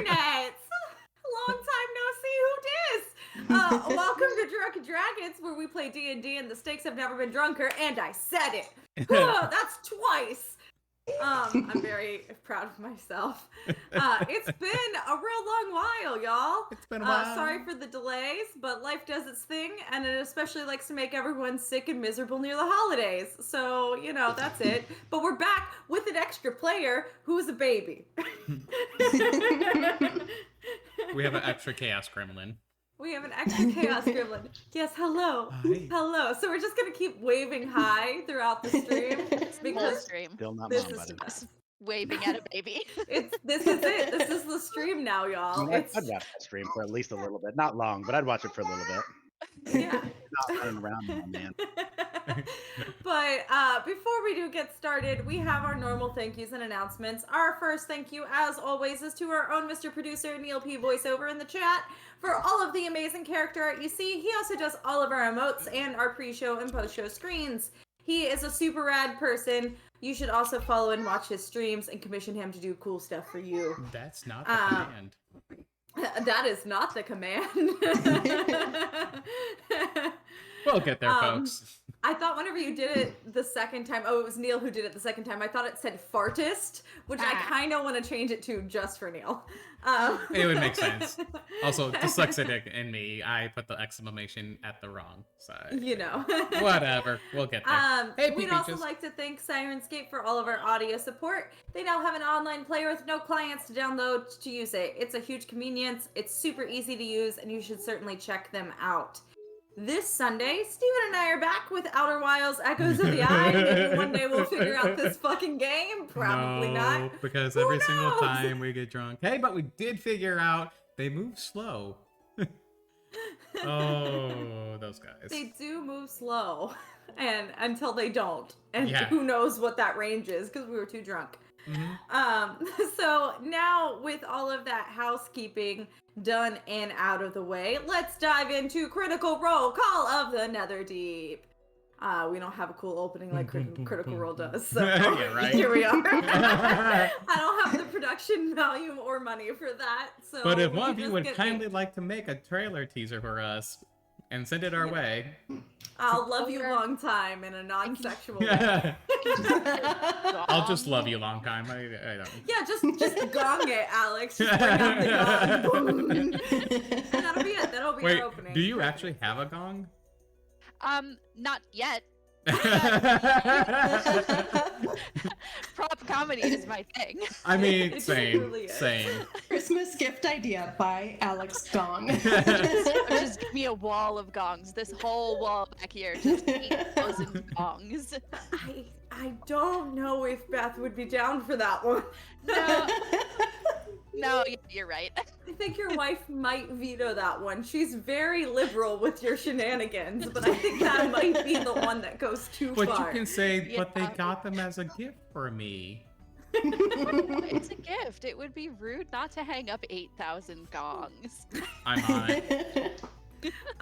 internets! Long time no see, who dis? Welcome to Drunken Dragons, where we play D&D and the stakes have never been drunker, and I said it! That's twice! I'm very proud of myself. It's been a real long while, y'all. It's been a while. Sorry for the delays, but life does its thing, and it especially likes to make everyone sick and miserable near the holidays. So, you know, that's it. But we're back with an extra player who's a baby. We have an extra chaos gremlin. We have an extra chaos gremlin. Yes, hello. Hi. Hello. So we're just going to keep waving hi throughout the stream. Because stream. Still not this mom is button. Waving at a baby. This is it. This is the stream now, y'all. I'd watch that stream for at least a little bit. Not long, but I'd watch it for a little bit. Yeah. Not running around now, man. But before we do get started, we have our normal thank yous and announcements. Our first thank you, as always, is to our own Mr. Producer, Neil P. Voiceover in the chat for all of the amazing character art you see. He also does all of our emotes and our pre-show and post-show screens. He is a super rad person. You should also follow and watch his streams and commission him to do cool stuff for you. That's not the command. That is not the command. We'll get there, folks. I thought whenever you did it the second time, it was Neil who did it the second time, I thought it said fartist, which I kind of want to change it to just for Neil. It would make sense. Also, dyslexic in me, I put the exclamation at the wrong side. You know. Whatever. We'll get there. Hey, we'd peaches. also like to thank Sirenscape for all of our audio support. They now have an online player with no clients to download to use it. It's a huge convenience. It's super easy to use, and you should certainly check them out. This Sunday, Steven and I are back with Outer Wilds Echoes of the Eye. Maybe one day we'll figure out this fucking game. Probably not. Because Who every single knows? time we get drunk. Hey, but we did figure out they move slow. Oh, those guys. They do move slow, and until they don't. And Yeah. who knows what that range is, because we were too drunk. Mm-hmm. So now with all of that housekeeping done and out of the way, let's dive into Critical Role Call of the Netherdeep. We don't have a cool opening like Critical Role does, so Yeah, right. here we are. I don't have the production value or money for that, so. But if we one of you just would get kindly like to make a trailer teaser for us and send it our way. I'll love you long time in a non-sexual way. Yeah. I'll just love you long time. I don't. Yeah, just gong it, Alex. Just bring out the gong. Boom. And that'll be it. That'll be Wait, your opening. do you actually have a gong? Not yet. Prop comedy is my thing. I mean, It same, truly is. same. Christmas gift idea by Alex Gong. Just give me a wall of gongs. This whole wall back here, just 8,000 gongs. I don't know if Beth would be down for that one. No, you're right. I think your wife might veto that one. She's very liberal with your shenanigans, but I think that might be the one that goes too But far. you can say, but they Yeah. got them as a gift for me. It's a gift. It would be rude not to hang up 8,000 gongs. I'm on it.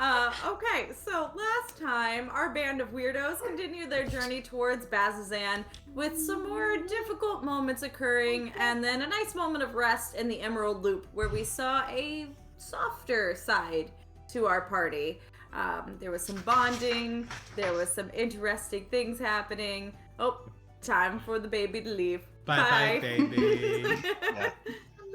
Okay, so last time, our band of weirdos continued their journey towards Bazazan with some more difficult moments occurring, and then a nice moment of rest in the Emerald Loop, where we saw a softer side to our party. There was some bonding, there was some interesting things happening. Oh, time for the baby to leave. Bye, baby. Yeah,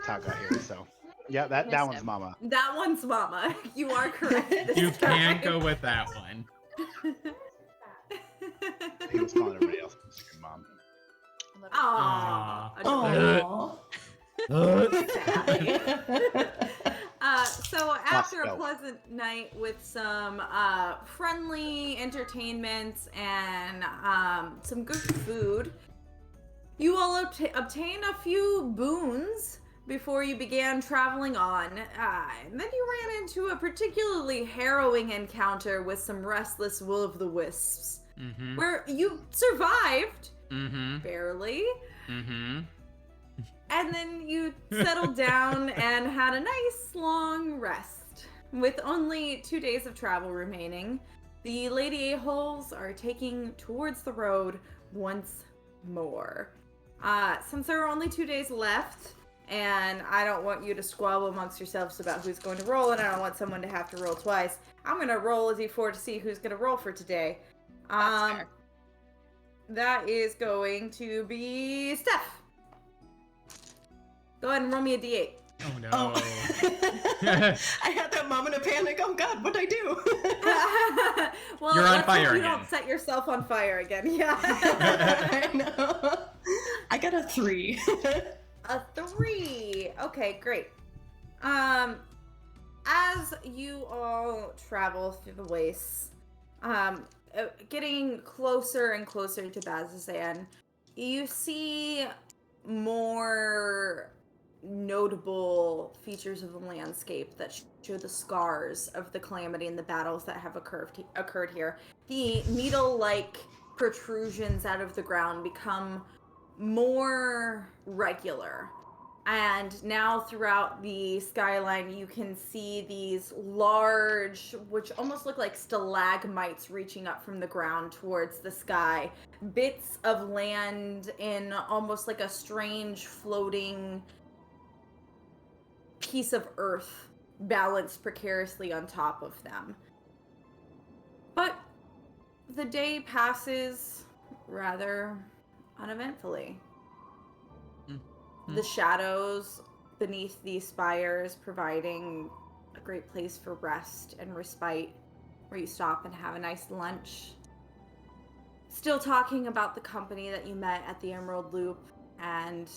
Todd got here, so. Yeah, that one's him. mama. That one's mama. You are correct. this You time. can go with that one. He was calling everybody else Mr. Mom. Aww. Aww. So after a spell. pleasant night with some friendly entertainment and some good food, you all obtain a few boons before you began traveling on. And then you ran into a particularly harrowing encounter with some restless will-o'-the-wisps, Mm-hmm. where you survived, Mm-hmm. barely. Mm-hmm. And then you settled down and had a nice long rest. With only 2 days of travel remaining, the Lady A-holes are taking towards the road once more. Since there are only 2 days left, and I don't want you to squabble amongst yourselves about who's going to roll, and I don't want someone to have to roll twice. I'm gonna roll a d4 to see who's gonna roll for today. That's fair. That is going to be Steph. Go ahead and roll me a d8. Oh no. Oh. I had that moment of panic. Oh God, what'd I do? Well, You're on let's fire hope you again. don't set yourself on fire again. Yeah. I know. I got a 3. A 3. Okay, great. As you all travel through the wastes, getting closer and closer to Bazazan, you see more notable features of the landscape that show the scars of the calamity and the battles that have occurred here. The needle-like protrusions out of the ground become more regular. And now throughout the skyline, you can see these large, which almost look like stalagmites reaching up from the ground towards the sky. Bits of land in almost like a strange floating piece of earth balanced precariously on top of them. But the day passes rather uneventfully. The shadows beneath these spires providing a great place for rest and respite, where you stop and have a nice lunch. Still talking about the company that you met at the Emerald Loop and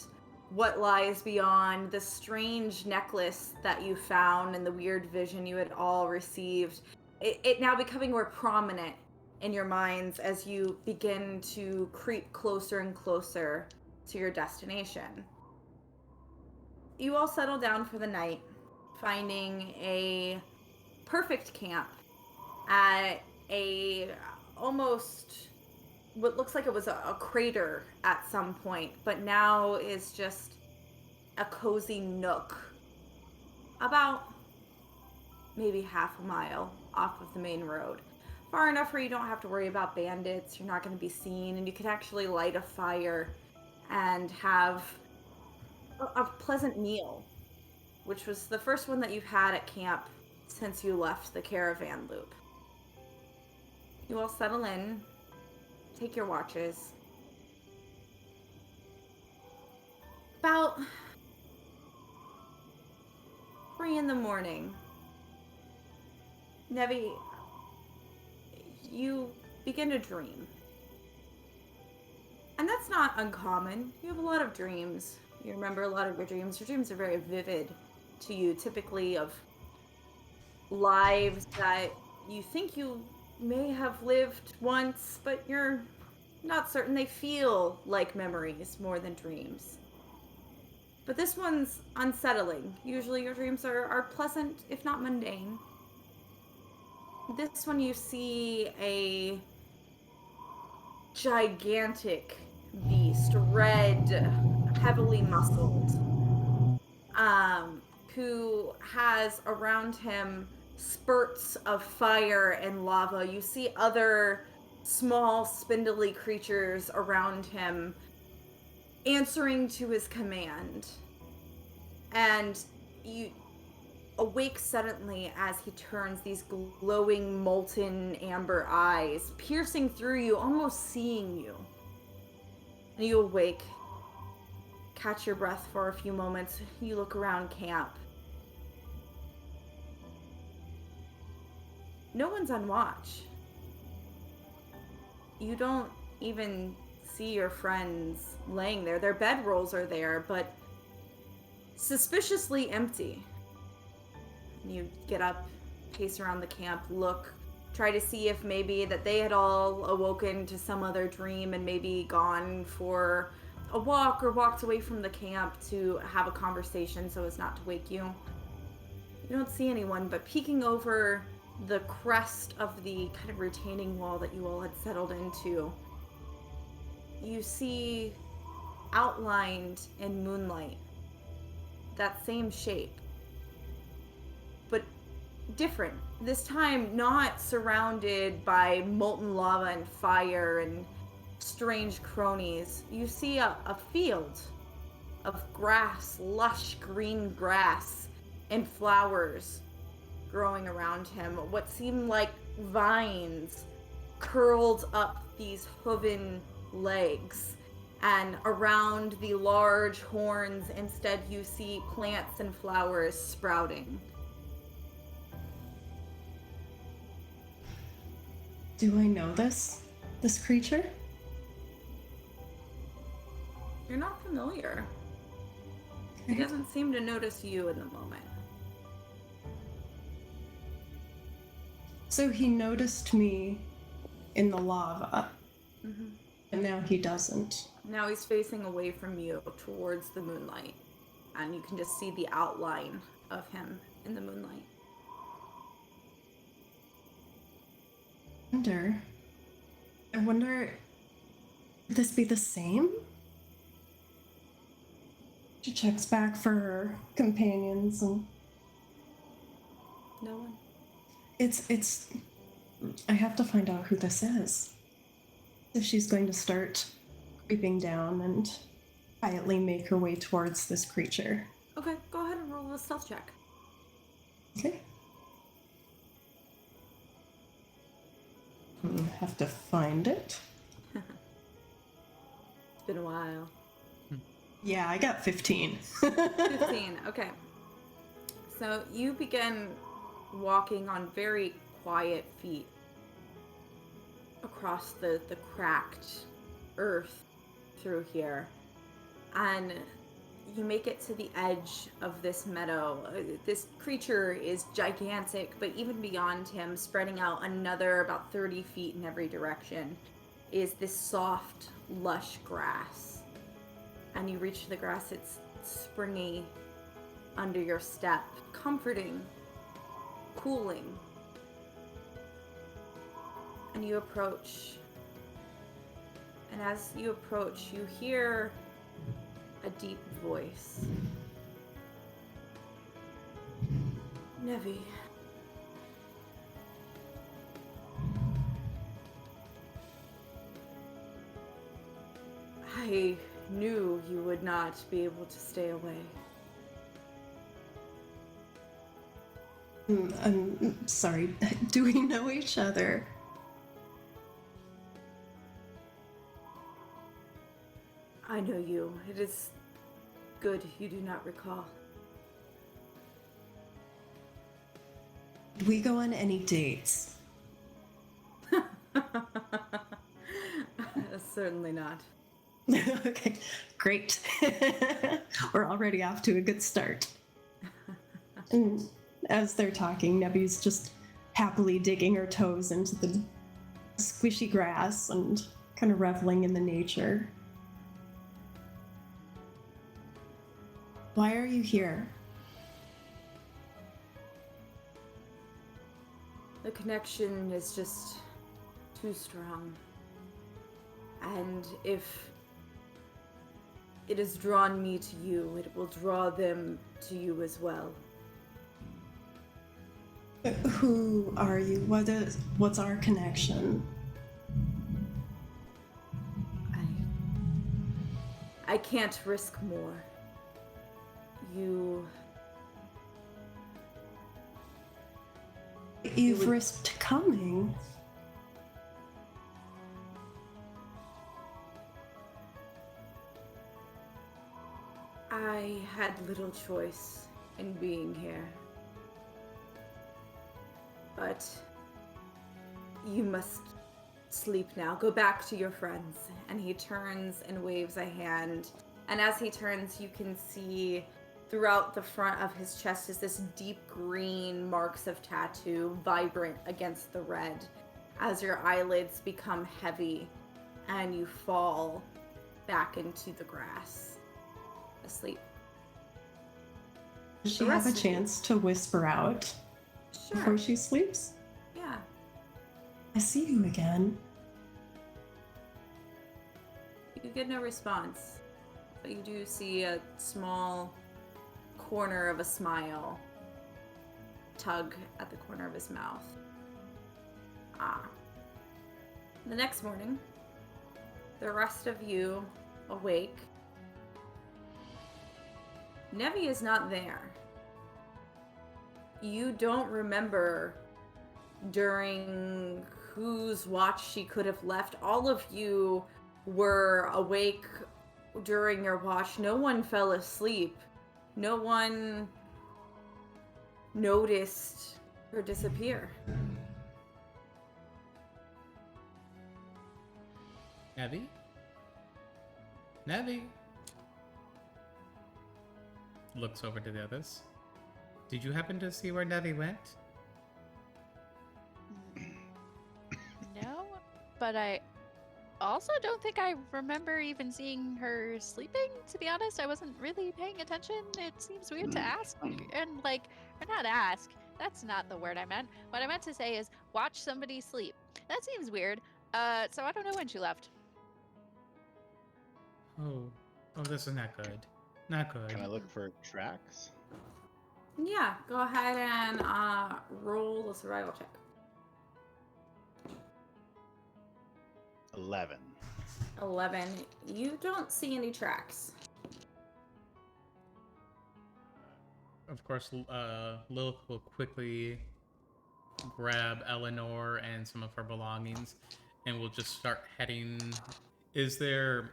what lies beyond the strange necklace that you found and the weird vision you had all received. It now becoming more prominent in your minds as you begin to creep closer and closer to your destination. You all settle down for the night, finding a perfect camp at a almost what looks like it was a crater at some point, but now is just a cozy nook about maybe half a mile off of the main road. Far enough where you don't have to worry about bandits, you're not going to be seen, and you can actually light a fire and have a pleasant meal, which was the first one that you've had at camp since you left the caravan loop. You all settle in, take your watches. About 3 in the morning, Nevi, you begin to dream. And that's not uncommon. You have a lot of dreams. You remember a lot of your dreams. Your dreams are very vivid to you, typically of lives that you think you may have lived once, but you're not certain. They feel like memories more than dreams. But this one's unsettling. Usually your dreams are pleasant, if not mundane. This one you see a gigantic beast, red, heavily muscled, who has around him spurts of fire and lava. You see other small, spindly creatures around him answering to his command. And you awake suddenly as he turns these glowing, molten amber eyes, piercing through you, almost seeing you. And you awake, catch your breath for a few moments. You look around camp. No one's on watch. You don't even see your friends laying there. Their bedrolls are there, but suspiciously empty. You get up, pace around the camp, look, try to see if maybe that they had all awoken to some other dream and maybe gone for a walk or walked away from the camp to have a conversation so as not to wake you. You don't see anyone, but peeking over the crest of the kind of retaining wall that you all had settled into, you see outlined in moonlight that same shape, but different. This time not surrounded by molten lava and fire and strange cronies. You see a field of grass, lush green grass, and flowers growing around him. What seemed like vines curled up these hooven legs, and around the large horns, instead, you see plants and flowers sprouting. Do I know this creature? You're not familiar. He doesn't seem to notice you in the moment. So he noticed me in the lava, and now he doesn't. Now he's facing away from you towards the moonlight, and you can just see the outline of him in the moonlight. I wonder, would this be the same? She checks back for her companions, and No one. it's I have to find out who this is. If she's going to start creeping down and quietly make her way towards this creature. Okay, go ahead and roll a stealth check. Okay. Have to find it. It's been a while. Yeah, I got 15. 15, okay. So you begin walking on very quiet feet across the cracked earth through here. And you make it to the edge of this meadow. This creature is gigantic, but even beyond him, spreading out another about 30 feet in every direction, is this soft, lush grass. And you reach the grass, it's springy under your step, comforting, cooling. And you approach. And as you approach, you hear a deep voice. Nevi. I knew you would not be able to stay away. I'm sorry. Do we know each other? I know you. It is good you do not recall. Did we go on any dates? Certainly not. Okay, great. We're already off to a good start. And as they're talking, Nebi's just happily digging her toes into the squishy grass and kind of reveling in the nature. Why are you here? The connection is just too strong. And if it has drawn me to you, it will draw them to you as well. Who are you? What's our connection? I can't risk more. You've risked coming. I had little choice in being here. But you must sleep now. Go back to your friends. And he turns and waves a hand. And as he turns, you can see throughout the front of his chest is this deep green marks of tattoo, vibrant against the red, as your eyelids become heavy and you fall back into the grass, asleep. Does she The have a rest of you- chance to whisper out Sure. before she sleeps? Yeah. I see you again. You get no response, but you do see a small corner of a smile tug at the corner of his mouth. The next morning, the rest of you awake Nevi is not there. You don't remember during whose watch she could have left. All of you were awake during your watch. No one fell asleep. No one noticed her disappear. Nevi? Nevi? Looks over to the others. Did you happen to see where Nevi went? No, but I also don't think I remember even seeing her sleeping, to be honest. I wasn't really paying attention. It seems weird to ask, and or not ask. That's not the word I meant. What I meant to say is watch somebody sleep. That seems weird. So I don't know when she left. Oh, this is not good. Not good. Can I look for tracks? Yeah, go ahead and roll a survival check. 11. 11. You don't see any tracks. Of course, Lilith will quickly grab Eleanor and some of her belongings, and we'll just start heading. Is there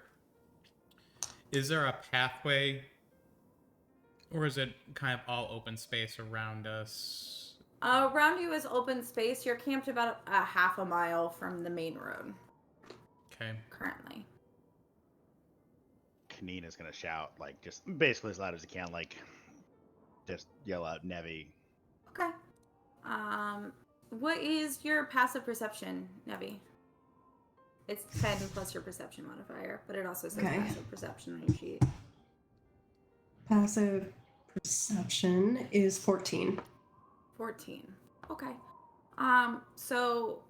a pathway, or is it kind of all open space around us? Around you is open space. You're camped about a half a mile from the main road. Okay. Currently. Kanina's gonna shout, like, just basically as loud as he can, like, just yell out Nevi. Okay. What is your passive perception, Nevi? It's 10 plus your perception modifier, but it also says Okay. passive perception on your sheet. Passive perception is 14. 14. Okay. So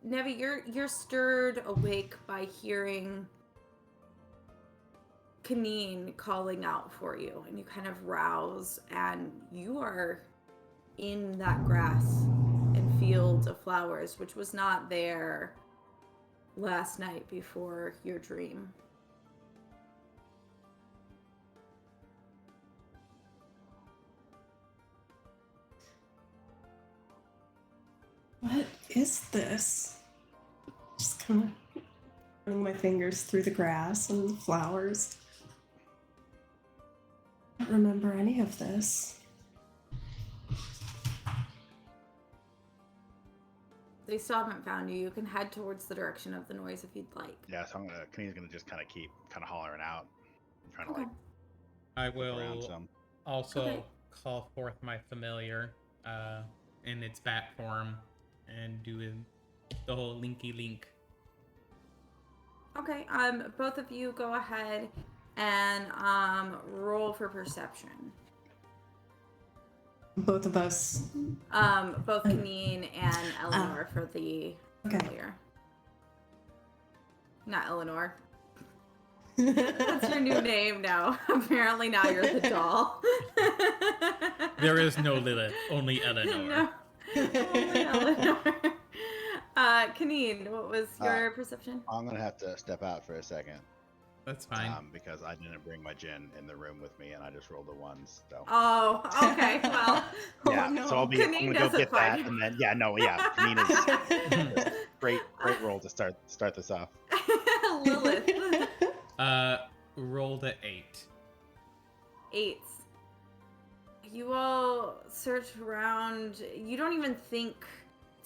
Nevi, you're stirred awake by hearing Kanine calling out for you, and you kind of rouse, and you are in that grass and field of flowers, which was not there last night before your dream. What is this? Just kind of running my fingers through the grass and the flowers. I don't remember any of this. They still haven't found you. You can head towards the direction of the noise if you'd like. Yeah, so Kanina's gonna just kind of keep hollering out, trying to Okay. like I look around will some. also Okay. call forth my familiar in its bat form and do the whole linky link. Okay, both of you go ahead and roll for perception. Both of us. Both Kanine and Eleanor for the Okay. familiar. Not Eleanor. That's your new name now. Apparently now you're the doll. There is no Lilith, only Eleanor. No. Only Eleanor. Kanine, what was your perception? I'm gonna have to step out for a second. That's fine. Because I didn't bring my gin in the room with me, and I just rolled a 1. So Oh, okay. Well, yeah, no. so I'm Kanine gonna go doesn't get that, find and then Kanina's great roll to start this off. Lilith. Rolled a 8. 8. You all search around. You don't even think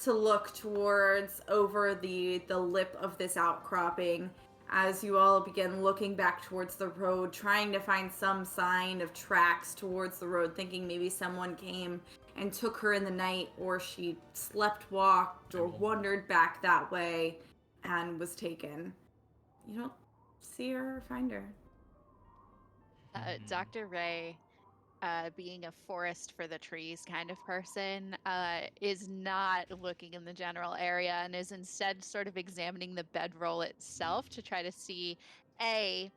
to look towards over the lip of this outcropping as you all begin looking back towards the road, trying to find some sign of tracks towards the road, thinking maybe someone came and took her in the night, or she slept walked or wandered back that way and was taken. You don't see her or find her. Dr. Ray, being a forest for the trees kind of person, is not looking in the general area and is instead sort of examining the bedroll itself to try to see, A,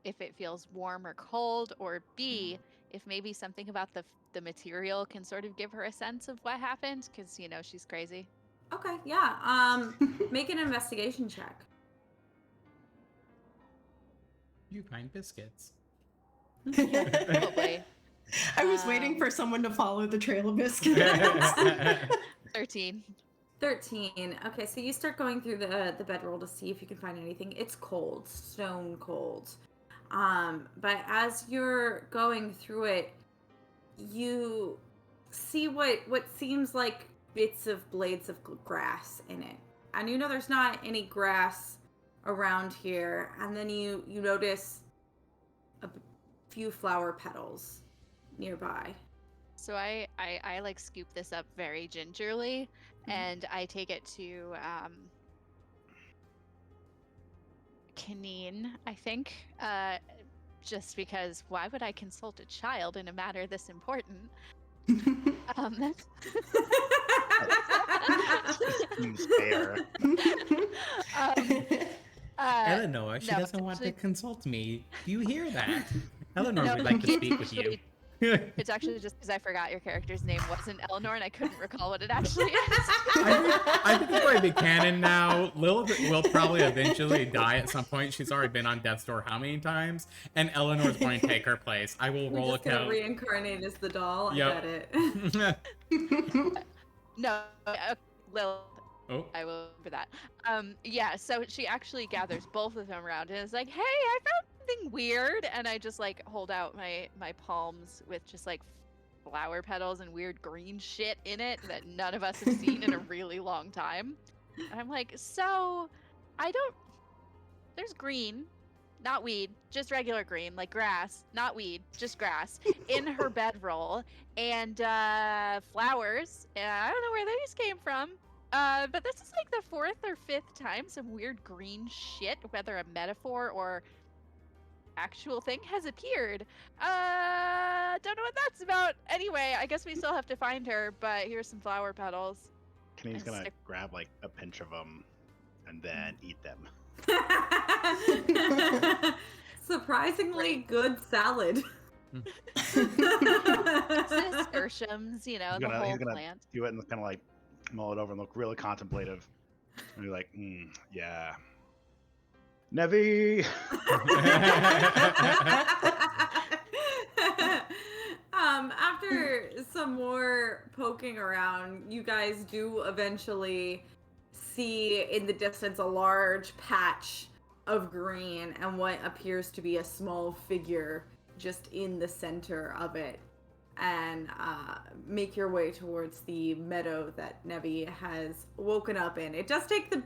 if it feels warm or cold, or B, if maybe something about the material can sort of give her a sense of what happened, because, she's crazy. Okay, yeah. Make an investigation check. You find biscuits. Probably. I was waiting for someone to follow the trail of biscuits. 13. 13. Okay, so you start going through the bedroll to see if you can find anything. It's cold, stone cold. But as you're going through it, you see what seems like bits of blades of grass in it. And you know there's not any grass around here. And then you notice a few flower petals nearby. So I like scoop this up very gingerly, and I take it to Kaneen, I think, just because why would I consult a child in a matter this important? Seems fair. Eleanor, she no, doesn't want to actually- consult me. Do you hear that? Eleanor No, would like to speak with you. It's actually just because I forgot your character's name wasn't Eleanor, and I couldn't recall what it actually is. I think it's going to be canon now. Lilith will probably eventually die at some point. She's already been on death's door how many times? And Eleanor's going to take her place. I will roll a Just gonna count. reincarnate as the doll. Yep. I get it. No, Lil. Oh. I will remember that. Yeah, so she actually gathers both of them around and is like, "Hey, I found something weird," and I just like hold out my palms with just like flower petals and weird green shit in it that none of us have seen in a really long time. And I'm like, "So, there's green, not weed, just regular green, like grass, not weed, just grass, in her bedroll, and flowers. And I don't know where these came from. But this is like the 4th or 5th time some weird green shit, whether a metaphor or actual thing, has appeared. Don't know what that's about. Anyway, I guess we still have to find her, but here's some flower petals." Kaneen's And gonna stick- grab like a pinch of them and then eat them. Surprisingly good salad. Nasturtiums, you know, He's the gonna- whole he's gonna- plant. Do it and kind of like mull it over and look really contemplative. And be like, yeah. Nevi! After some more poking around, you guys do eventually see in the distance a large patch of green and what appears to be a small figure just in the center of it, and make your way towards the meadow that Nevi has woken up in. It does take a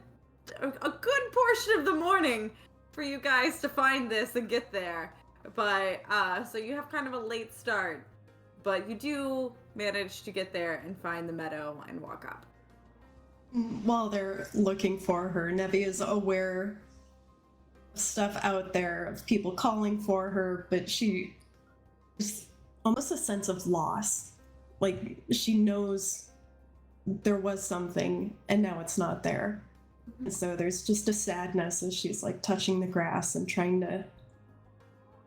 good portion of the morning for you guys to find this and get there, but so you have kind of a late start, but you do manage to get there and find the meadow and walk up. While they're looking for her, Nevi is aware of stuff out there, of people calling for her, but she is almost a sense of loss. Like, she knows there was something and now it's not there. And so there's just a sadness as she's like touching the grass and trying to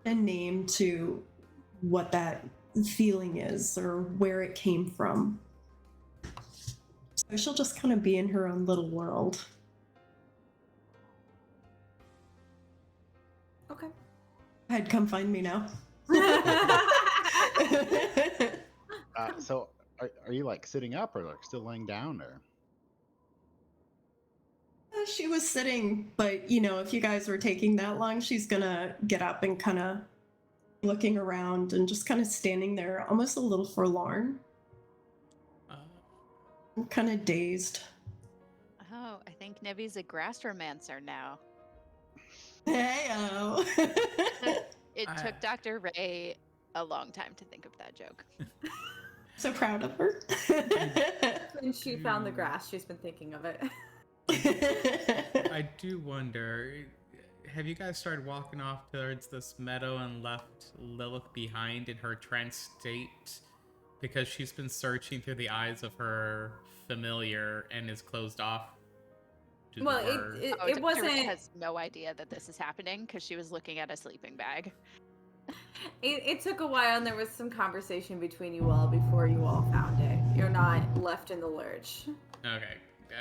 a name to what that feeling is or where it came from. So she'll just kind of be in her own little world. Okay. Go ahead, come find me now. So are you like sitting up or like still laying down or? She was sitting, but you know, if you guys were taking that long, she's gonna get up and kind of looking around and just kind of standing there, almost a little forlorn, kind of dazed. Oh, I think Nevi's a grass romancer now. Hey-o. It took Dr. Ray a long time to think of that joke. So proud of her. Since she found the grass, she's been thinking of it. I do wonder, have you guys started walking off towards this meadow and left Lilith behind in her trance state? Because she's been searching through the eyes of her familiar and is closed off to the Well, word. it Dr. Ray wasn't. has no idea that this is happening because she was looking at a sleeping bag. It took a while, and there was some conversation between you all before you all found it. You're not left in the lurch. Okay.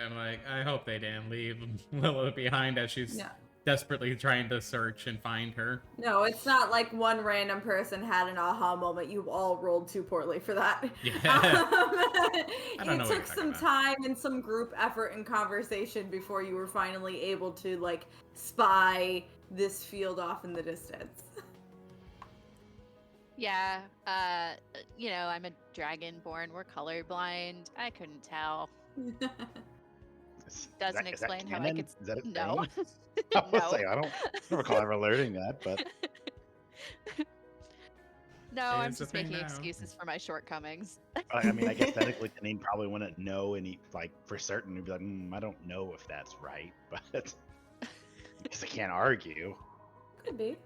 I'm like, I hope they didn't leave Lilith behind as she's No. desperately trying to search and find her. No, it's not like one random person had an aha moment. You all rolled too poorly for that. Yeah. I don't know It what you're took talking some about. time and some group effort and conversation before you were finally able to like spy this field off in the distance. Yeah, I'm a dragonborn. We're colorblind. I couldn't tell. Doesn't explain how I canon? could. Is that a No. thing? I was No. like, I don't recall ever learning that, but No, I'm It's a just thing making now. excuses for my shortcomings. I mean, I guess technically Janine probably wouldn't know any, like, for certain. He'd be like, I don't know if that's right, but because I can't argue. Could be.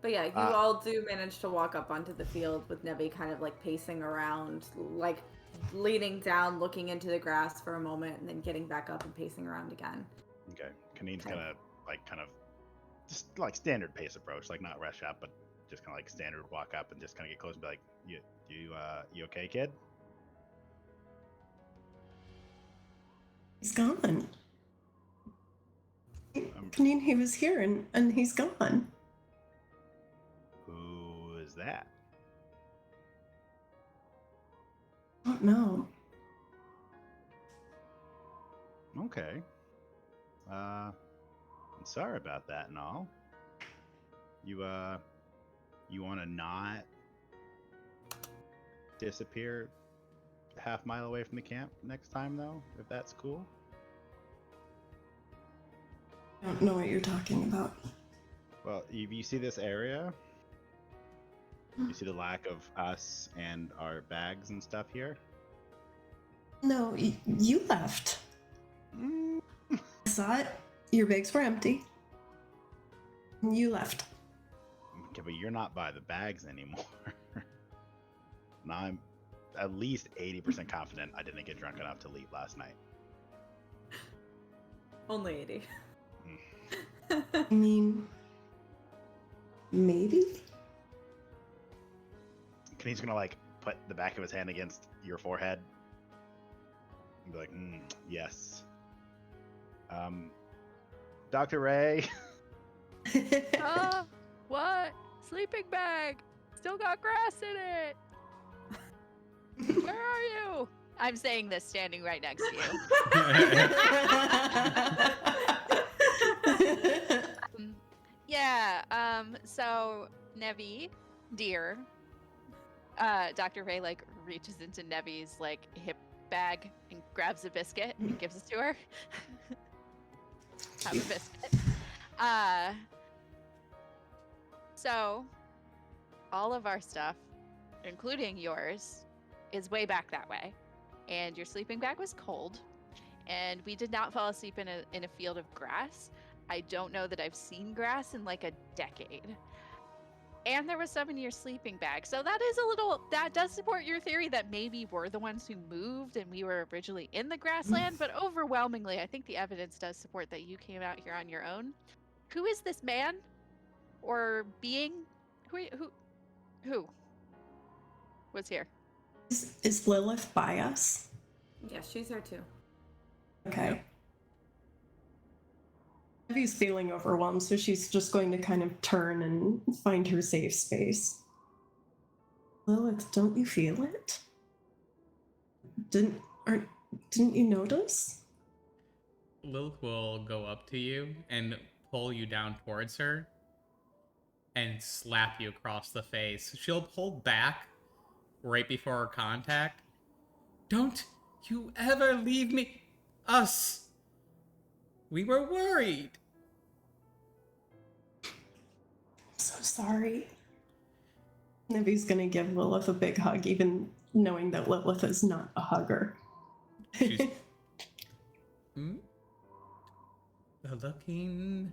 But yeah, you all do manage to walk up onto the field with Nevi kind of like pacing around, like leaning down, looking into the grass for a moment, and then getting back up and pacing around again. Okay, Kanine's gonna like kind of just like standard pace approach, like not rush up, but just kind of like standard walk up and just kind of get close and be like, you okay, kid? He's gone. Kanine, he was here and he's gone. Who is that? I don't know. Okay. I'm sorry about that and all. You want to not disappear half mile away from the camp next time, though, if that's cool? I don't know what you're talking about. Well, if you see this area, you see the lack of us and our bags and stuff here? No, you left. I saw it. Your bags were empty. You left. Okay, but you're not by the bags anymore. Now I'm at least 80% confident I didn't get drunk enough to leave last night. Only 80. I mean, maybe? He's gonna like put the back of his hand against your forehead and be like, yes. Dr. Ray. What? Sleeping bag. Still got grass in it. Where are you? I'm saying this standing right next to you. So Nevi, dear, Dr. Ray like reaches into Nevi's like hip bag and grabs a biscuit and gives it to her. Have a biscuit. So all of our stuff, including yours, is way back that way. And your sleeping bag was cold. And we did not fall asleep in a field of grass. I don't know that I've seen grass in like a decade. And there was some in your sleeping bag. So that does support your theory that maybe we're the ones who moved and we were originally in the grassland. But overwhelmingly, I think the evidence does support that you came out here on your own. Who is this man? Or being? Who? Was here? Is Lilith by us? Yeah, she's there too. Okay. Nevi's feeling overwhelmed, so she's just going to kind of turn and find her safe space. Lilith, don't you feel it? Didn't you notice? Lilith will go up to you and pull you down towards her and slap you across the face. She'll pull back right before our contact. Don't you ever leave me. Us. We were worried. I'm so sorry. Nevi's gonna give Lilith a big hug, even knowing that Lilith is not a hugger. She's... They're looking.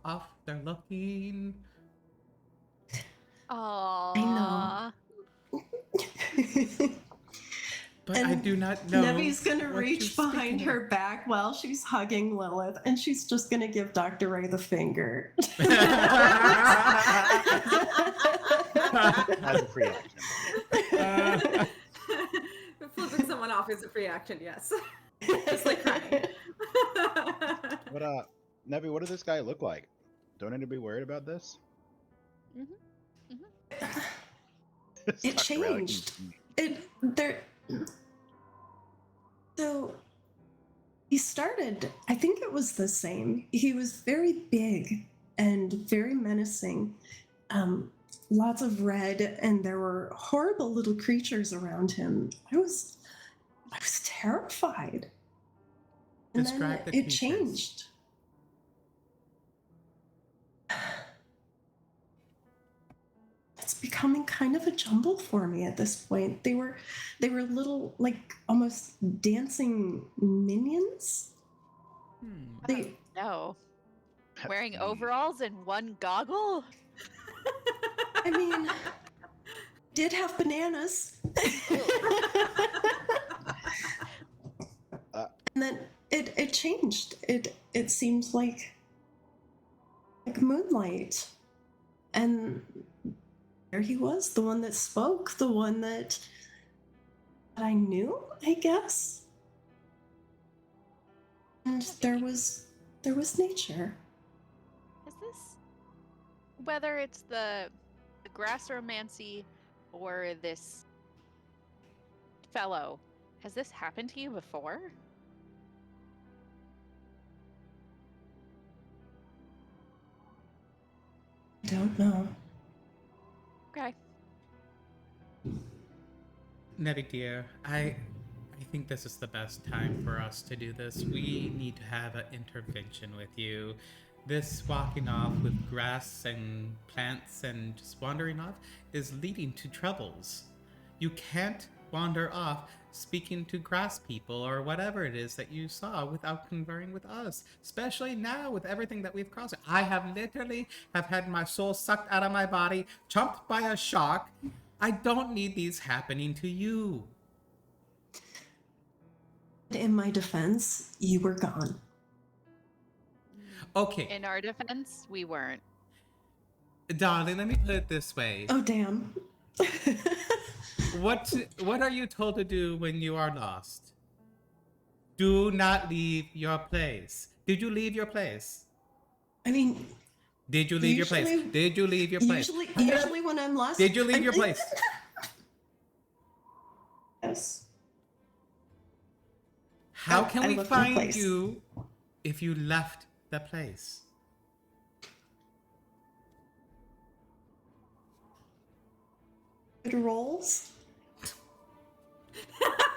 Off. They're looking. Aww. I know. But And I do not know. Nevi's gonna what reach you're behind speaking her back while she's hugging Lilith, and she's just gonna give Dr. Ray the finger. As a free action. Flipping someone off is a free action, yes. Just like crying. Nevi, what does this guy look like? Don't need to be worried about this. It Tucked around, changed. So he started, I think it was the same. He was very big and very menacing. Lots of red, and there were horrible little creatures around him. I was terrified. And Describe then the it creatures. changed. It's becoming kind of a jumble for me at this point. They were little, like, almost dancing minions. They No. Wearing overalls and one goggle? I mean, did have bananas. And then it changed. It seemed like moonlight. And there he was, the one that spoke, the one that I knew, I guess. And there was nature. Is this, whether it's the grassromancy or this fellow, has this happened to you before? I don't know. Okay. Nettie dear, I think this is the best time for us to do this. We need to have an intervention with you. This walking off with grass and plants and just wandering off is leading to troubles. You can't wander off speaking to grass people or whatever it is that you saw without conferring with us, especially now with everything that we've crossed. I have literally had my soul sucked out of my body, chomped by a shark. I don't need these happening to you. In my defense, you were gone. Okay, In our defense, we weren't. darling, let me put it this way. Oh, damn. What are you told to do when you are lost? Do not leave your place. Did you leave your place? I mean, Did you leave your place? Usually- Did you leave your place? usually when I'm lost. Did you leave your place? Yes. How I can we left my find place. you if you left the place? Good rolls.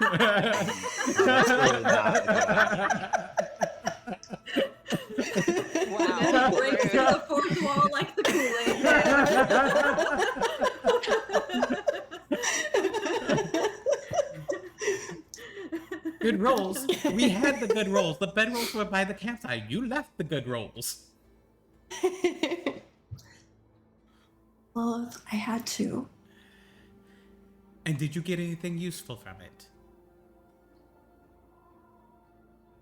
And it breaks through the fourth wall like the Kool-Aid. Good rolls. We had the good rolls. The bed rolls were by the campsite. You left the good rolls. Well, I had to. And did you get anything useful from it?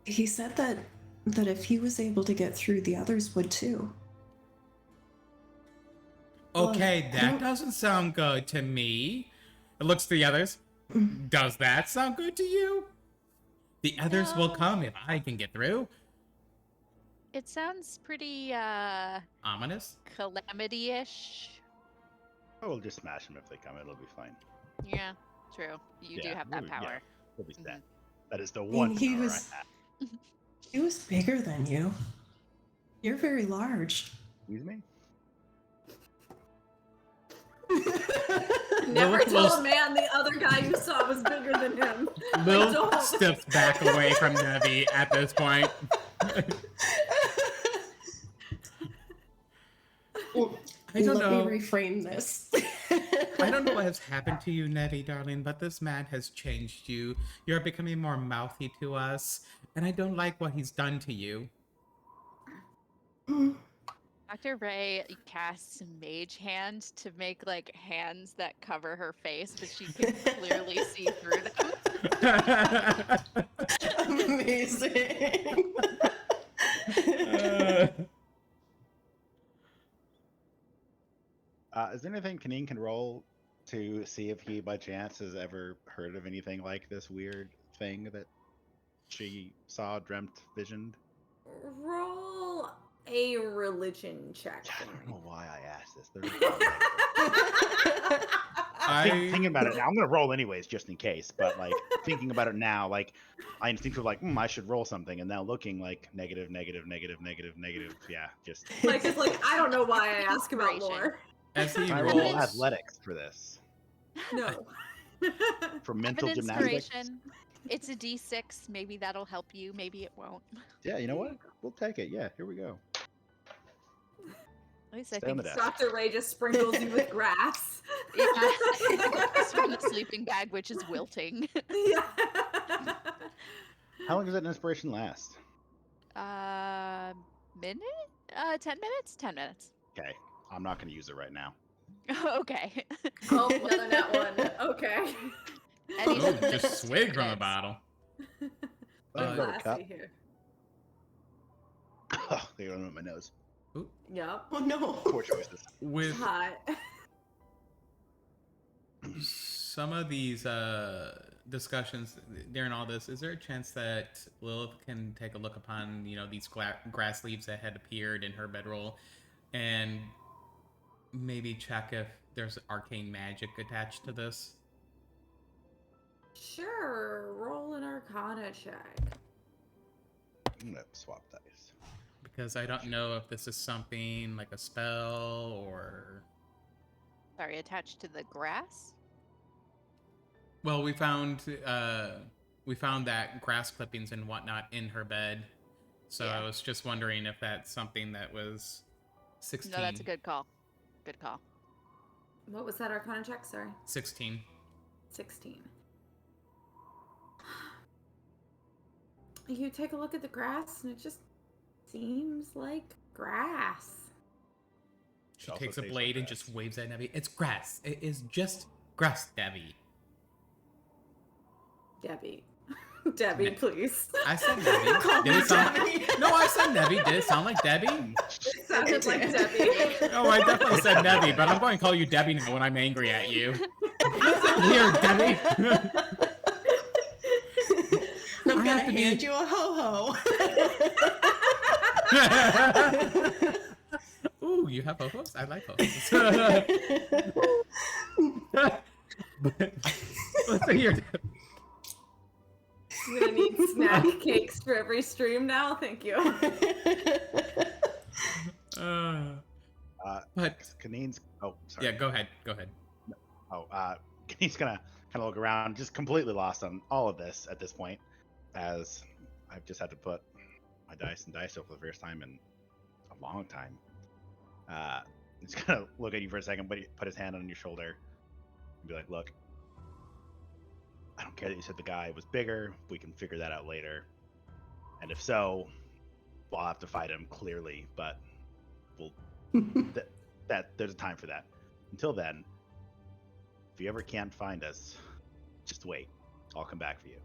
He said that if he was able to get through, the others would too. Okay, Well, I that don't- doesn't sound good to me. It looks to the others. Does that sound good to you? The others will No. come if I can get through. It sounds pretty Ominous? calamity-ish. Oh, we'll just smash them if they come. It'll be fine. Yeah, true. You do Yeah, have that we- yeah. power. We'll be set. That is the mean, one he power was- I have. He was bigger than you. You're very large. Excuse me? Never Lilith tell will- a man the other guy you saw was bigger than him. Lil don't. steps back away from Nevi at this point. I don't Let know. me reframe this. I don't know what has happened to you, Nettie, darling, but this man has changed you. You're becoming more mouthy to us, and I don't like what he's done to you. Dr. Ray casts Mage Hand to make like hands that cover her face, but she can clearly see through them. Amazing. Is there anything Kaneen can roll to see if he, by chance, has ever heard of anything like this weird thing that she saw, dreamt, visioned? Roll a religion check. I for don't me. know why I asked this. Thinking about it now, I'm gonna roll anyways, just in case. But like thinking about it now, like I instinctively like, I should roll something, and now looking like negative, negative, negative, negative, negative. Yeah, just. Mike is like, I don't know why I ask about lore. As he Can I roll rolls, athletics for this? No. For Have an mental gymnastics? inspiration. It's a D6. Maybe that'll help you. Maybe it won't. Yeah, you know what? We'll take it. Yeah, here we go. At least I Stay on think the it's desk. Dr. Ray just sprinkles you with grass. yeah. It's from the sleeping bag, which is wilting. Yeah. How long does that inspiration last? Minute? 10 minutes? 10 minutes. Okay, I'm not gonna use it right now. Okay. Oh, another nat one. Okay. Any ooh, minutes, just swig from the minutes. bottle. Let me grab a cup. Classy here. Oh, they got it on my nose. Ooh, Yep. Oh no. Poor choices. with Hot. some of these discussions during all this, is there a chance that Lilith can take a look upon, these grass leaves that had appeared in her bedroll, and maybe check if there's arcane magic attached to this? Sure. Roll an Arcana check. I'm gonna swap dice. Because I don't know if this is something like a spell or... Sorry, attached to the grass? Well, we found that grass clippings and whatnot in her bed. So Yeah. I was just wondering if that's something that was 16. No, that's a good call. Good call. What was that Arcana check? Sorry. 16. 16. You take a look at the grass and it just seems like grass. She also takes a tastes blade like and grass. just waves at Nevi. It's grass. It is just grass, Debbie. Debbie. Debbie, please. I said Nevi. Did it sound No, I said Nevi. Did it sound like Debbie? It sounded like Debbie. No, I definitely said Nevi, but I'm going to call you Debbie now when I'm angry at you. Here, Debbie. I'm I gonna have to be- hand you a ho ho. Ooh, you have ho-hos? I like ho-hos. But let's say you're... I'm gonna need snack cakes for every stream now. Thank you. But Kaneen's. Oh, sorry. yeah, go ahead. Go ahead. Oh, Kaneen's gonna kind of look around, just completely lost on all of this at this point, as I've just had to put my dice in dice roll for the first time in a long time. He's gonna look at you for a second, but he put his hand on your shoulder and be like, "Look, I don't care that you said the guy was bigger. We can figure that out later. And if so, we'll have to fight him clearly. But we'll that there's a time for that. Until then, if you ever can't find us, just wait. I'll come back for you."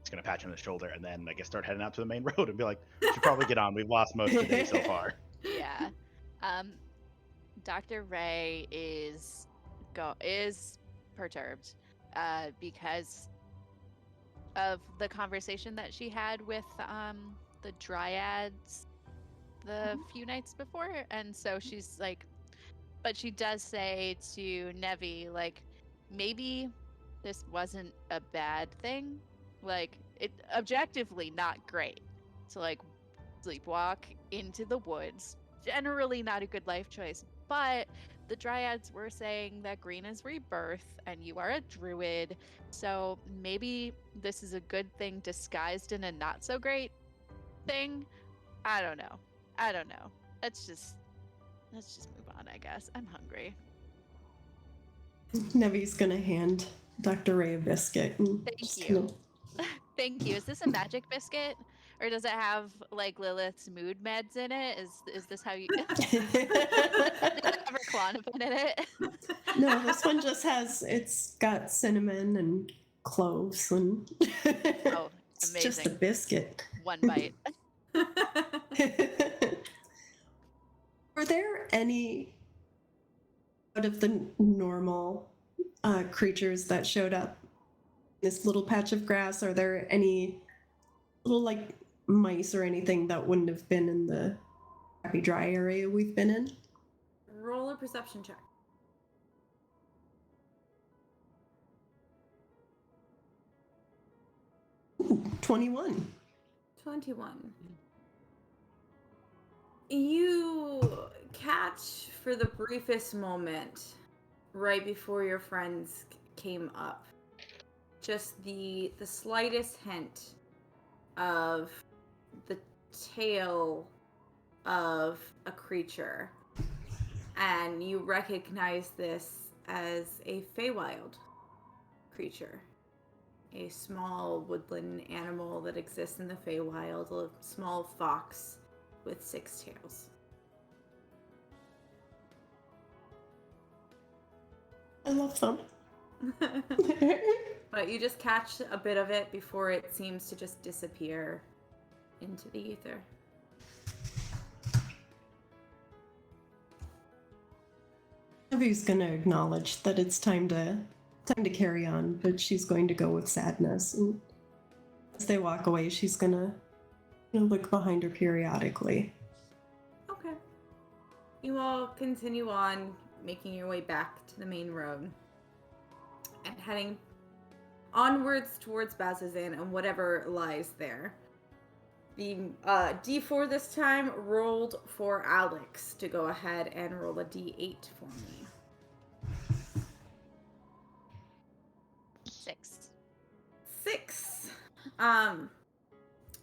It's gonna pat you on the shoulder and then I guess start heading out to the main road and be like, "You should probably get on. We've lost most of the day so far." Yeah. Dr. Ray is perturbed because of the conversation that she had with the dryads the few nights before, and so she's like, but she does say to Nevi, like, maybe this wasn't a bad thing, like, it objectively not great to like sleepwalk into the woods, generally not a good life choice, but the dryads were saying that green is rebirth and you are a druid, so maybe this is a good thing disguised in a not so great thing. I don't know. Let's just move on, I guess. I'm hungry. Nevi's gonna hand Dr. Ray a biscuit. And Thank just you. Thank you. Is this a magic biscuit? Or does it have like Lilith's mood meds in it? Is this how you does it have her Klonopin in it? No, this one just has, it's got cinnamon and cloves and Oh, it's just a amazing. biscuit. One bite. Were there any out of the normal creatures that showed up in this little patch of grass? Are there any little like mice or anything that wouldn't have been in the crappy dry area we've been in. Roll a perception check. Ooh, 21. 21. You catch for the briefest moment right before your friends came up just the slightest hint of the tail of a creature, and you recognize this as a Feywild creature, a small woodland animal that exists in the Feywild, a small fox with 6 tails. I love them. But you just catch a bit of it before it seems to just disappear into the ether. Abby's gonna acknowledge that it's time to carry on, but she's going to go with sadness. And as they walk away, she's gonna look behind her periodically. Okay. You all continue on, making your way back to the main road and heading onwards towards Bazazan and whatever lies there. The D4 this time rolled for Alex to go ahead and roll a D8 for me. 6. 6.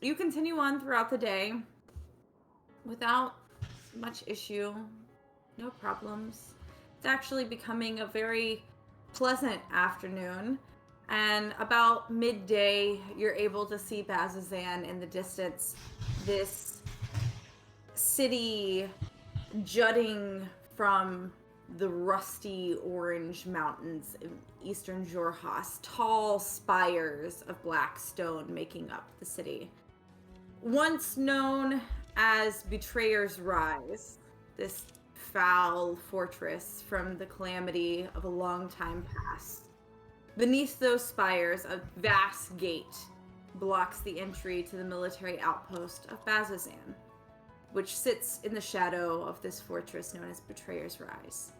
You continue on throughout the day without much issue, no problems. It's actually becoming a very pleasant afternoon, and about midday, you're able to see Bazazan in the distance, this city jutting from the rusty orange mountains in eastern Jorhas, tall spires of black stone making up the city. Once known as Betrayer's Rise, this foul fortress from the calamity of a long time past. Beneath those spires, a vast gate blocks the entry to the military outpost of Bazazan, which sits in the shadow of this fortress known as Betrayer's Rise.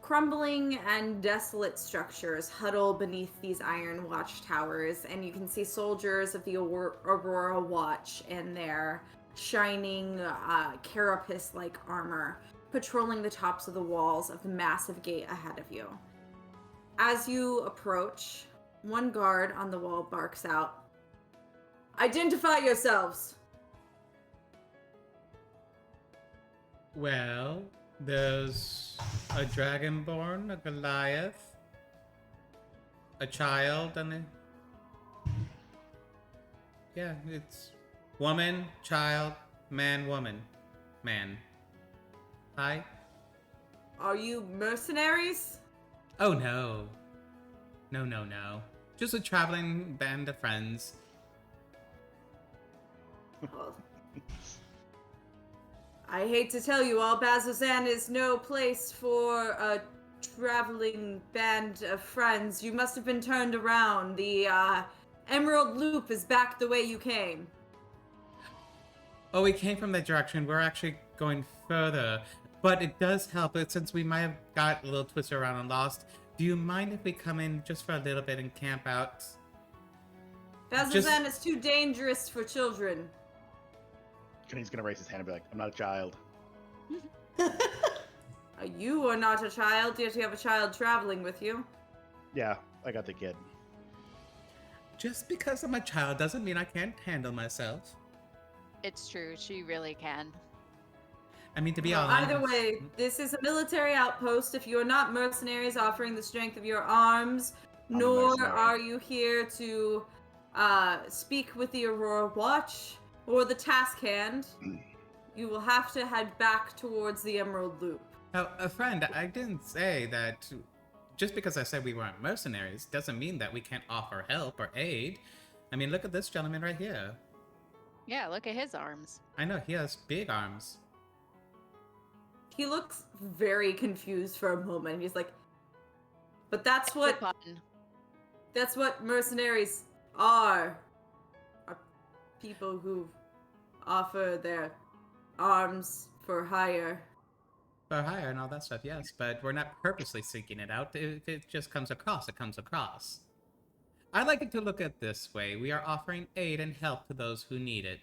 Crumbling and desolate structures huddle beneath these iron watchtowers, and you can see soldiers of the Aurora Watch in their shining carapace-like armor patrolling the tops of the walls of the massive gate ahead of you. As you approach, one guard on the wall barks out, "Identify yourselves!" Well, there's a dragonborn, a Goliath, a child, and a... Yeah, it's woman, child, man, woman, man. Hi? Are you mercenaries? Oh, no. No. Just a traveling band of friends. Well, I hate to tell you all, Bazazan is no place for a traveling band of friends. You must have been turned around. The Emerald Loop is back the way you came. Oh, we came from that direction. We're actually going further. But it does help since we might have got a little twisted around and lost. Do you mind if we come in just for a little bit and camp out? Bazazan is too dangerous for children. He's gonna raise his hand and be like, "I'm not a child." You are not a child, yet you have a child traveling with you. Yeah, I got the kid. Just because I'm a child doesn't mean I can't handle myself. It's true, she really can. I mean, to be Well, honest... either way, this is a military outpost. If you are not mercenaries offering the strength of your arms, I'm a nor mercenary. are you here to speak with the Aurora Watch or the Task Hand, you will have to head back towards the Emerald Loop. Now, a friend, I didn't say that just because I said we weren't mercenaries doesn't mean that we can't offer help or aid. I mean, look at this gentleman right here. Yeah, look at his arms. I know, he has big arms. He looks very confused for a moment. He's like, but that's It's a what pun. mercenaries are people who offer their arms for hire. For hire and all that stuff, yes, but we're not purposely seeking it out. If it just comes across, it comes across. I like it to look at this way. We are offering aid and help to those who need it.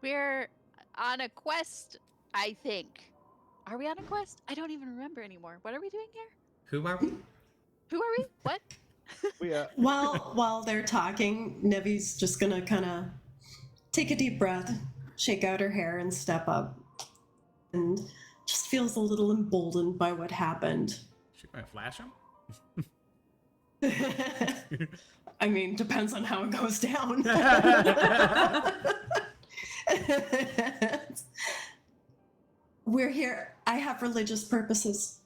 We're on a quest, I think. Are we on a quest? I don't even remember anymore. What are we doing here? Who are we? Who are we? What? We While they're talking, Nevi's just gonna kind of take a deep breath, shake out her hair, and step up, and just feels a little emboldened by what happened. She gonna flash him? I mean, depends on how it goes down. We're here. I have religious purposes.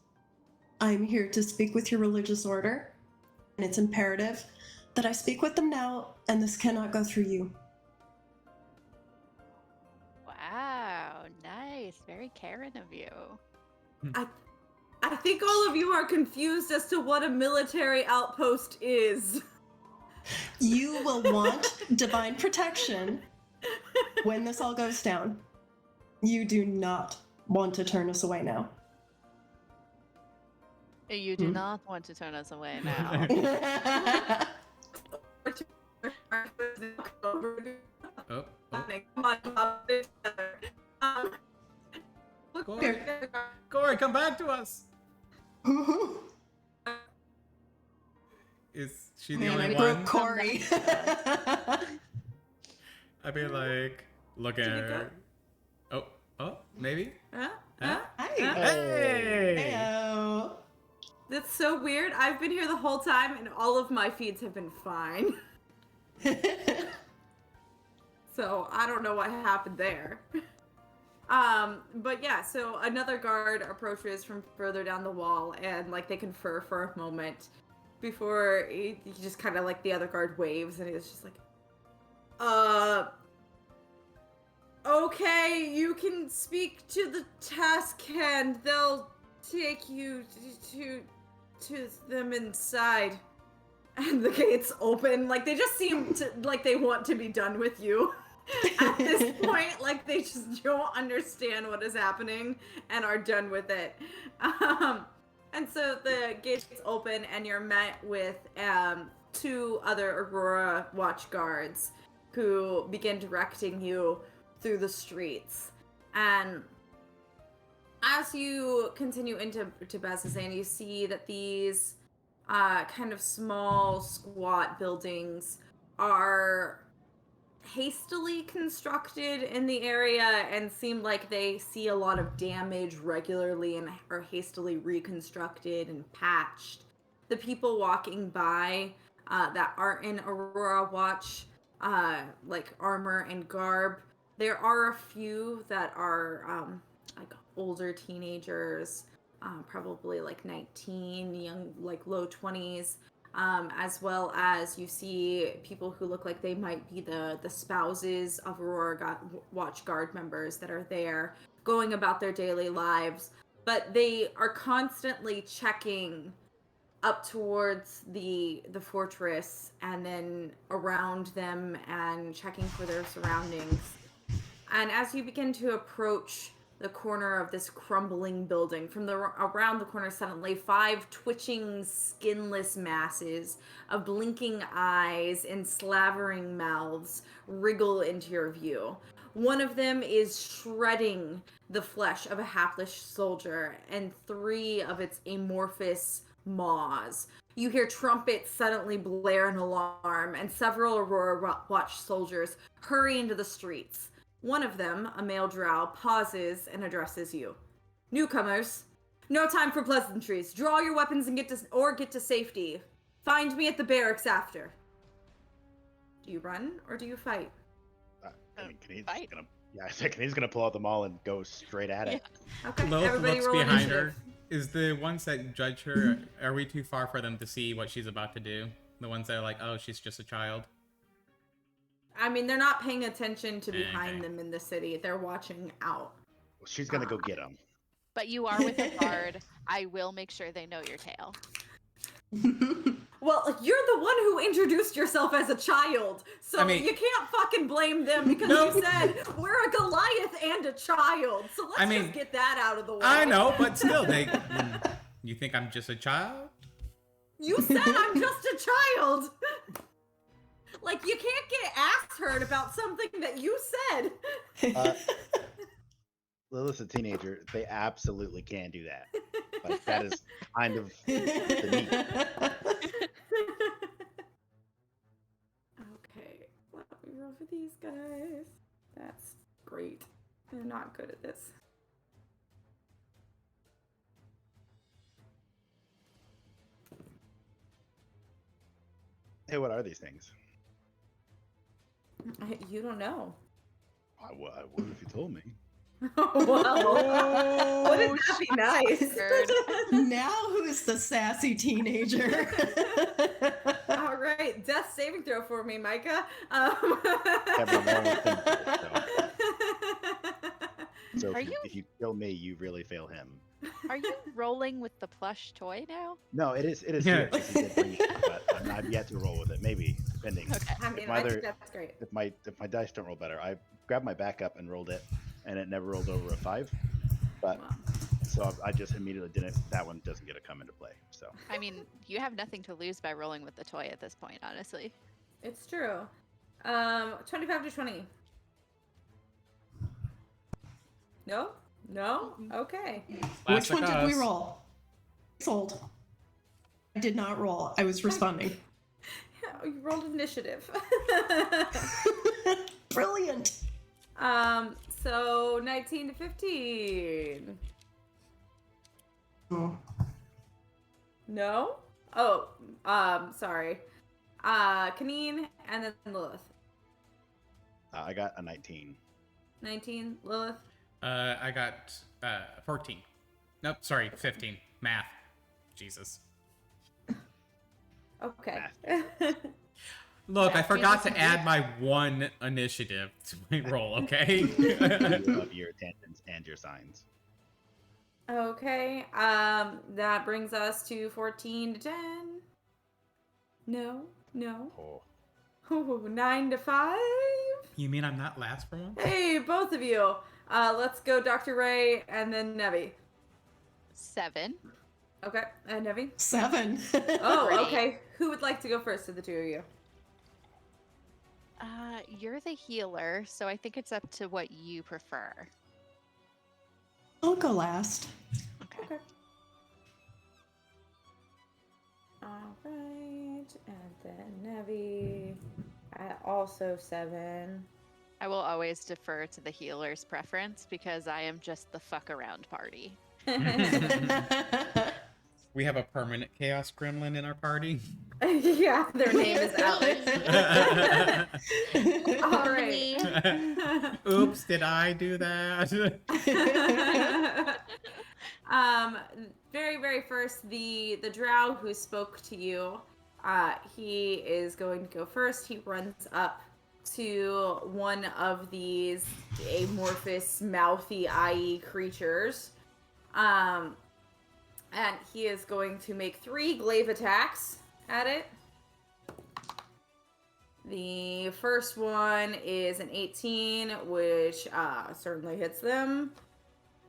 I'm here to speak with your religious order, and it's imperative that I speak with them now, and this cannot go through you. Wow, nice. Very caring of you. I think all of you are confused as to what a military outpost is. You will want divine protection when this all goes down. You do not want to turn us away now. You do not want to turn us away now. Oh, Corey, come back to us! Is she the Man, only I broke one? Corey. I'd be like, look at her. Oh, maybe? Huh? Hi. Hey! Heyo. That's so weird. I've been here the whole time and all of my feeds have been fine. So I don't know what happened there. But yeah, so another guard approaches from further down the wall and like they confer for a moment before he just kind of like the other guard waves and he's just like, okay, you can speak to the task hand. They'll take you to them inside. And the gates open. Like, they just seem to, like, they want to be done with you. At this point, like, they just don't understand what is happening and are done with it. And so the gates open and you're met with two other Aurora watch guards who begin directing you through the streets. And as you continue into Bazazan, you see that these kind of small, squat buildings are hastily constructed in the area and seem like they see a lot of damage regularly and are hastily reconstructed and patched. The people walking by that aren't in Aurora Watch, like armor and garb, there are a few that are like older teenagers, probably like 19, young, like low 20s, as well as you see people who look like they might be the spouses of Aurora Watch Guard members that are there going about their daily lives, but they are constantly checking up towards the fortress and then around them and checking for their surroundings. And as you begin to approach the corner of this crumbling building, from around the corner suddenly 5 twitching, skinless masses of blinking eyes and slavering mouths wriggle into your view. One of them is shredding the flesh of a hapless soldier and 3 of its amorphous maws. You hear trumpets suddenly blare an alarm, and several Aurora Watch soldiers hurry into the streets. One of them, a male drow, pauses and addresses you. Newcomers, no time for pleasantries. Draw your weapons and get to safety. Find me at the barracks after. Do you run or do you fight? I mean, Fight. I said Kani's gonna pull out the maul and go straight at it. Okay, Lilith everybody looks roll behind initiative. her. Is the ones that judge her, are we too far for them to see what she's about to do? The ones that are like, oh, she's just a child? I mean, they're not paying attention to Okay. behind them in the city. They're watching out. Well, she's gonna go get him. But you are with a guard. I will make sure they know your tale. Well, you're the one who introduced yourself as a child, so I mean- you can't fucking blame them because No. you said we're a Goliath and a child. So let's mean, just get that out of the way. I know, but still, you think I'm just a child? You said I'm just a child. Like, you can't get ass hurt about something that you said. Lilith's a teenager. They absolutely can do that. Like, that is kind of the need. Okay, let me roll for these guys. That's great. They're not good at this. Hey, what are these things? You don't know. I would if you told me. Well, wouldn't that be nice? Heard. Now who's the sassy teenager? All right, death saving throw for me, Micah. Yeah, but I'm rolling with him first, so Are if you kill me, you really fail him. Are you rolling with the plush toy now? No, it is Yeah. here, 'cause he did bring it, but I'm not yet to roll with it. Maybe, depending. Okay. I mean, If I either- think that's great. If my dice don't roll better, I grabbed my backup and rolled it, and it never rolled over a 5. But Wow. so I just immediately didn't. That one doesn't get to come into play. So I mean, you have nothing to lose by rolling with the toy at this point, honestly. It's true. 25 to 20. No? No? Okay. Which one Classic did we us. roll? Sold. I did not roll. I was responding. You rolled initiative. Brilliant. So 19 to 15. Oh. No? Oh, sorry. Kaneen and then Lilith. I got a 19. 19, Lilith. I got 14. Nope, sorry, 15. Math. Jesus. Okay. Look, I Yeah, forgot Jesus to add my 1 initiative to my roll, okay? Of your tangents and your signs. Okay. That brings us to 14 to 10. No. Oh, Oh, 9 to 5. You mean I'm not last for once? Hey, both of you. Let's go Dr. Ray and then Nevi. 7. Okay, and Nevi. 7. Oh, Great. okay. Who would like to go first of the two of you? You're the healer, so I think it's up to what you prefer. I'll go last. Okay. Okay. All right, and then Nevi at also 7. I will always defer to the healer's preference because I am just the fuck around party. We have a permanent chaos gremlin in our party. Yeah, their name is Alex. All Me. right. Oops, did I do that? Very, very first, the drow who spoke to you, he is going to go first. He runs up to one of these amorphous, mouthy, eye creatures. And he is going to make 3 glaive attacks at it. The first one is an 18, which certainly hits them.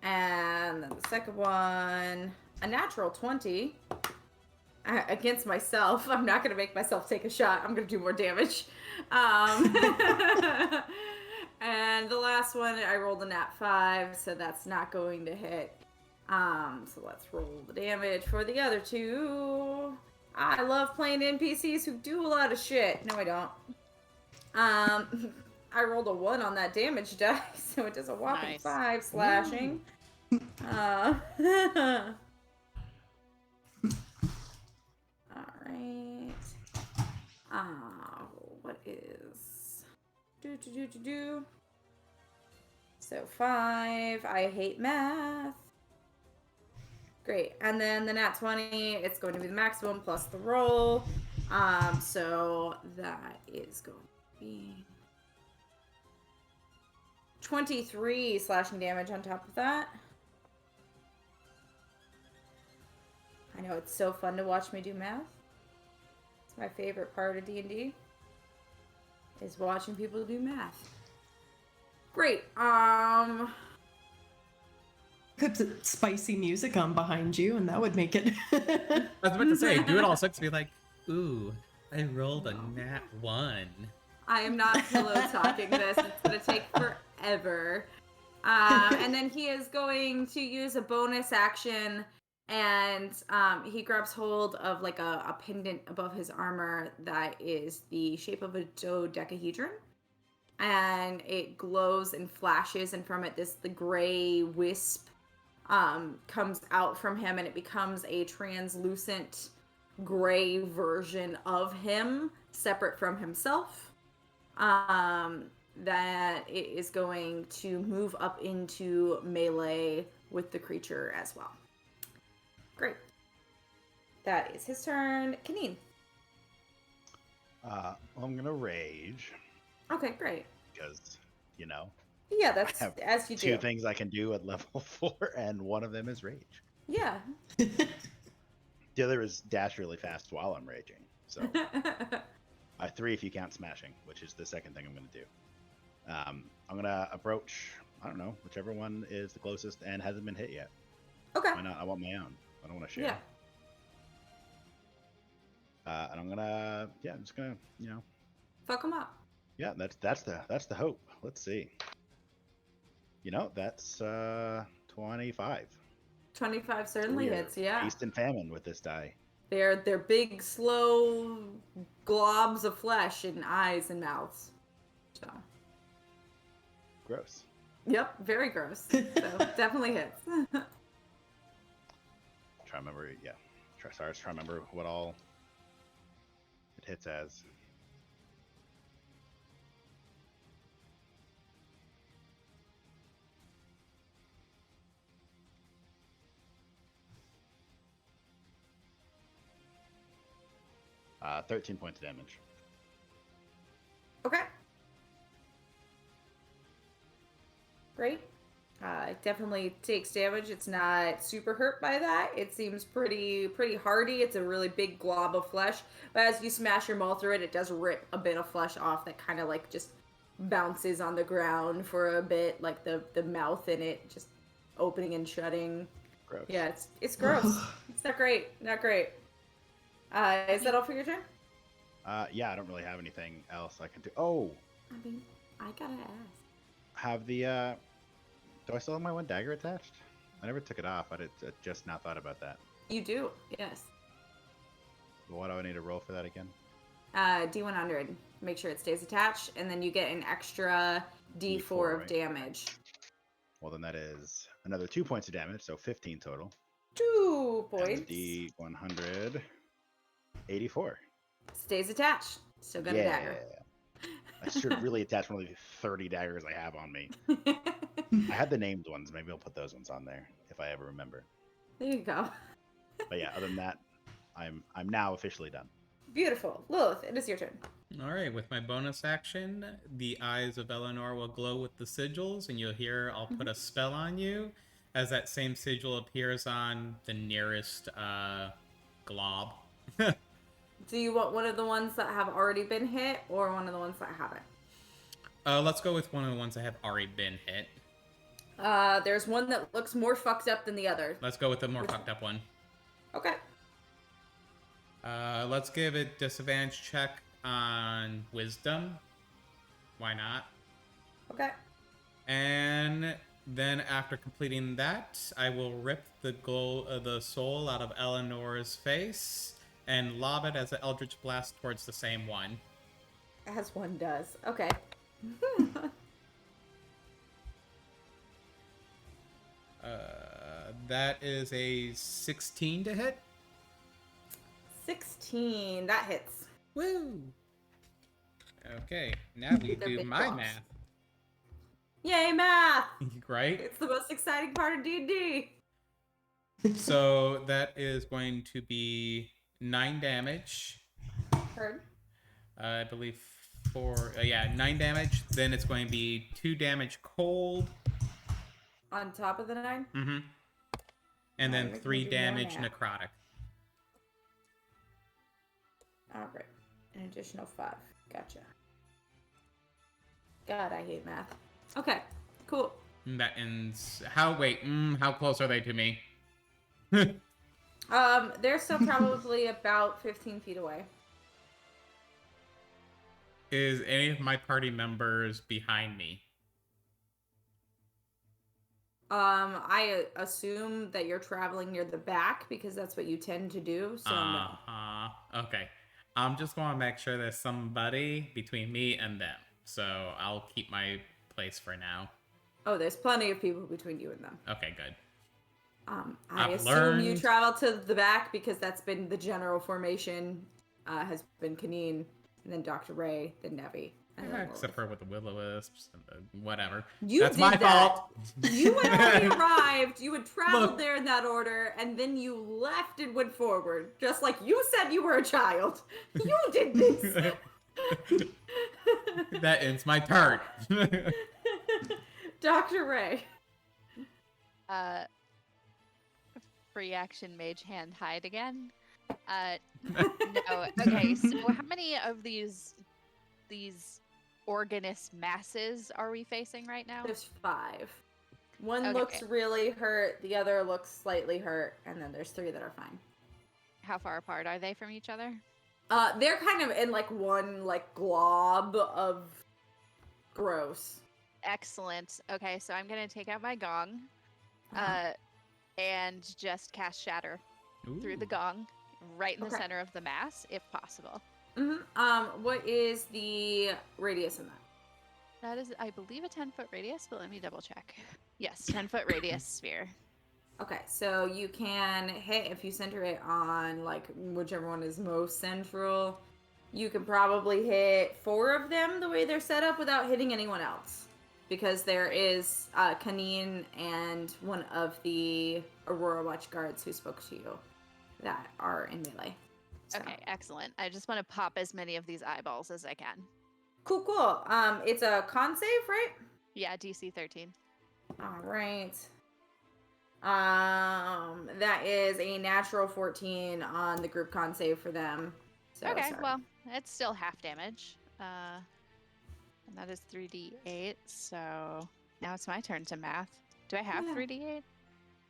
And then the second one, a natural 20. Against myself. I'm not going to make myself take a shot. I'm going to do more damage. And the last one, I rolled a nat 5, so that's not going to hit. So let's roll the damage for the other 2. I love playing NPCs who do a lot of shit. No, I don't. I rolled a 1 on that damage die, so it does a whopping Nice. 5 slashing. Alright. What is... So 5. I hate math. Great. And then the nat 20, it's going to be the maximum plus the roll. So that is going to be 23 slashing damage on top of that. I know it's so fun to watch me do math. It's my favorite part of D&D. Is watching people do math. Great. Could put spicy music on behind you, and that would make it. I was about to say, do it all six, be like, ooh, I rolled a nat 1. I am not pillow talking this. It's going to take forever. And then he is going to use a bonus action, and he grabs hold of like a pendant above his armor that is the shape of a dodecahedron. And it glows and flashes, and from it the gray wisp comes out from him, and it becomes a translucent gray version of him, separate from himself. That it is going to move up into melee with the creature as well. Great. That is his turn. Kaneen. I'm gonna rage Okay, great. because, you know, Yeah, I that's have as you do. 2 things I can do at level 4, and one of them is rage. Yeah. The other is dash really fast while I'm raging. So I have 3 if you count smashing, which is the second thing I'm gonna do. I'm gonna approach, I don't know, whichever one is the closest and hasn't been hit yet. Okay. Why not? I want my own. I don't want to share. Yeah. And I'm gonna, I'm just gonna, Fuck him up. yeah, that's the hope. Let's see. That's 25. 25 certainly We are hits, yeah. Feast and famine with this die. They're big, slow globs of flesh and eyes and mouths. So, Gross. yep, very gross. So definitely hits. Try to remember, try to remember what all it hits as. Uh, 13 points of damage. Okay. Great. It definitely takes damage. It's not super hurt by that. It seems pretty hardy. It's a really big glob of flesh. But as you smash your maul through it, it does rip a bit of flesh off that kind of like just bounces on the ground for a bit, like the mouth in it just opening and shutting. Gross. Yeah, it's gross. It's not great. Not great. Is that all for your turn? Yeah, I don't really have anything else I can do. Oh, I mean, I gotta ask. have the do I still have my 1 dagger attached? I never took it off. I just now thought about that. You do, yes. What do I need to roll for that again? D100. Make sure it stays attached, and then you get an extra D4 D4, of right? damage. Well, then that is another 2 points of damage, so 15 total. 2 And points. D100, 84. Stays attached. Still got a dagger. I should really attach one of the 30 daggers I have on me. I had the named ones. Maybe I'll put those ones on there if I ever remember. There you go. But yeah, other than that, I'm now officially done. Beautiful. Lilith, it is your turn. All right, with my bonus action, the eyes of Eleanor will glow with the sigils, and you'll hear I'll put a spell on you as that same sigil appears on the nearest glob. Do you want one of the ones that have already been hit, or one of the ones that haven't? Let's go with one of the ones that have already been hit. There's one that looks more fucked up than the other. Let's go with the more fucked up one. Okay. Let's give it disadvantage check on wisdom. Why not? Okay. And then after completing that, I will rip the soul out of Eleanor's face and lob it as an eldritch blast towards the same one. As one does. Okay. That is a 16 to hit. 16. That hits. Woo! Okay, now we They're do big my blobs. math. Yay, math! Right? It's the most exciting part of D&D. So that is going to be 9 damage. Heard. I believe 9 damage. Then it's going to be 2 damage cold. On top of the 9? Mm-hmm. And then Alright, 3 we can do more damage now. necrotic. All right. An additional 5. Gotcha. God, I hate math. Okay, cool. That ends. How close are they to me? They're still probably about 15 feet away. Is any of my party members behind me? I assume that you're traveling near the back because that's what you tend to do, so no. Okay. I'm just going to make sure there's somebody between me and them. So I'll keep my place for now. Oh, there's plenty of people between you and them. Okay, good. I I've assume you learned- travel to the back because that's been the general formation, has been Kaneen, and then Dr. Ray, then Nevi. And then Except for with the will-o-wisps and the whatever. You That's did my that. fault. You had already arrived, you had traveled Look. there in that order, and then you left and went forward. Just like you said you were a child. You did this! That ends my turn. Dr. Ray. Free action mage hand hide again. No. Okay, so how many of these organist masses are we facing right now? There's 5. One Okay. looks really hurt, the other looks slightly hurt, and then there's 3 that are fine. How far apart are they from each other? They're kind of in like one like glob of gross. Excellent. Okay, so I'm gonna take out my gong, Uh-huh. and just cast Shatter through the Ooh. gong, right in the Okay. center of the mass, if possible. What is the radius in that? That is, I believe, a 10-foot radius, but let me double check. Yes, 10-foot radius sphere. Okay, so you can hit if you center it on like whichever one is most central. You can probably hit 4 of them the way they're set up without hitting anyone else, because there is Kaneen and one of the Aurora Watch guards who spoke to you that are in melee. So. Okay, excellent. I just want to pop as many of these eyeballs as I can. Cool. It's a con save, right? Yeah, DC 13. All right. That is a natural 14 on the group con save for them. So, Okay, sorry. well, it's still half damage. And that is 3d8, so now it's my turn to math. Do I have Yeah. 3d8?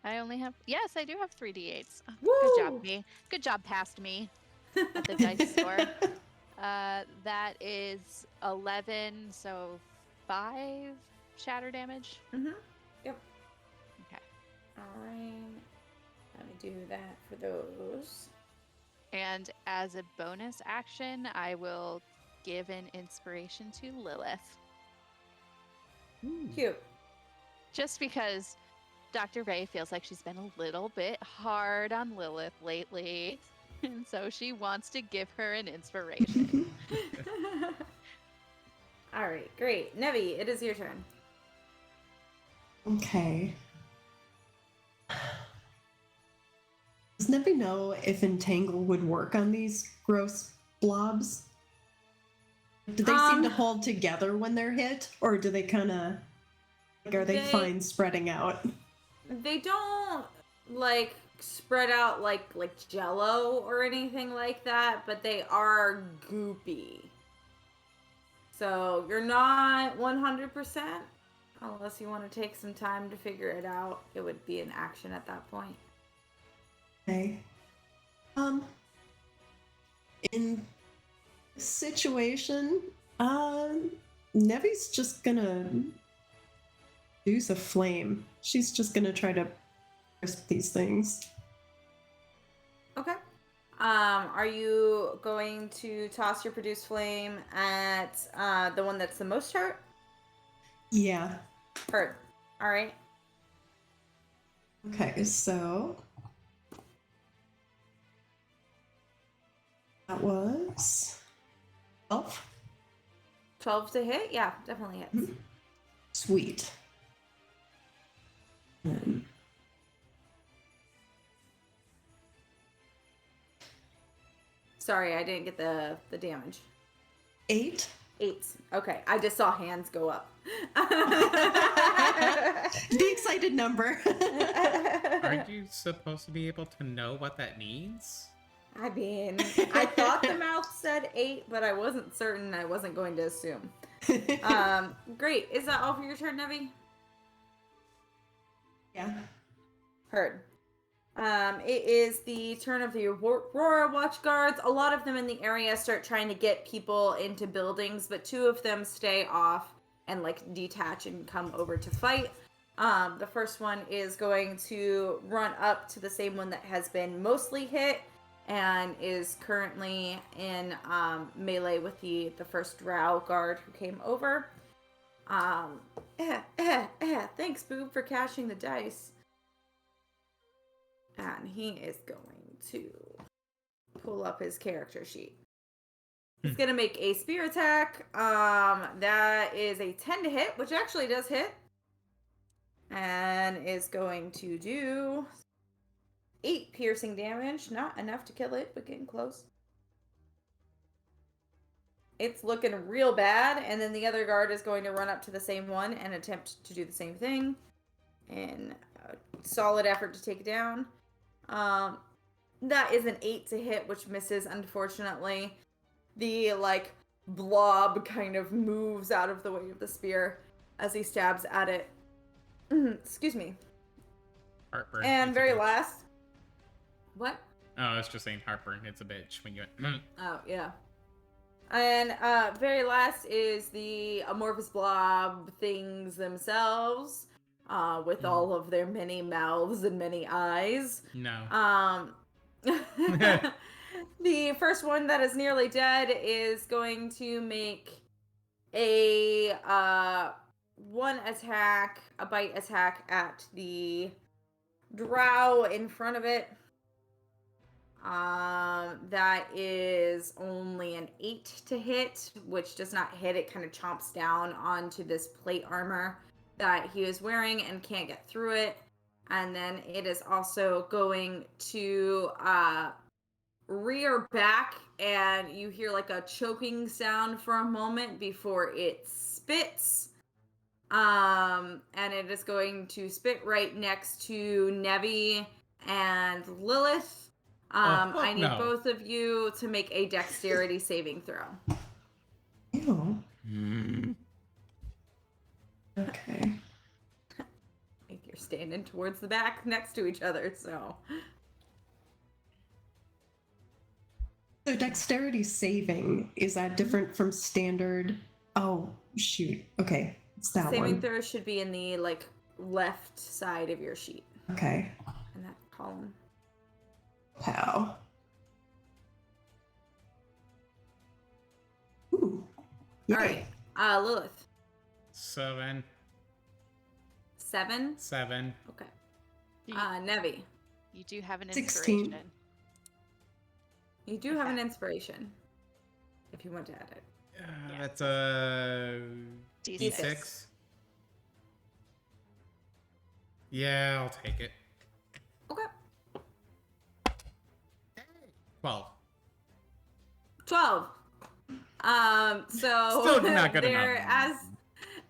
I only have... Yes, I do have 3d8s. Oh, Woo! good job, me. Good job past me at the dice score. That is 11, so 5 shatter damage. Mm-hmm. Yep. Okay. All right. Let me do that for those. And as a bonus action, I will give an inspiration to Lilith. Cute. Just because Dr. Ray feels like she's been a little bit hard on Lilith lately. And so she wants to give her an inspiration. All right, great. Nevi, it is your turn. Okay. Does Nevi know if Entangle would work on these gross blobs? Do they seem to hold together when they're hit, or do they kind of like are they fine spreading out? They don't like spread out like jello or anything like that, but they are goopy. So you're not 100% unless you want to take some time to figure it out. It would be an action at that point. Okay. In this situation, Nevi's just gonna use a flame. She's just gonna try to crisp these things. Okay. Are you going to toss your produce flame at the one that's the most hurt? Yeah. Hurt. All right. Okay, so that was 12. 12 to hit? Yeah, definitely hits. Mhm. Sweet. Sorry, I didn't get the damage. 8. 8. Okay, I just saw hands go up. The excited number. Aren't you supposed to be able to know what that means? I mean, I thought the mouth said 8, but I wasn't certain. I wasn't going to assume. Great. Is that all for your turn, Nevi? Yeah. Heard. It is the turn of the Aurora Watch Guards. A lot of them in the area start trying to get people into buildings, but 2 of them stay off and like detach and come over to fight. The first one is going to run up to the same one that has been mostly hit and is currently in melee with the first Drow guard who came over. Thanks, Boob, for cashing the dice. And he is going to pull up his character sheet. He's going to make a spear attack. That is a 10 to hit, which actually does hit. And is going to do 8 piercing damage. Not enough to kill it, but getting close. It's looking real bad. And then the other guard is going to run up to the same one and attempt to do the same thing. In a solid effort to take it down. That is an 8 to hit, which misses, unfortunately. The, like, blob kind of moves out of the way of the spear as he stabs at it. Excuse me. Heartburn. And It's a very bitch. last... What? Oh, I was just saying heartburn. It's a bitch when you went. Oh, yeah. And very last is the amorphous blob things themselves, with all of their many mouths and many eyes. No. The first one that is nearly dead is going to make a one attack, a bite attack at the drow in front of it. That is only an 8 to hit, which does not hit. It kind of chomps down onto this plate armor that he is wearing and can't get through it. And then it is also going to rear back, and you hear like a choking sound for a moment before it spits. And it is going to spit right next to Nevi and Lilith. I need both of you to make a dexterity saving throw. Ew. Okay. You're standing towards the back next to each other, so. So dexterity saving, is that different from standard? Oh, shoot. Okay. It's that Saving one. throw should be in the, like, left side of your sheet. Okay. In that column. Pow. Ooh. Yay. Alright. Lilith. 7. 7? 7. Okay. You, Nevi. you do have an 16. inspiration. You do have an Okay. inspiration. If you want to add it. Yeah. That's a D6. D6. Yeah, I'll take it. Okay. 12. 12. So Still not good there, enough.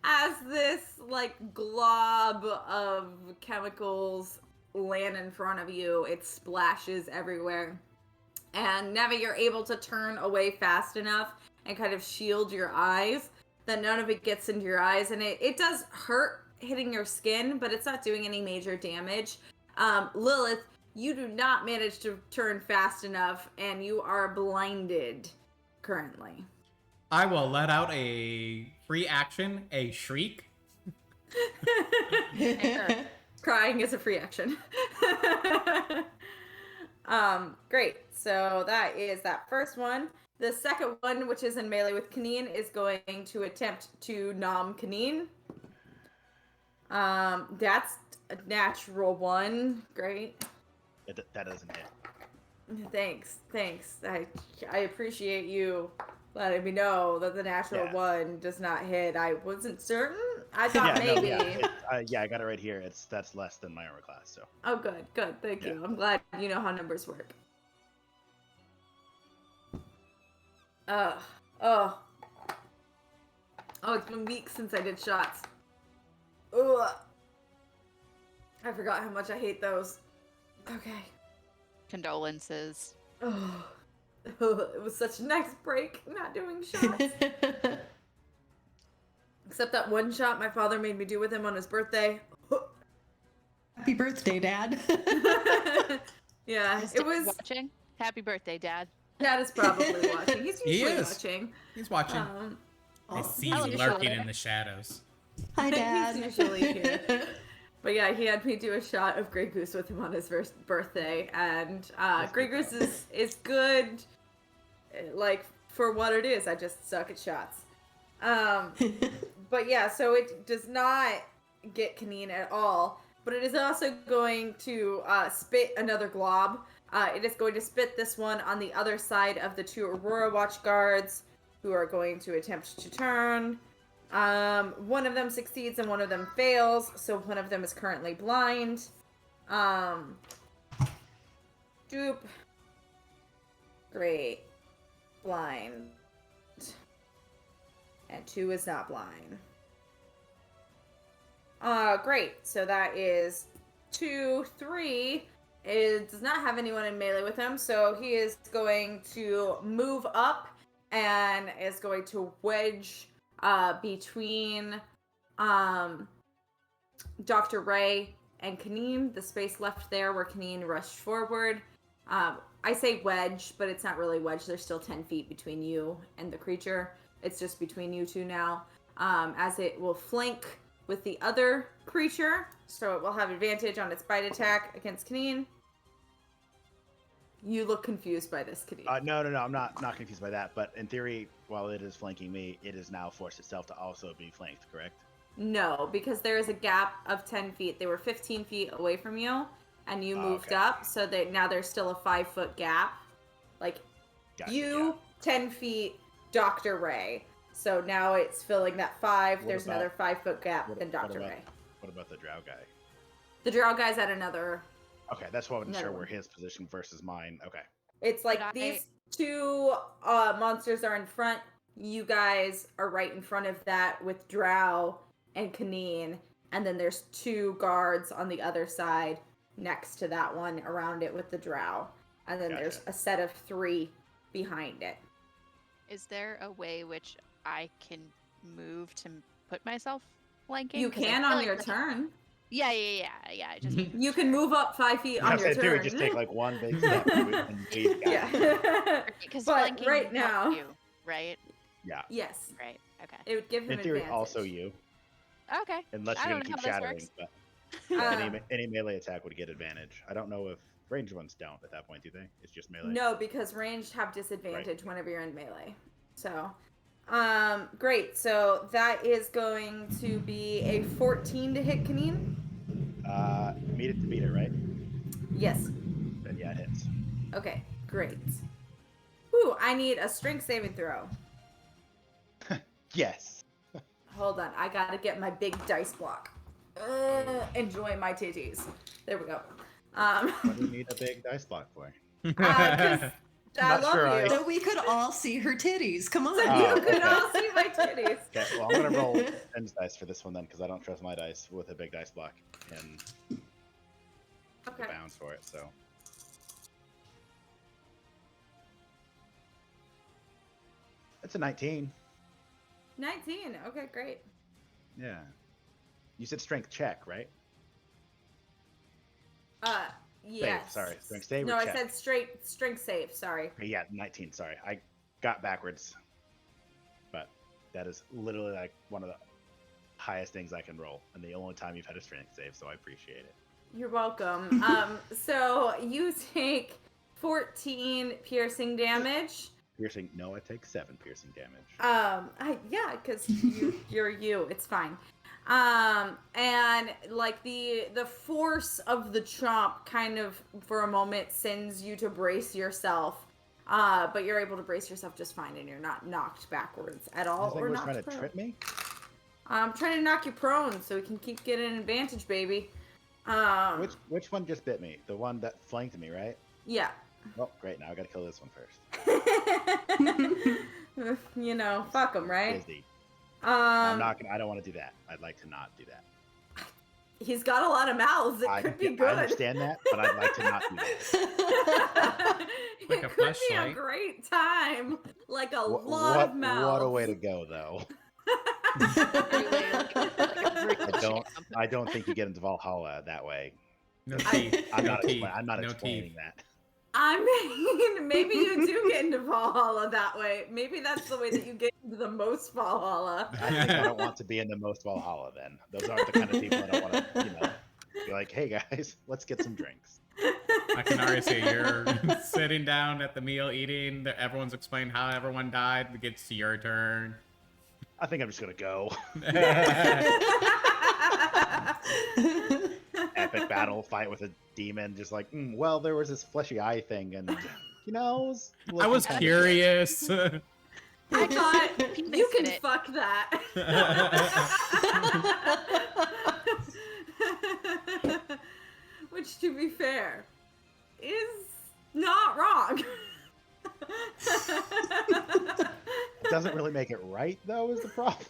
as this like glob of chemicals land in front of you, it splashes everywhere. And Nevi, you're able to turn away fast enough and kind of shield your eyes that none of it gets into your eyes. And it does hurt hitting your skin, but it's not doing any major damage. Lilith, you do not manage to turn fast enough, and you are blinded currently. I will let out a free action, a shriek. Crying is a free action. Great. So that is that first one. The second one, which is in melee with Kaneen, is going to attempt to nom Kaneen. That's a natural 1. Great. That doesn't hit. Thanks. I appreciate you letting me know that the natural Yeah. 1 does not hit. I wasn't certain. I thought Yeah, no, maybe. yeah, I got it right here. That's less than my armor class. So Oh, good. Thank you. Yeah. I'm glad you know how numbers work. Oh, it's been weeks since I did shots. Ugh. I forgot how much I hate those. Okay. Condolences. Oh, it was such a nice break not doing shots. Except that one shot my father made me do with him on his birthday. Happy birthday, Dad. Yeah, Is it Dad was. watching. Happy birthday, Dad. Dad is probably watching. He's He usually is. watching. He's watching. I Oh, see hello, you lurking father. in the shadows. hi, Dad. He's usually here. But yeah, he had me do a shot of Grey Goose with him on his first birthday, and Grey Goose is good, like for what it is. I just suck at shots. But yeah, so it does not get Kaneen at all, but it is also going to spit another glob. It is going to spit this one on the other side of the two Aurora Watch guards, who are going to attempt to turn. One of them succeeds and one of them fails, so one of them is currently blind. Dupe. Great. Blind. And 2 is not blind. Great. So that is 2, 3. It does not have anyone in melee with him, so he is going to move up and is going to wedge between Dr. Ray and Kaneen, the space left there where Kaneen rushed forward. I say wedge, but it's not really wedge. There's still 10 feet between you and the creature. It's just between you two now. As it will flank with the other creature, so it will have advantage on its bite attack against Kaneen. You look confused by this, Kaneen. No, I'm not confused by that. But in theory, while it is flanking me, it has now forced itself to also be flanked, correct? No, because there is a gap of 10 feet. They were 15 feet away from you, and you moved up, so now there's still a 5-foot gap. Like, Gotcha, you, 10 feet, Dr. Ray. So now it's filling that 5. There's another 5-foot gap than Dr. Ray. What about the drow guy? The drow guy's at another. Okay, that's why I wasn't sure Another where one. his position versus mine. Okay. It's like But these two monsters are in front. You guys are right in front of that with Drow and Kaneen. And then there's 2 guards on the other side next to that one around it with the Drow. And then there's Gotcha. a set of 3 behind it. Is there a way which I can move to put myself flanking? You 'Cause I can feel on like your that's- turn. Yeah. I just You can move up 5 feet on I your said, turn. we just take like one big step and we've got it. Yeah. because But flanking right would help now- you, right? Yeah. Yes. Right. Okay. It would give him In theory, advantage. also you, Okay. unless I you're don't gonna know keep how this shattering. works. But Uh, any melee attack would get advantage. I don't know if ranged ones don't at that point, do they? It's just melee. No, because ranged have disadvantage whenever you're in melee. So, great. So that is going to be a 14 to hit Kaneen. Meet it to beat it, right? Yes. Then yeah, it hits. Okay, great. Ooh, I need a strength saving throw. Yes. Hold on, I gotta get my big dice block. Enjoy my titties. There we go. What do you need a big dice block for? 'Cause I Not love sure you. So we could all see her titties. Come on. So Oh, you could okay. all see my titties. Okay, well, I'm gonna roll 10 dice for this one then, because I don't trust my dice with a big dice block and the Okay. bounds for it. So it's a 19. 19. Okay, great. Yeah. You said strength check, right? Yes. Sorry, strength save No, or I check? said strength save. Sorry. Okay, yeah, 19. Sorry, I got backwards. But that is literally like one of the highest things I can roll, and the only time you've had a strength save, so I appreciate it. You're welcome. So you take 14 piercing damage. Piercing? No, I take 7 piercing damage. Yeah, because you're you. It's fine. And like the force of the chomp kind of for a moment sends you to brace yourself. But you're able to brace yourself just fine, and you're not knocked backwards at all, This thing or was knocked trying to prone. trip me? I'm trying to knock you prone so we can keep getting an advantage, baby. Which one just bit me? The one that flanked me, right? Yeah. Oh, great. Now I gotta kill this one first. You know, fuck them, right? Busy. I Um, don't want to do that. I'd like to not do that. He's got a lot of mouths. It could be good. I understand that, but I'd like to not do that. Like it a could be a fleshlight. great time. Like a lot What of mouths. what a way to go, though. Really, like a virtual I don't think you get into Valhalla that way. No teeth. I'm no not teeth. I'm not no explaining teeth. that. I mean, maybe you do get into Valhalla that way. Maybe that's the way that you get into the most Valhalla. I think I don't want to be in the most Valhalla then. Those aren't the kind of people that I want to, be like, hey guys, let's get some drinks. I can already see you're sitting down at the meal eating. Everyone's explained how everyone died. It gets to your turn. I think I'm just gonna go. Epic battle fight with a demon, just like, well, there was this fleshy eye thing, and it was I was looking kinda curious. I thought Penis you in can it. fuck that. Which, to be fair, is not wrong. It doesn't really make it right, though, is the problem.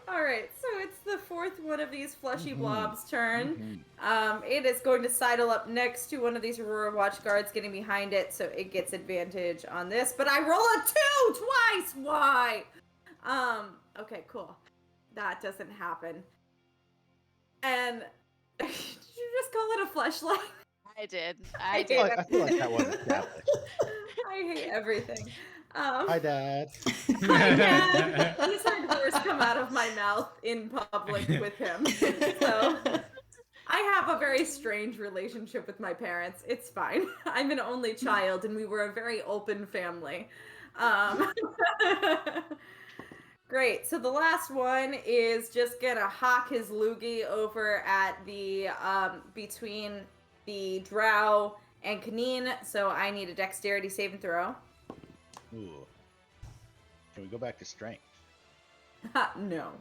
All right, so it's the fourth one of these fleshy Mhm. blobs' turn. Mhm. It is going to sidle up next to one of these Aurora Watch guards, getting behind it, so it gets advantage on this. But I roll a 2 twice. Why? Okay, cool. That doesn't happen. And did you just call it a fleshlight? I did. I I did. did. I feel like that was established. I hate everything. Hi, Dad. Hi, Dad. He's heard words come out of my mouth in public with him. So I have a very strange relationship with my parents. It's fine. I'm an only child, and we were a very open family. Great. So the last one is just gonna hawk his loogie over at the between the drow and Kaneen. So I need a dexterity saving throw. Ooh. Can we go back to strength? No.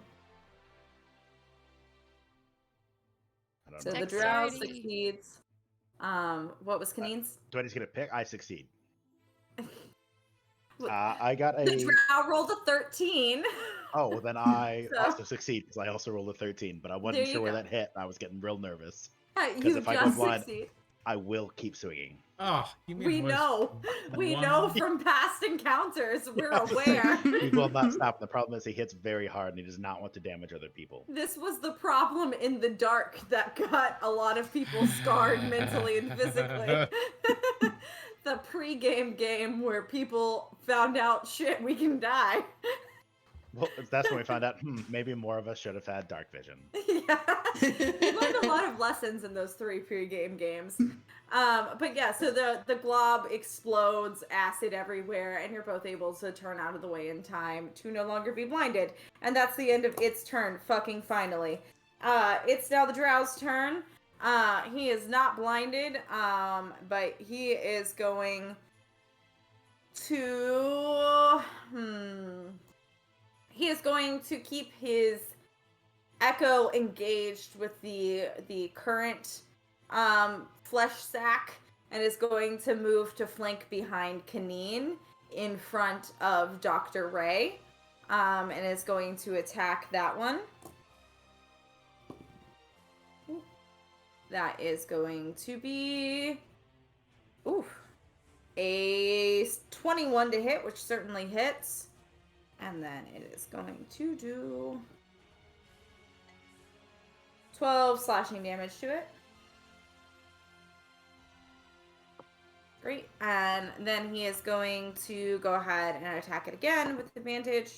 I don't So know. the drow Dexterity. succeeds. What was Kaneen's? Do I just get a pick? I succeed. What- I got The a. drow rolled a 13. Oh, well, then I So- also succeed because I also rolled a 13, but I There wasn't you sure where go. that hit. And I was getting real nervous. You if I go just blind- succeed. I will keep swinging. Oh, you mean We it was know. We one- know from past encounters. We're aware. He will not stop. The problem is he hits very hard and he does not want to damage other people. This was the problem in the dark that got a lot of people scarred mentally and physically. The pre-game game where people found out, shit, we can die. Well, that's when we found out, maybe more of us should have had dark vision. Yeah. We learned a lot of lessons in those 3 pre-game games. But yeah, so the glob explodes, acid everywhere, and you're both able to turn out of the way in time to no longer be blinded. And that's the end of its turn, fucking finally. It's now the drow's turn. He is not blinded, but he is going to... He is going to keep his echo engaged with the current flesh sack and is going to move to flank behind Kaneen in front of Dr. Ray, and is going to attack that one. That is going to be a 21 to hit, which certainly hits. And then it is going to do 12 slashing damage to it. Great. And then he is going to go ahead and attack it again with advantage.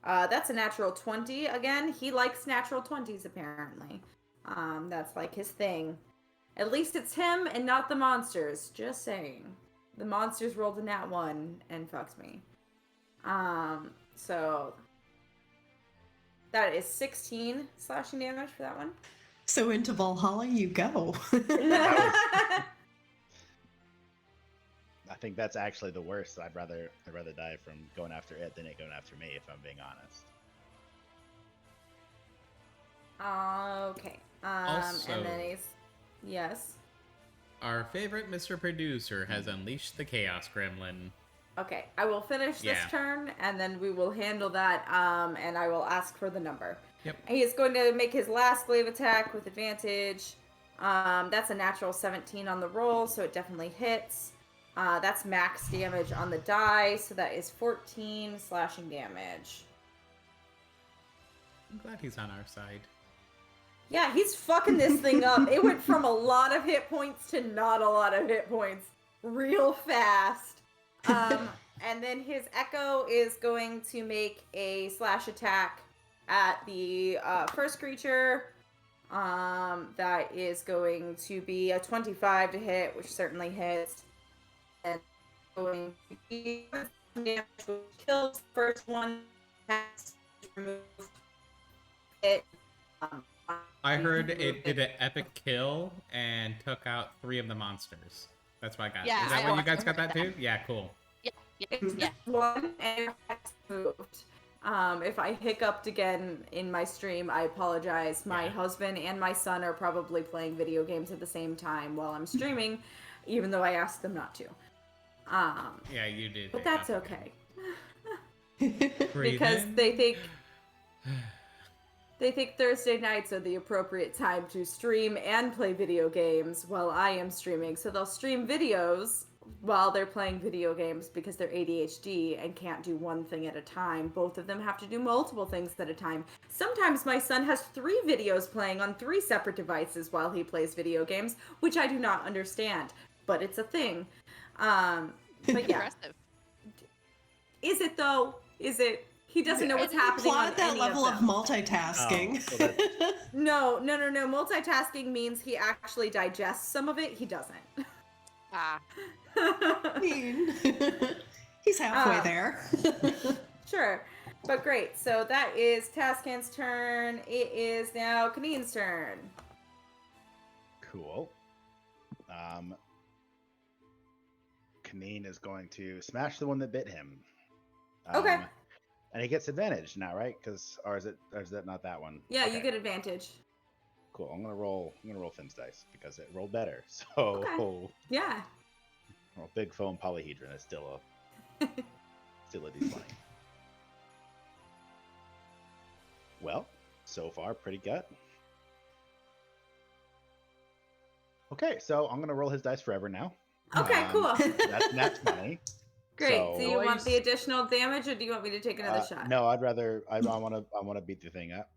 That's a natural 20 again. He likes natural 20s apparently. That's like his thing. At least it's him and not the monsters. Just saying. The monsters rolled a nat 1 and fucks me. So that is 16 slashing damage for that one. So into Valhalla you go. I think that's actually the worst. I'd rather die from going after it than it going after me, if I'm being honest. Okay. And then he's... Yes. Our favorite Mr. Producer has unleashed the Chaos Gremlin. Okay, I will finish this Yeah. turn, and then we will handle that, and I will ask for the number. Yep. And he is going to make his last glaive attack with advantage. That's a natural 17 on the roll, so it definitely hits. That's max damage on the die, so that is 14 slashing damage. I'm glad he's on our side. Yeah, he's fucking this thing up. It went from a lot of hit points to not a lot of hit points real fast. And then his Echo is going to make a slash attack at the first creature. That is going to be a 25 to hit, which certainly hits. And going to be damage, which kills the first one. Has removed it. I heard it did an epic kill and took out 3 of the monsters. That's what I got. Yeah, Is that I what you guys also got heard that too? Yeah, cool. It's Yeah. just one and it's moved. If I hiccuped again in my stream, I apologize. My husband and my son are probably playing video games at the same time while I'm streaming, even though I asked them not to. Yeah, you did. But hiccup that's again. okay. Breathe Because in. they think Thursday nights are the appropriate time to stream and play video games while I am streaming. So they'll stream videos while they're playing video games because they're ADHD and can't do one thing at a time. Both of them have to do multiple things at a time. Sometimes my son has 3 videos playing on 3 separate devices while he plays video games, which I do not understand, but it's a thing. But yeah. Impressive. Is it though? Is it? He doesn't know what's happening on Applaud that any level of them. multitasking. Oh, well, No. Multitasking means he actually digests some of it. He doesn't. Ah. I mean, he's halfway there. Sure. But great. So that is Taskin's turn. It is now Kaneen's turn. Cool. Kaneen is going to smash the one that bit him. Okay. And he gets advantage now, right? Or is that not that one? Yeah, Okay, you get advantage. cool. I'm gonna roll Finn's dice because it rolled better. So Okay. Yeah. well, big foam polyhedron is still a D20. Well, so far pretty good. Okay, so I'm gonna roll his dice forever now. Okay, cool. That's 20. Great. So- Do you want the additional damage, or do you want me to take another shot? No, I'd rather. I want to beat the thing up.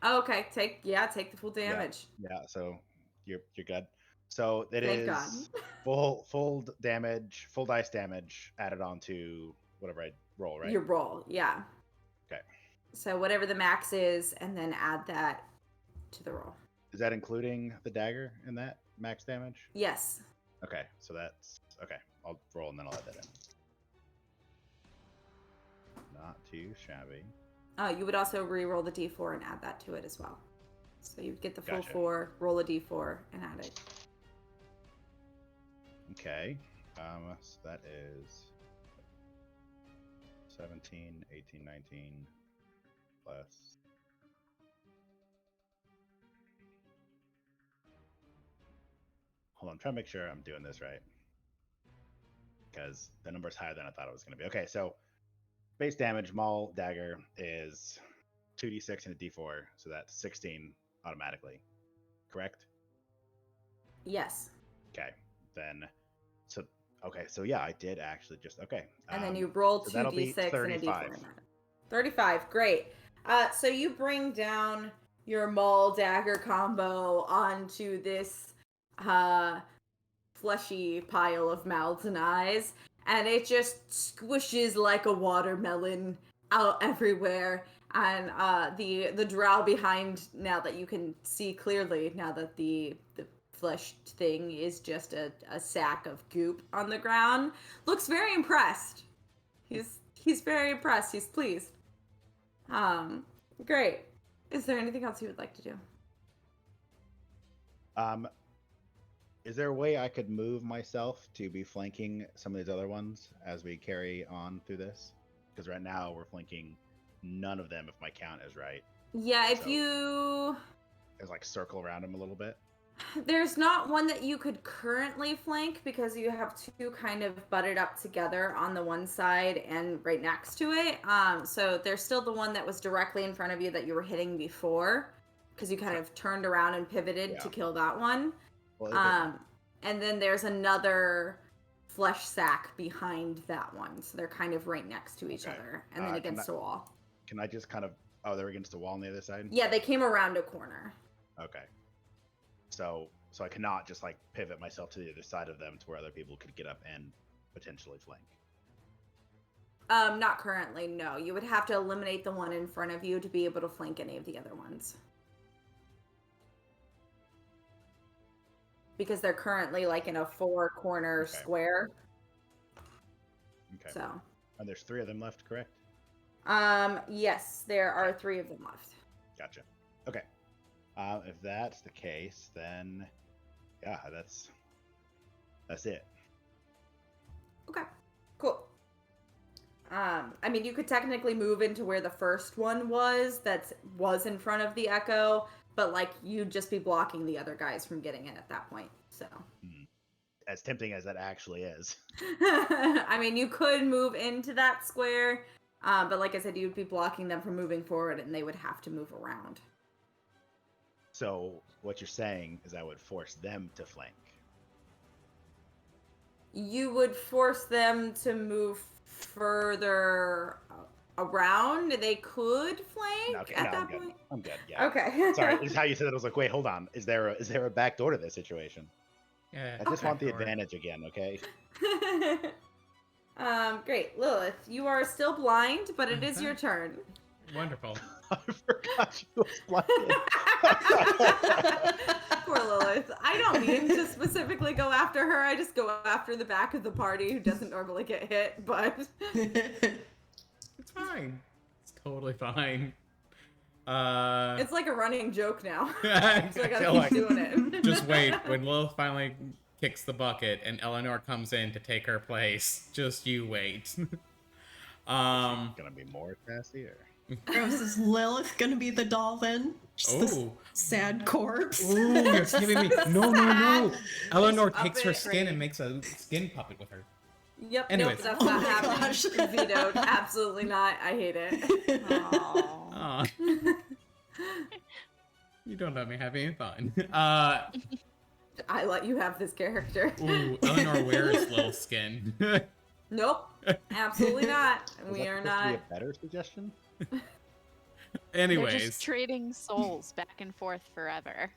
Oh, okay. Take the full damage. Yeah. So you're good. So it Thank is God. full damage, full dice damage added on to whatever I roll, right? Your roll, yeah. Okay. So whatever the max is, and then add that to the roll. Is that including the dagger in that max damage? Yes. Okay. So that's okay. I'll roll and then I'll add that in. Not too shabby. You would also re-roll the d4 and add that to it as well. So you'd get the full Gotcha. 4, roll a d4, and add it. Okay. So that is 17, 18, 19 plus. Hold on, I'm trying to make sure I'm doing this right. Because the number's higher than I thought it was going to be. Okay, so base damage, Maul Dagger is 2d6 and a d4, so that's 16 automatically. Correct? Yes. Okay, then. So yeah, I did actually just. Okay. And then you roll so 2d6 that'll be and a 35. d4. And add it. 35, great. So you bring down your Maul Dagger combo onto this fleshy pile of mouths and eyes, and it just squishes like a watermelon out everywhere. And the drow behind, now that you can see clearly, now that the fleshed thing is just a sack of goop on the ground, looks very impressed. He's very impressed. He's pleased. Great. Is there anything else you would like to do? Is there a way I could move myself to be flanking some of these other ones as we carry on through this? Because right now we're flanking none of them, if my count is right. Yeah, if So- you... There's like circle around them a little bit. There's not one that you could currently flank because you have two kind of butted up together on the one side and right next to it. So there's still the one that was directly in front of you that you were hitting before because you kind of turned around and pivoted to kill that one. Well, And then there's another flesh sack behind that one. So they're kind of right next to each other and then against the wall. Can I just kind of... Oh, they're against the wall on the other side? Yeah, they came around a corner. Okay. So I cannot just like pivot myself to the other side of them to where other people could get up and potentially flank. Not currently, no. You would have to eliminate the one in front of you to be able to flank any of the other ones. Because they're currently like in a 4-corner square. Okay. So. And there's 3 of them left, correct? Yes, there are 3 of them left. Gotcha. Okay. If that's the case, then yeah, that's it. Okay, cool. I mean, you could technically move into where the first one was in front of the echo, but like you'd just be blocking the other guys from getting in at that point. So as tempting as that actually is. I mean, you could move into that square, but like I said, you'd be blocking them from moving forward and they would have to move around. So what you're saying is I would force them to flank. You would force them to move further around. They could flank at that point. I'm good. Yeah. Okay. Sorry, this is how you said it. I was like, wait, hold on. Is there a back door to this situation? Yeah. I just want the advantage again, okay? Great. Lilith, you are still blind, but it is your turn. Wonderful. I forgot she was blinded. Poor Lilith. I don't mean to specifically go after her. I just go after the back of the party who doesn't normally get hit, but... It's fine. It's totally fine. It's like a running joke now. I So I gotta feel keep like- doing it. Just wait. When Lilith finally kicks the bucket and Eleanor comes in to take her place, just you wait. Gonna be more sassy or... Gross, is Lilith gonna be the doll then? Just this Oh. sad corpse. Ooh, you're giving me... No. Eleanor Just takes up her it. skin and makes a skin puppet with her. Yep, Anyways. nope, that's Oh not my happening. gosh. Vetoed. Absolutely not. I hate it. Aw. Aw. You don't let me have any fun. I let you have this character. Ooh, Eleanor wears little skin. Nope, absolutely not. Was We that are supposed to be not. a better suggestion? They're Anyways. just trading souls back and forth forever.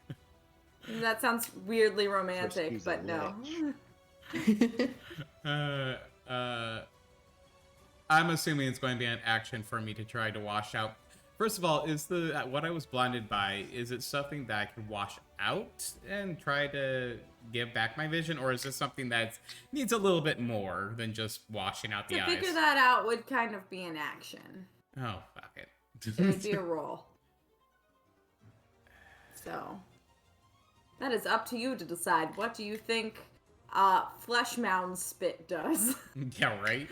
That sounds weirdly romantic, he's a but no. lich. I'm assuming it's going to be an action for me to try to wash out. First of all, is what I was blinded by, is it something that I can wash out and try to give back my vision, or is this something that needs a little bit more than just washing out the To eyes? figure that out would kind of be an action. Oh, fuck it. It would be a roll. So, that is up to you to decide. What do you think Flesh Mound Spit does? Yeah, right?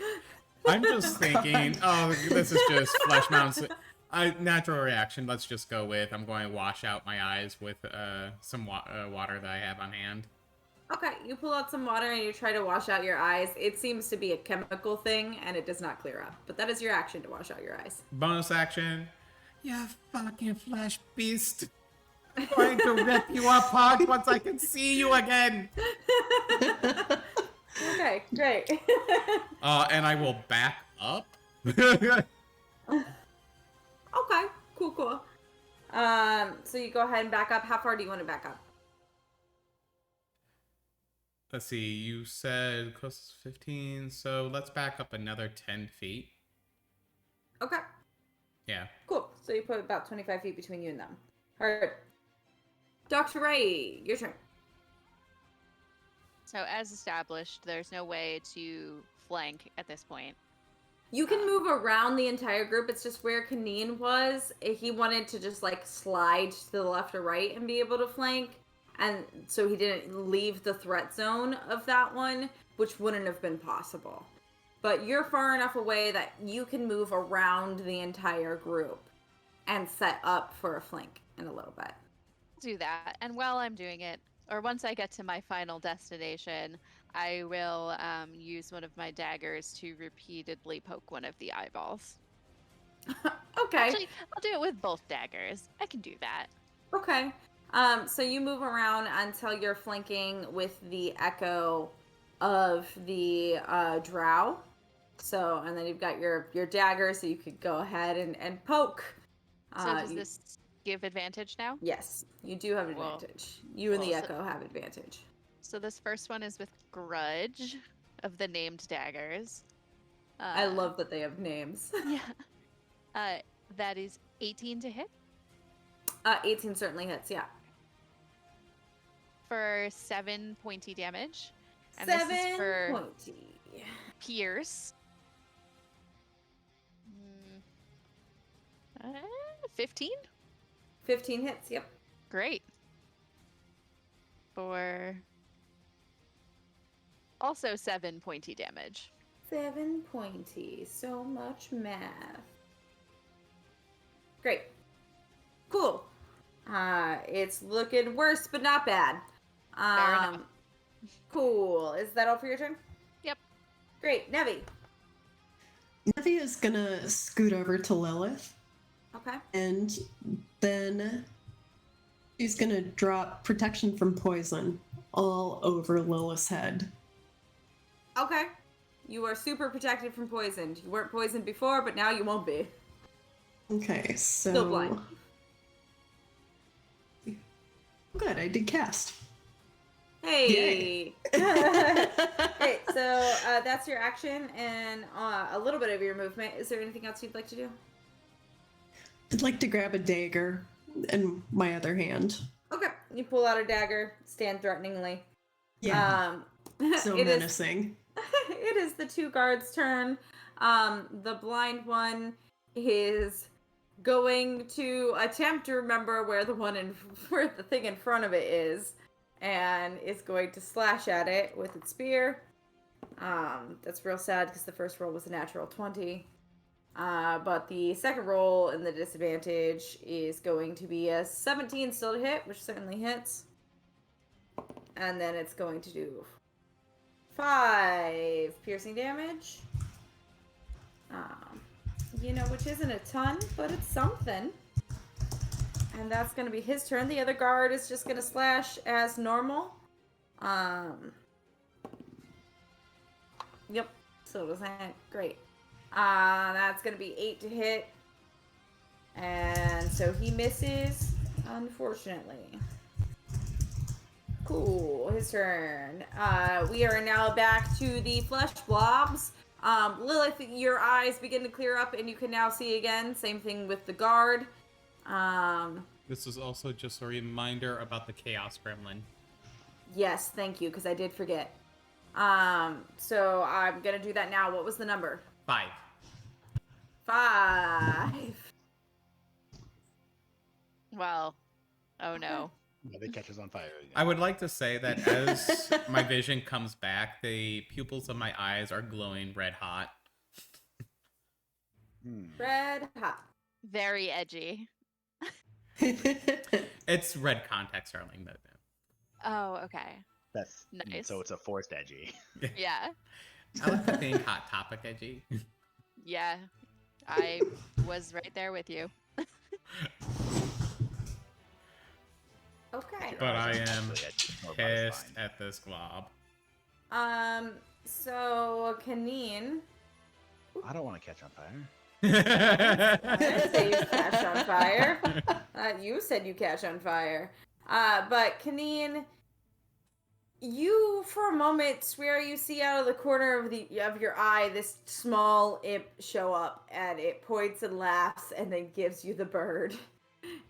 I'm just thinking, oh, this is just flesh mounts. Natural reaction, let's just go with, I'm going to wash out my eyes with some water that I have on hand. Okay, you pull out some water and you try to wash out your eyes. It seems to be a chemical thing and it does not clear up. But that is your action to wash out your eyes. Bonus action, you fucking flesh beast. I'm going to rip you apart once I can see you again. Okay, great. And I will back up. Okay, cool. So you go ahead and back up. How far do you want to back up? Let's see, you said close to 15, so let's back up another 10 feet. Okay, Yeah. cool. So you put about 25 feet between you and them. All right. Dr. Ray, your turn. So as established, there's no way to flank at this point. You can move around the entire group. It's just where Kaneen was. He wanted to just like slide to the left or right and be able to flank. And so he didn't leave the threat zone of that one, which wouldn't have been possible. But you're far enough away that you can move around the entire group and set up for a flank in a little bit. Do that, and while I'm doing it, or once I get to my final destination, I will use one of my daggers to repeatedly poke one of the eyeballs. Okay. Actually, I'll do it with both daggers. I can do that. Okay. So you move around until you're flanking with the echo of the drow. So, and then you've got your dagger, so you could go ahead and poke. So does You- this give advantage now? Yes, you do have Well, advantage. You and the well, so- echo have advantage. So this first one is with Grudge of the named daggers. I love that they have names. Yeah. That is 18 to hit 18 certainly hits, yeah. for 7 pointy damage. And 7 this is for pointy. Pierce. 15? 15 hits, yep. Great. For also 7 pointy damage. 7 pointy. So much math. Great. Cool. It's looking worse, but not bad. Fair enough. Cool. Is that all for your turn? Yep. Great. Nevi. Nevi is gonna scoot over to Lilith, Okay. and then she's gonna drop protection from poison all over Lilith's head. Okay. You are super protected from poison. You weren't poisoned before, but now you won't be. Okay, so Still blind. Good, I did cast. Hey. Great. So that's your action and a little bit of your movement. Is there anything else you'd like to do? I'd like to grab a dagger in my other hand. Okay. You pull out a dagger, stand threateningly. Yeah, so it is- menacing. it is the 2 guards' turn. The blind one is going to attempt to remember where where the thing in front of it is, and is going to slash at it with its spear. That's real sad because the first roll was a natural 20. But the second roll in the disadvantage is going to be a 17 still to hit, which certainly hits. And then it's going to do 5 piercing damage. Which isn't a ton, but it's something. And that's going to be his turn. The other guard is just going to slash as normal. Yep. So was that great. That's going to be 8 to hit. And so he misses, unfortunately. Cool. His turn. We are now back to the flesh blobs. Lilith, your eyes begin to clear up and you can now see again. Same thing with the guard. This is also just a reminder about the Chaos Gremlin. Yes, thank you, because I did forget. So I'm gonna do that now. What was the number? 5. 5. Well, oh no. Yeah, they catch us on fire. I would like to say that as my vision comes back, the pupils of my eyes are glowing red hot. Red hot. Very edgy. It's red contact starling though. Oh, okay. That's Nice. So it's a forced edgy. Yeah. I like to think hot topic edgy. Yeah. I was right there with you. Okay. But I am Actually, I know about his pissed line. at this glob. So Kaneen. I don't want to catch on fire. I didn't say you catch on fire. You said you catch on fire. But Kaneen, you for a moment swear you see out of the corner of your eye this small imp show up, and it points and laughs, and then gives you the bird,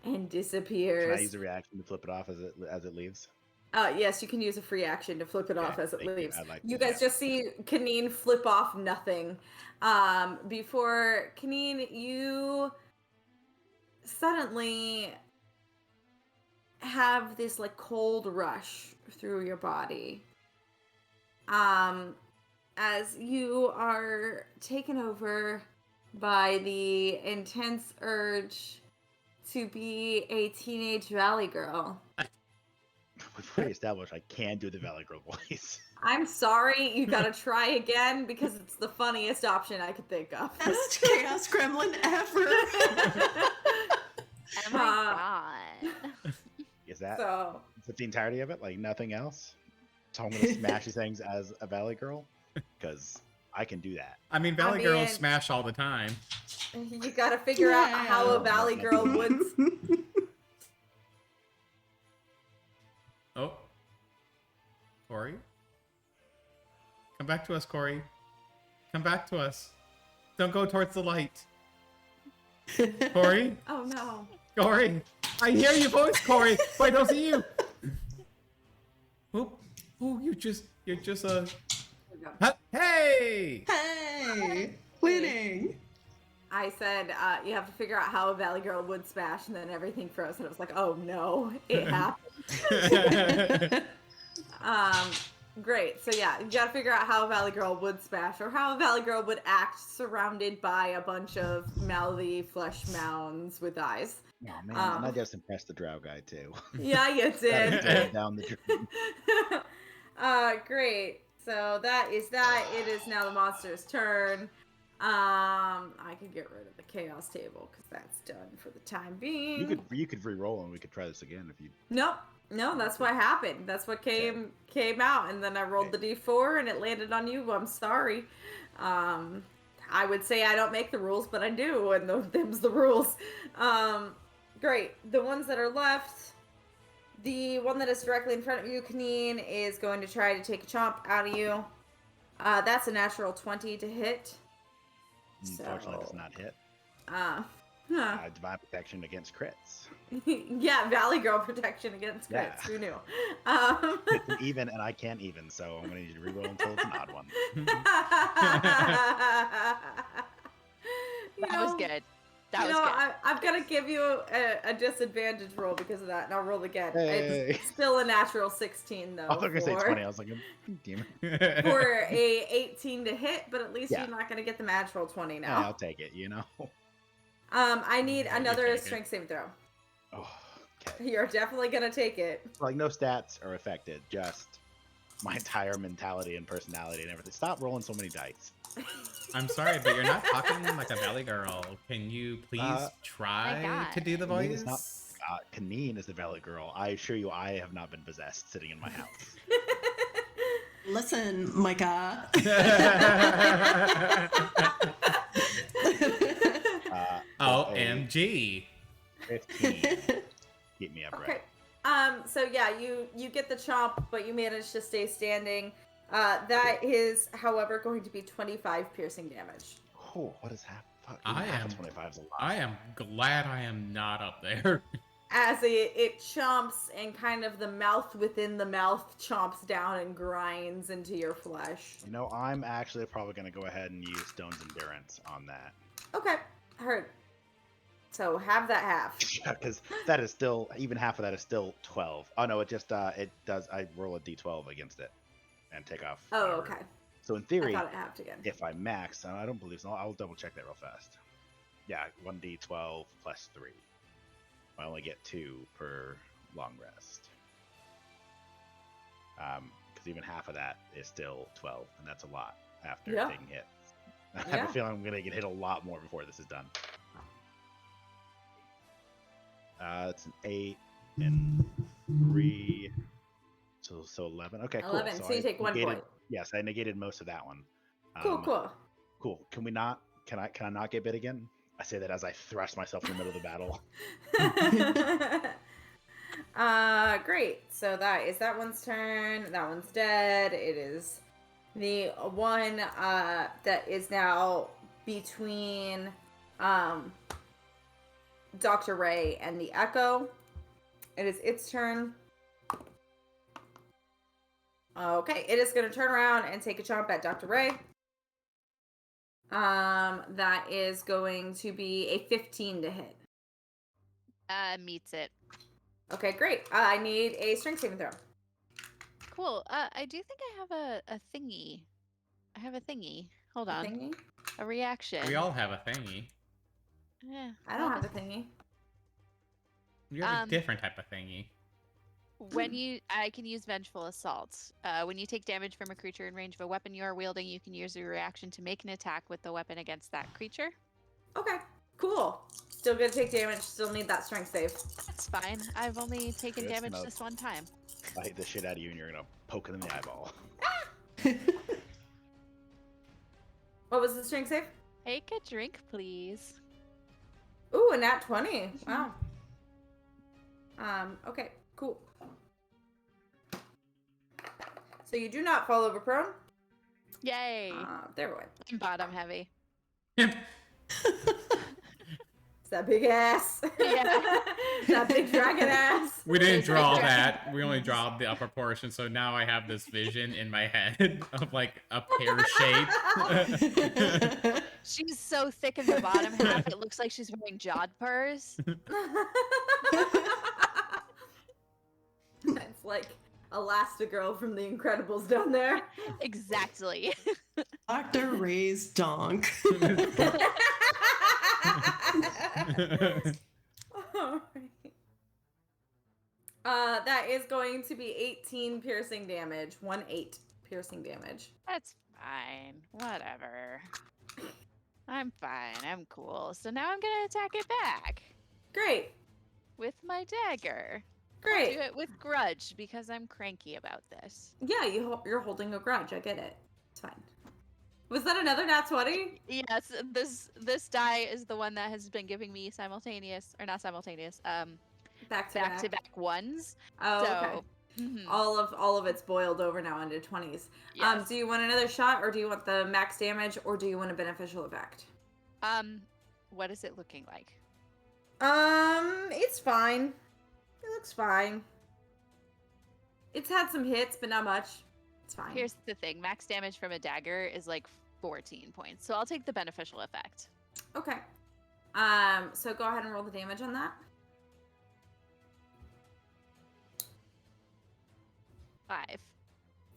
and disappears. Can I use a reaction to flip it off as it leaves? Yes, you can use a free action to flip it off as it thank you. leaves. I'd like You to do guys that. just see Kaneen flip off nothing. Before Kaneen, you suddenly have this like cold rush through your body. As you are taken over by the intense urge to be a teenage valley girl. we've already established I can do the Valley Girl voice. I'm sorry, you gotta try again because it's the funniest option I could think of. Best chaos gremlin ever. Oh my god. Is that So the entirety of it? Like nothing else? So I'm gonna smash these things as a Valley Girl because I can do that. I mean, Valley Girls smash all the time. you gotta figure out how a Valley Girl would. Oh. Corey? Come back to us, Corey. Come back to us. Don't go towards the light. Corey? Oh no. Corey! I hear your voice, Corey, but I don't see you. Oh, you're just hey! Hey! Winning! I said you have to figure out how a Valley Girl would smash, and then everything froze, and it was like, oh no, it happened. Great. So yeah, you gotta figure out how a Valley Girl would smash, or how a Valley Girl would act surrounded by a bunch of mouthy flesh mounds with eyes. Oh man, and I just impressed the drow guy too. Yeah, you did. Going down the dream. Great. So that is that. It is now the monster's turn. I could get rid of the chaos table because that's done for the time being. You could re-roll and we could try this again if you. Nope. No, that's what happened. That's what came out, and then I rolled the d4 and it landed on you. I'm sorry. I would say I don't make the rules, but I do, and them's the rules. Great. The ones that are left, the one that is directly in front of you, Kaneen, is going to try to take a chomp out of you. That's a natural 20 to hit. Unfortunately, does not hit. Divine protection against crits. Yeah, Valley Girl protection against crits. Yeah. Who knew? It's an even, and I can't even, so I'm gonna need you to reroll until it's an odd one. That was good. That was good. I've got to give you a disadvantage roll because of that, and I'll roll again. Hey. It's still a natural 16, though. I was gonna say 20. I was like, damn it. For a 18 to hit, but at least Yeah. you're not going to get the natural 20 Yeah, now. I'll take it. You know. I need Yeah, you another take it. strength saving throw. Oh, okay. You're definitely going to take it. Like no stats are affected, just my entire mentality and personality and everything. Stop rolling so many dice. I'm sorry, but you're not talking like a Valley Girl. Can you please try God. to do the Kaneen voice? is not. Kaneen is the Valley Girl. I assure you, I have not been possessed sitting in my house. Listen, Micah. OMG. 15. Keep me upright. Okay. So yeah, you get the chomp, but you manage to stay standing. That is, however, going to be 25 piercing damage. Oh, what is happening? Fuck, I half am- of 25 is a lot. I am glad I am not up there. As it chomps, and kind of the mouth within the mouth chomps down and grinds into your flesh. You know, I'm actually probably going to go ahead and use Stone's Endurance on that. Okay, heard. So have that half. Yeah, because that is still, even half of that is still 12. Oh no, it just, it does, I roll a d12 against it and take off. Oh, whatever. okay. So in I theory, thought it halved again. if I max, and I don't believe so, I'll double check that real fast. Yeah, 1d12 plus 3. I only get 2 per long rest. Because even half of that is still 12, and that's a lot after Yeah. taking hits. I have Yeah. a feeling I'm going to get hit a lot more before this is done. It's an 8 and 3, so 11. Okay, cool. 11, so you I take 1 negated- point. Yes, I negated most of that one. Cool. Cool. Can we not? Can I not get bit again? I say that as I thrust myself in the middle of the battle. Great. So that is that one's turn. That one's dead. It is the one that is now between Dr. Ray and the Echo. It is its turn. Okay, it is going to turn around and take a chomp at Dr. Ray. That is going to be a 15 to hit. Meets it. Okay, great. I need a strength saving throw. Cool. I do think I have a thingy. I have a thingy. Hold on. Thingy? A reaction. We all have a thingy. Yeah. I don't have a thingy. You have a Um, different type of thingy. I can use Vengeful Assault. When you take damage from a creature in range of a weapon you are wielding, you can use your reaction to make an attack with the weapon against that creature. Okay, cool. Still gonna take damage, still need that strength save. That's fine. I've only taken Just damage gonna this one time. bite the shit out of you, and you're gonna poke it in the eyeball. What was the strength save? Take a drink, please. Ooh, a nat 20. Wow. Okay, cool. So you do not fall over prone. Yay! There we go. I'm bottom heavy. It's that big ass. Yeah. That big dragon ass. We didn't draw that. We only draw the upper portion, so now I have this vision in my head of like a pear shape. She's so thick in the bottom half, it looks like she's wearing jodhpurs. It's like Elastigirl from The Incredibles down there. Exactly. Dr. Ray's donk. That is going to be 18 piercing damage. 1-8 piercing damage. That's fine. Whatever. I'm fine. I'm cool. So now I'm gonna attack it back Great. with my dagger. Great. Do it with grudge because I'm cranky about this. Yeah, you're holding a grudge. I get it. It's fine. Was that another nat 20? Yes, this die is the one that has been giving me simultaneous, or not simultaneous, Back to back ones. Oh, So, okay. mhm. All of it's boiled over now into 20s. Yes. Do you want another shot, or do you want the max damage, or do you want a beneficial effect? What is it looking like? It's fine. It looks fine. It's had some hits, but not much. It's fine. Here's the thing: max damage from a dagger is like 14 points, so I'll take the beneficial effect. Okay. So go ahead and roll the damage on that. 5.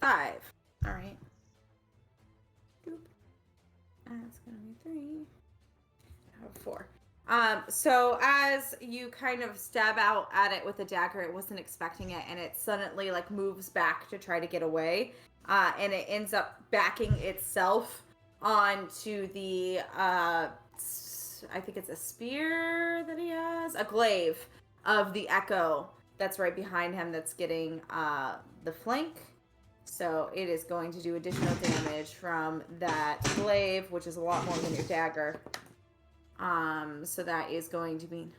5. All right. Doop. That's gonna be 3. I have 4. So as you kind of stab out at it with the dagger, it wasn't expecting it, and it suddenly like moves back to try to get away, and it ends up backing itself onto the I think it's a spear that he has, a glaive of the echo that's right behind him that's getting the flank. So it is going to do additional damage from that glaive, which is a lot more than your dagger. So that is going to be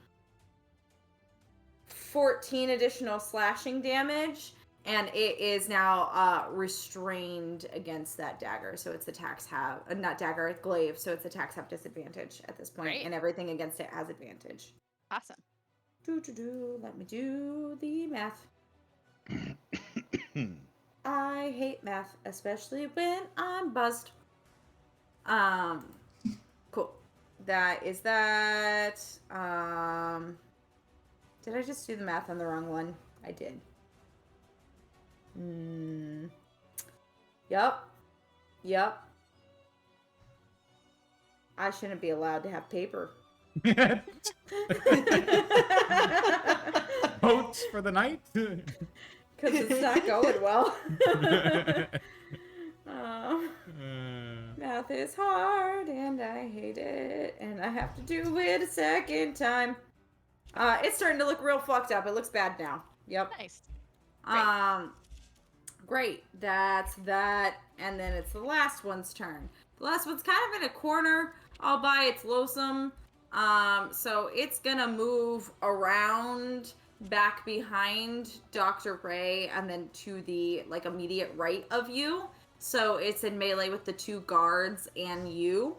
14 additional slashing damage, and it is now restrained against that dagger. So its attacks have not dagger, glaive. So its attacks have disadvantage at this point, Great. and everything against it has advantage. Awesome. Let me do the math. I hate math, especially when I'm buzzed. Cool. That is that. Did I just do the math on the wrong one? I did. Yup. I shouldn't be allowed to have paper. Votes for the night. Because it's not going well. Math is hard and I hate it. And I have to do it a second time. It's starting to look real fucked up. It looks bad now. Yep. Nice. Great. That's that. And then it's the last one's turn. The last one's kind of in a corner all by its lonesome. So it's gonna move around back behind Dr. Ray and then to the like immediate right of you. So it's in melee with the 2 guards and you.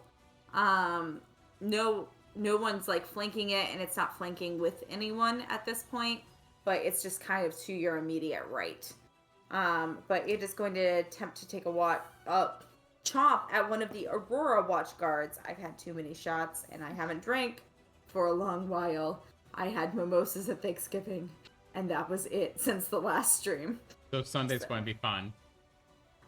No one's like flanking it, and it's not flanking with anyone at this point, but it's just kind of to your immediate right. But it is going to attempt to take a chomp at one of the Aurora watch guards. I've had too many shots and I haven't drank for a long while. I had mimosas at Thanksgiving, and that was it since the last stream. So Sunday's going to be fun.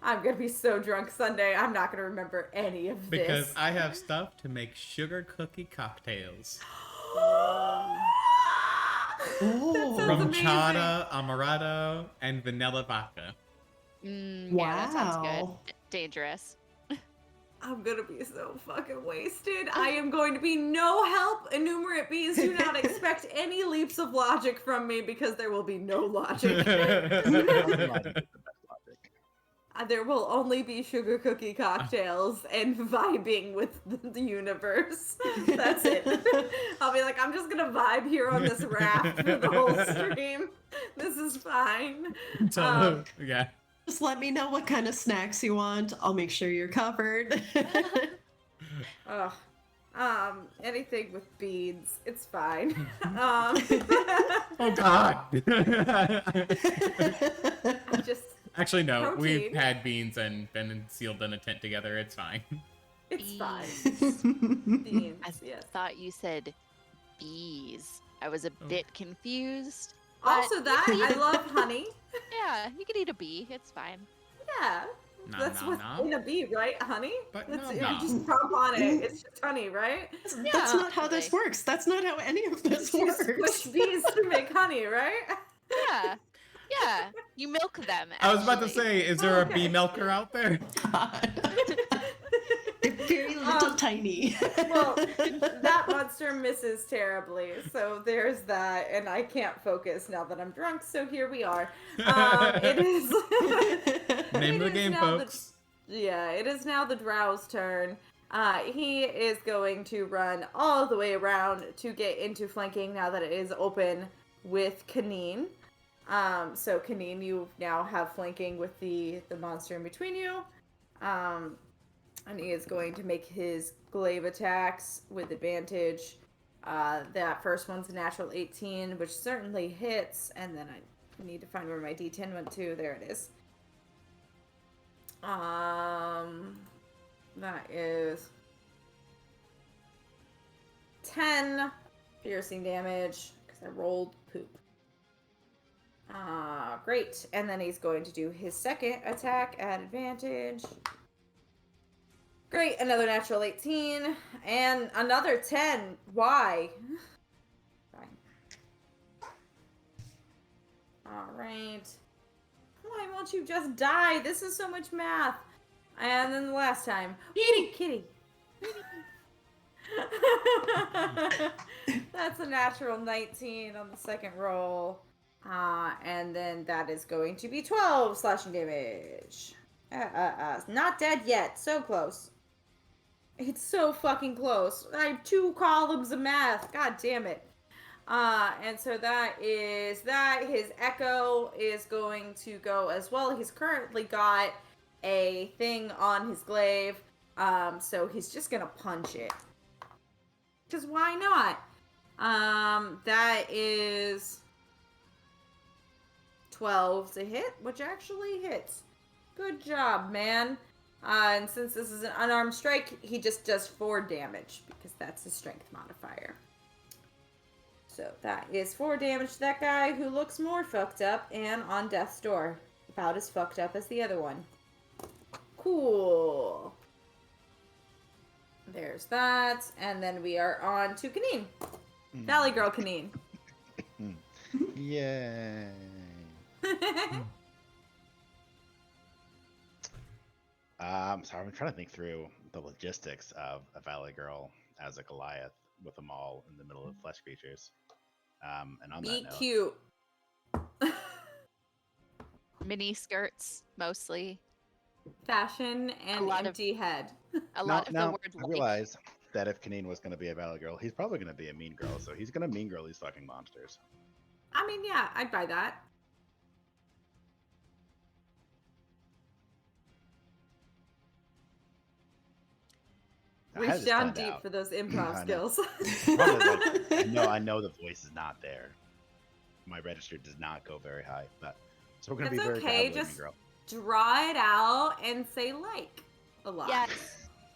I'm going to be so drunk Sunday, I'm not going to remember any of this. Because I have stuff to make sugar cookie cocktails. Oh. sounds Rum amazing. chata, amaretto, and vanilla vodka. Yeah, that sounds good. Wow. Dangerous. I'm gonna be so fucking wasted. I am going to be no help. Innumerate bees, do not expect any leaps of logic from me because there will be no logic. There will only be sugar cookie cocktails and vibing with the universe. That's it. I'll be like, I'm just gonna vibe here on this raft for the whole stream. This is fine. Yeah. Just let me know what kind of snacks you want. I'll make sure you're covered. Ugh. Anything with beads, it's fine. Oh God. I just, Actually, no. We've Protein. had beans and been sealed in a tent together. It's fine. it's fine. Bees. Beans, I yes. thought you said bees. I was a Oh. bit confused. Also, but that you I could- love honey. Yeah, you could eat a bee. It's fine. Yeah, Nom, that's nom, what's nom. in a bee, right? Honey. But That's, nom, you nom. just chomp on it. It's just honey, right? That's not how this absolutely. works. That's not how any of this You works. squish bees to make honey, right? Yeah. Yeah. You milk them. I was about to actually. say, is there a Okay. bee milker out there? They're very little tiny. Well, that monster misses terribly, so there's that, and I can't focus now that I'm drunk. So here we are. It is. Name of the It is game, now folks. Yeah, it is now the Drow's turn. He is going to run all the way around to get into flanking now that it is open with Kaneen. So Kaneen, you now have flanking with the monster in between you. And he is going to make his glaive attacks with advantage. That first one's a natural 18, which certainly hits. And then I need to find where my D10 went to. There it is. That is 10 piercing damage because I rolled poop. Great. And then he's going to do his second attack at advantage. Great, another natural 18 and another 10. Why? Fine. All right. Why won't you just die? This is so much math. And then the last time. Kitty. That's a natural 19 on the second roll. And then that is going to be 12 slashing damage. Not dead yet. So close. It's so fucking close. I have 2 columns of math. God damn it. And so that is that. His echo is going to go as well. He's currently got a thing on his glaive. So he's just gonna punch it. Because why not? That is 12 to hit, which actually hits. Good job, man. And since this is an unarmed strike, he just does 4 damage because that's his strength modifier. So that is 4 damage to that guy who looks more fucked up and on death's door. About as fucked up as the other one. Cool. There's that. And then we are on to Kaneen. Valley Girl Kaneen. Yay. Sorry, I'm trying to think through the logistics of a Valley Girl as a Goliath with them all in the middle of flesh creatures. And on Be that note, cute. Mini skirts, mostly. Fashion and A lot of- empty head. A lot of the now, word I like. realize that if Kaneen was going to be a Valley Girl, he's probably going to be a mean girl, so he's going to mean girl these fucking monsters. I mean, yeah, I'd buy that. I had Reach to down stand deep out. for those I improv know. skills. Probably, like, I know the voice is not there. My register does not go very high, but so we're gonna That's be very okay, proud of just- mean girl. Draw it out and say like a lot. Yes.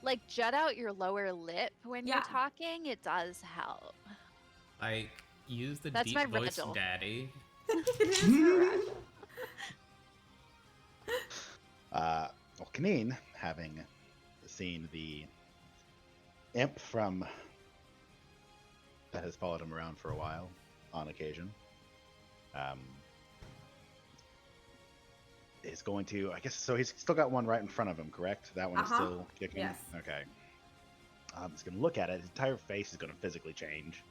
Like jut out your lower lip when Yeah. you're talking. It does help. Like, use the That's deep my voice, Rigel. daddy. It is your Well, Kaneen, having seen the imp from that has followed him around for a while, on occasion. Is going to, I guess, so he's still got one right in front of him, correct? That one is still kicking? Yes. Okay. He's going to look at it. His entire face is going to physically change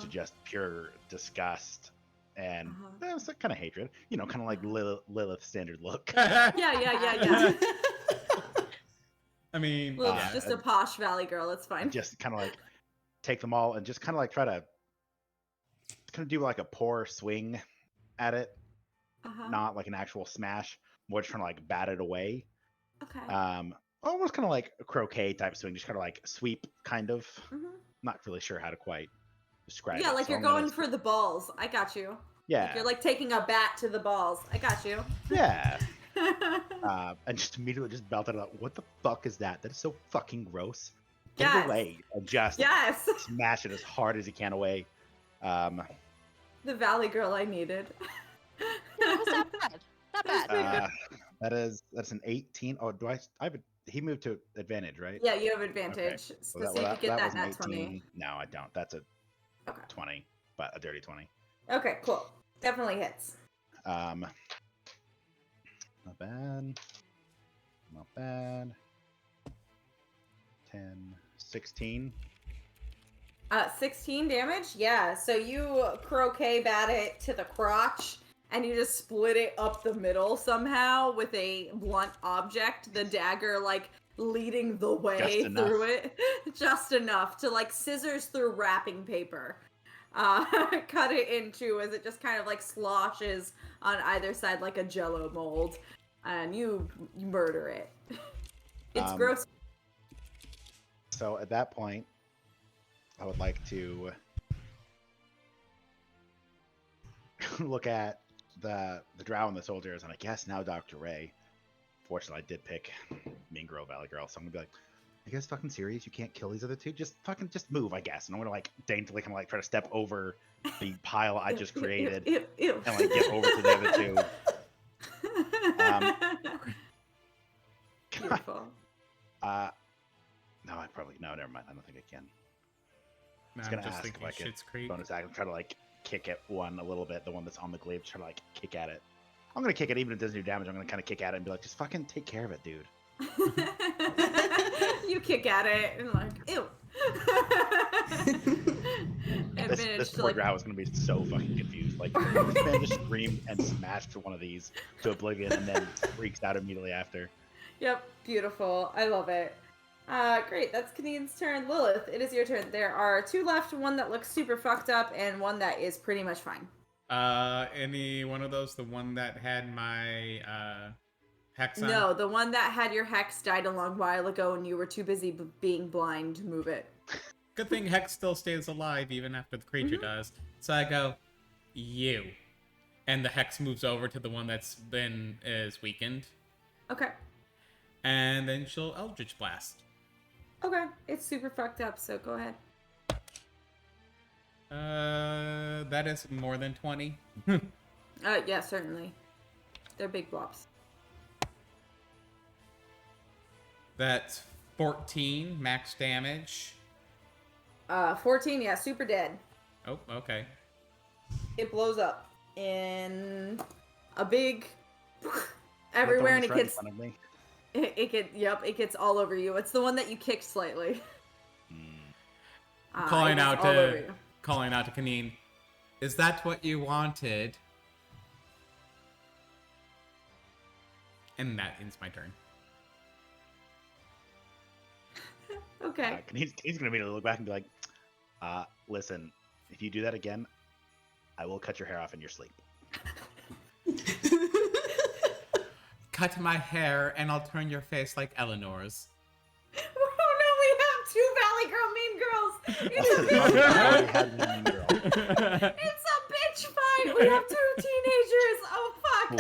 to just pure disgust and it's kind of hatred. You know, kind of like Lilith's standard look. Yeah. I mean, Well, yeah. just a posh valley girl. It's fine. Just kind of like take them all and just kind of like try to kind of do like a poor swing at it. Not like an actual smash, more just trying to like bat it away. Okay. Almost kind of like a croquet type swing, just kind of like sweep, kind of. Not really sure how to quite describe it. Yeah, like so you're going for the balls. I got you. Yeah. Like you're like taking a bat to the balls. I got you. Yeah. And just immediately just belted out. What the fuck is that? That is so fucking gross. Get it away and just smash it as hard as you can away. The valley girl I needed. That was not bad. Not bad. That's an 18. Oh, he moved to advantage, right? Yeah, you have advantage. Okay. So see if you get that nat 20. No, I don't. That's a 20, but a dirty 20. Okay, cool. Definitely hits. Not bad. Not bad. 10, 16. 16 damage? Yeah, so you croquet bat it to the crotch, and you just split it up the middle somehow with a blunt object, the dagger, like, leading the way through it. Just enough to, like, scissors through wrapping paper. Cut it into as it just kind of, like, sloshes on either side like a Jell-O mold, and you murder it. It's gross. So at that point, I would like to look at the drow and the soldiers, and I guess now Dr. Ray. Fortunately, I did pick Mean Girl, Valley Girl, so I'm gonna be like, "You guys fucking serious? You can't kill these other two? Just move, I guess." And I'm gonna like daintily kind of like try to step over the pile I just created Ew. and like get over to the other two. Beautiful. No, never mind. I don't think I can. No, I was I'm gonna just ask thinking if I could Schitt's Creek. bonus action, try to like kick at one a little bit, the one that's on the glaive, try to like kick at it. I'm gonna kick it even if it doesn't do damage. I'm gonna kind of kick at it and be like, just fucking take care of it, dude. You kick at it and like, ew. This poor drow is gonna be so fucking confused. Like, this man just screamed and smashed one of these to oblivion and then freaks out immediately after. Yep, beautiful. I love it. Great, that's Kanine's turn. Lilith, it is your turn. There are two left, one that looks super fucked up and one that is pretty much fine. Any one of those? The one that had my hex on? No, the one that had your hex died a long while ago and you were too busy being blind to move it. Good thing hex still stays alive even after the creature does. So I go, you. And the hex moves over to the one that's is weakened. Okay. And then she'll Eldritch Blast. Okay, it's super fucked up, so go ahead. That is more than 20. Yeah, certainly. They're big blobs. That's 14 max damage. 14, yeah, super dead. Oh, okay. It blows up in a big everywhere, and it gets it gets all over you. It's the one that you kicked slightly. Calling out to Kanine. Is that what you wanted? And that ends my turn. Okay. He's gonna immediately look back and be like, listen, if you do that again, I will cut your hair off in your sleep. Cut my hair and I'll turn your face like Eleanor's. Oh no, we have two Valley Girl mean girls. It's a bitch fight. We have two teenagers. Oh fuck.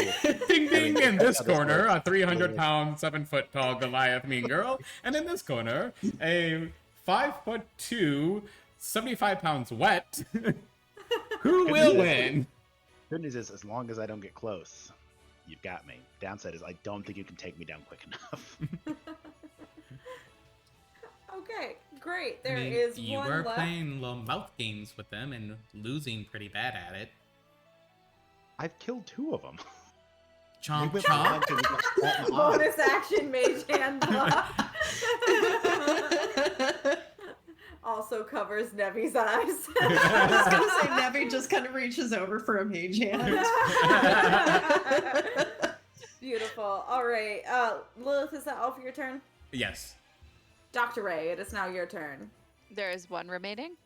Ding ding! In this corner, a 300-pound, 7-foot tall Goliath mean girl, and in this corner, a 5'2", 75 pounds wet. Who will win? Good news is, as long as I don't get close, you've got me. Downside is, I don't think you can take me down quick enough. Okay, Great. I There mean, is you one were left. playing little mouth games with them and losing pretty bad at it. I've killed 2 of them. Chomp went chomp. behind till we got shot in the eye. Bonus action mage hand block. Also covers Nevi's eyes. I was gonna say Nevi just kind of reaches over for a mage hand. Beautiful. All right. Lilith, is that all for your turn? Yes. Dr. Ray, it is now your turn. There is one remaining.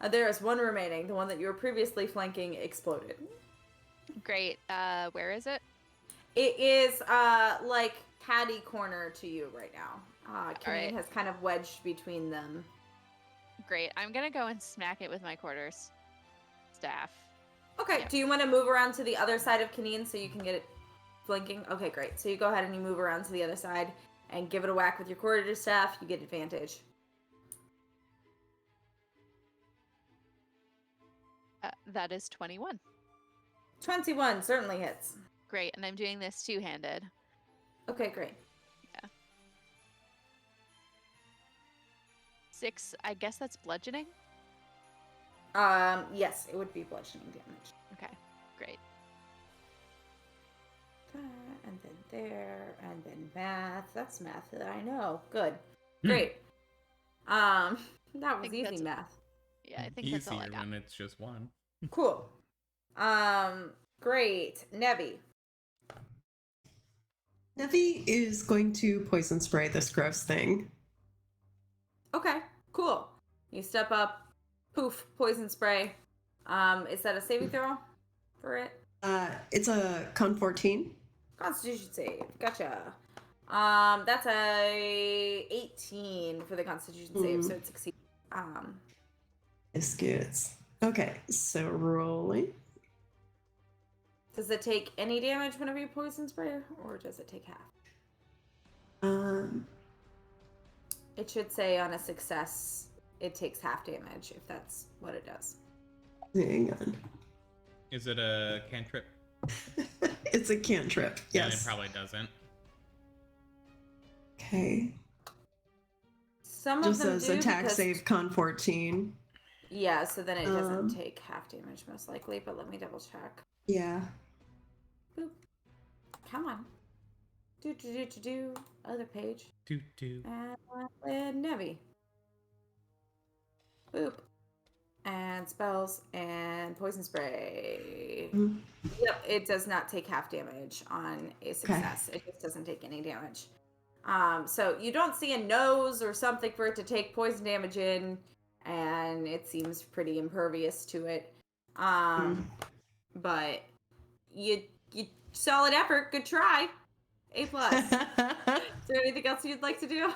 There is one remaining. The one that you were previously flanking exploded. Great. Where is it? It is like catty corner to you right now. Kinane right. has kind of wedged between them. Great. I'm gonna go and smack it with my quarters staff. Okay, Yep. do you want to move around to the other side of Kinane so you can get it flanking? Okay, great. So you go ahead and you move around to the other side and give it a whack with your quarter staff. You get advantage. That is 21. 21 certainly hits. Great. And I'm doing this two-handed. Okay, great. 6. I guess that's bludgeoning. Yes, it would be bludgeoning damage. Okay. Great. And then there, and then math. That's math that I know. Good. Great. That was think easy that's- math. Yeah, I think that's all I Easier got. when it's just one. Cool. Great. Nevi. Nevi is going to poison spray this gross thing. Okay, cool. You step up, poof, poison spray. Is that a saving throw for it? It's a con 14. Constitution save. Gotcha. That's a 18 for the Constitution save, so it succeeds. Biscuits. Okay, so rolling. Does it take any damage whenever you poison spray, or does it take half? It should say on a success, it takes half damage, if that's what it does. Hang on. Is it a cantrip? It's a cantrip. Yeah, Yes. it probably doesn't. Okay. Some Just of them says do attack because- save con 14. Yeah, so then it doesn't Um, take half damage most likely, but let me double check. Yeah. Boop. Come on. Do. Other page. Do. And Nevi. Boop. And spells and poison spray. Mhm. Yep, it does not take half damage on a success. It just doesn't take any damage. So you don't see a nose or something for it to take poison damage in, and it seems pretty impervious to it. But you solid effort, good try. A+. Is there anything else you'd like to do?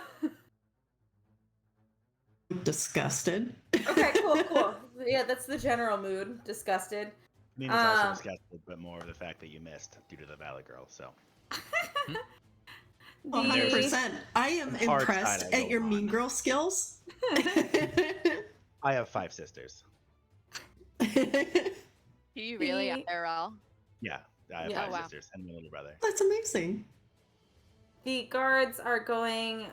Disgusted. Okay, cool. Yeah, that's the general mood. Disgusted. Nina's also disgusted, but more of the fact that you missed due to the Valley Girl. So 100%. I am Hard impressed side I at go your on. mean girl skills. I have 5 sisters. Do you really, The- after all? Yeah, I have Yeah. 5 Oh, wow. sisters and my little brother. That's amazing. The guards are going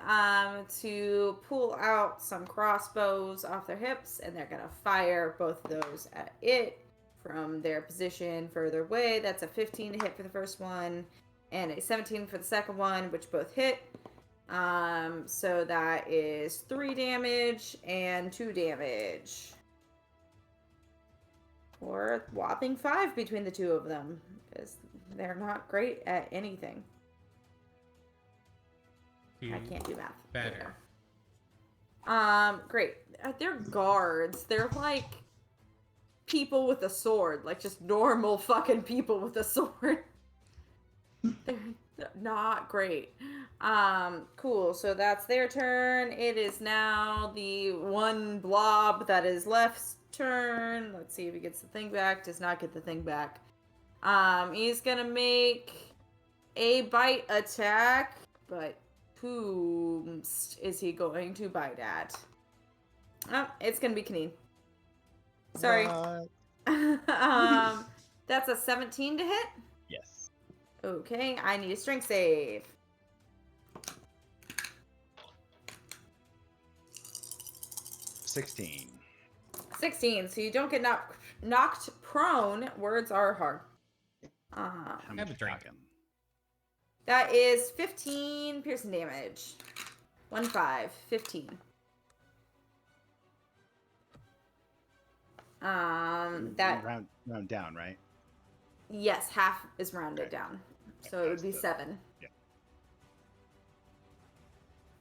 to pull out some crossbows off their hips, and they're going to fire both of those at it from their position further away. That's a 15 to hit for the first one, and a 17 for the second one, which both hit. So that is 3 damage and 2 damage. Or a whopping 5 between the two of them, because they're not great at anything. I can't do math. Better. Great. They're guards. They're like people with a sword, like just normal fucking people with a sword. They're not great. Cool. So that's their turn. It is now the one blob that is left's turn. Let's see if he gets the thing back. Does not get the thing back. He's gonna make a bite attack, but whom is he going to bite at? Oh, it's gonna be Kinane. Sorry. What? That's a 17 to hit. Yes. Okay, I need a strength save. 16. 16. So you don't get knocked prone. Words are hard. How Have much a you drink. talking? That is 15 piercing damage. 15. That round down, right? yes, half is rounded Okay. down, so it would be That's 7. yeah.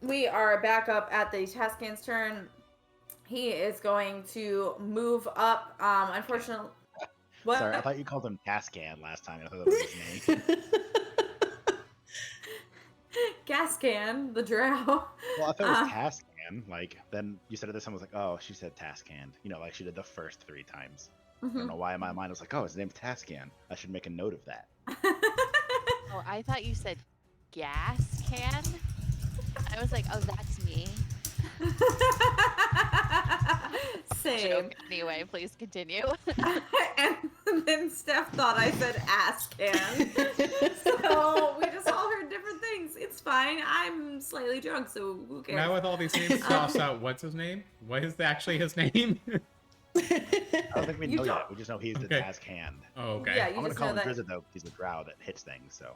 We are back up at the Tascan's turn. He is going to move up. Unfortunately, what? Sorry, I thought you called him Tascan last time. I thought that was his name. Gascan, the drow. Well, I thought it was Tascan. Like, then you said it this time. I was like, oh, she said Tascan. You know, like she did the first 3 times. I don't know why in my mind I was like, oh, his name's Tascan. I should make a note of that. Oh, I thought you said gas can. I was like, oh, that's me. Same. Joke. Anyway, please continue. And then Steph thought I said ass can. So we just all heard different things. It's fine. I'm slightly drunk, so who cares? Now with all these names tossed out, what's his name? What is actually his name? I don't think we You know don't- yet. We just know he's the Okay. Tascan. Oh, okay. Yeah, I'm you gonna just call know him that. Drizzt though, because he's a drow that hits things. So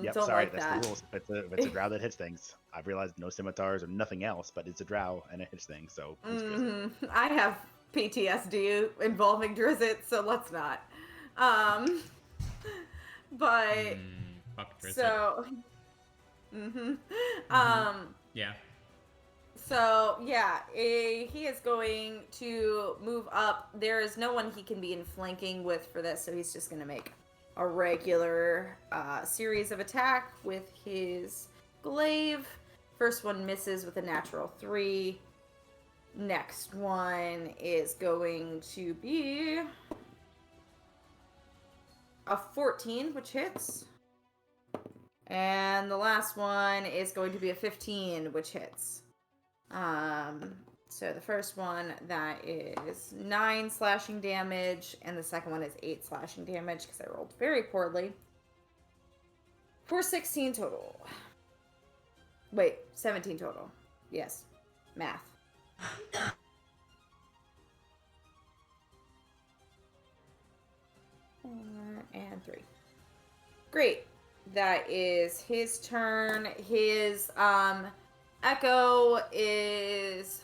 yep, Don't sorry, like that's that. the rules. If it's a drow that hits things, I've realized no scimitars or nothing else, but it's a drow and it hits things. So it's Drizzt. I have PTSD involving Drizzt, so let's not. But Fuck Drizzt. so, Yeah. so yeah, he is going to move up. There is no one he can be in flanking with for this, so he's just going to make a regular series of attack with his glaive. First one misses with a natural 3. Next one is going to be a 14, which hits. And the last one is going to be a 15, which hits. So the first one, that is 9 slashing damage, and the second one is 8 slashing damage, because I rolled very poorly. For 16 total. Wait, 17 total. Yes. Math. And 3. Great. That is his turn. His echo is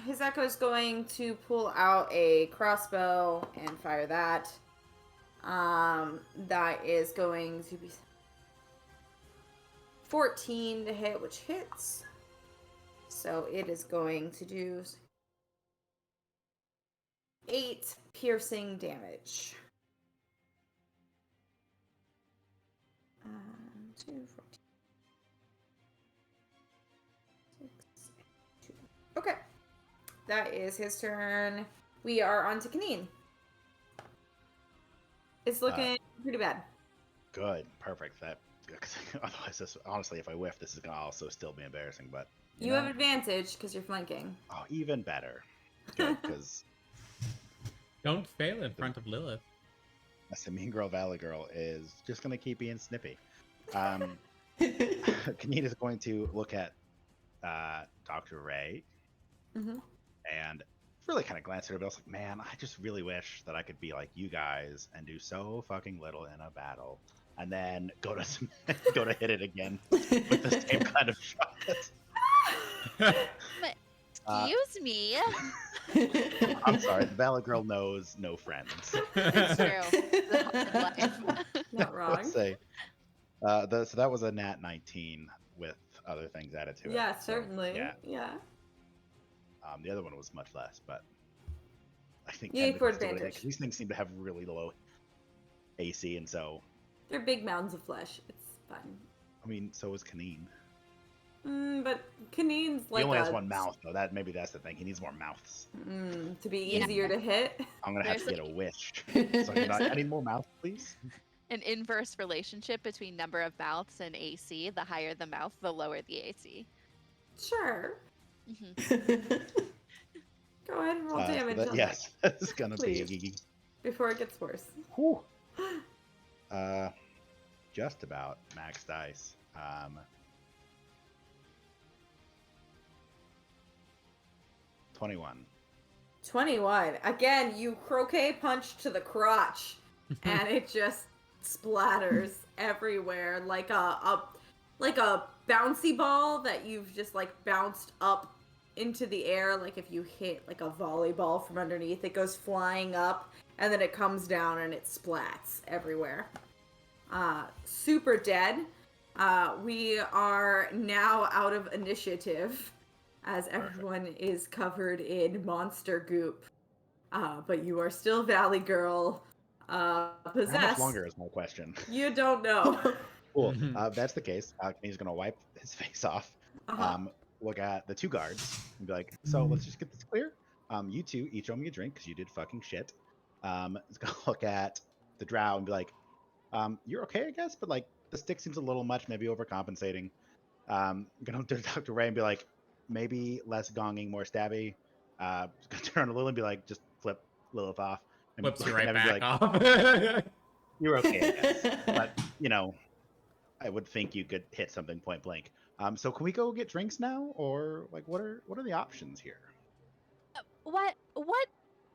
his echo is going to pull out a crossbow and fire that. That is going to be 14 to hit, which hits. So it is going to do 8 piercing damage. 2, 14. 6, 2. Okay. That is his turn. We are on to Kaneen. It's looking pretty bad. Good, perfect. That otherwise, honestly, if I whiff, this is gonna also still be embarrassing. But You have advantage because you're flanking. oh, even better. Good, because Don't fail in front of Lilith. the Mean Girl Valley Girl is just gonna keep being snippy. Kaneen is going to look at Dr. Ray and really kind of glance at her, but I was like, man, I just really wish that I could be like you guys and do so fucking little in a battle, and then go to hit it again with the same kind of shot. Excuse me. I'm sorry, the Valley Girl knows no friends. It's true. The hard life. Not wrong. Let's say. So that was a nat 19 with other things added to it. Yeah, So, certainly. yeah. The other one was much less, but I think You need for technically still advantage. because these things seem to have really low AC, and so They're big mounds of flesh. It's fine. I mean, so is Kaneen. But Kaneen's like He only has one mouth, though. Maybe that's the thing. He needs more mouths. To be Yeah. easier to hit. I'm gonna have to There's get a wish. So I need more mouths, please. An inverse relationship between number of mouths and AC. The higher the mouth, the lower the AC. Sure. Mhm. Go ahead and roll damage on yes, that's gonna Please. be before it gets worse. whew. Just about max dice. 21. 21. Again, you croquet punch to the crotch, and it just splatters everywhere like a bouncy ball that you've just like bounced up into the air. Like if you hit like a volleyball from underneath, it goes flying up, and then it comes down and it splats everywhere. Super dead. We are now out of initiative, as everyone is covered in monster goop. But you are still Valley Girl possessed. How much longer is my question? You don't know. Cool. If that's the case, he's going to wipe his face off, look at the two guards, and be like, so let's just get this clear. You two each owe me a drink because you did fucking shit. He's going to look at the drow and be like, you're okay, I guess, but like the stick seems a little much, maybe overcompensating. I'm going to talk to Ray and be like, maybe less gonging, more stabby. Going to turn to Lilith and be like, just flip Lilith off. And Flips you look at right him and be back like, off. you're okay, I guess. But, you know, I would think you could hit something point blank. So can we go get drinks now? Or like what are the options here? What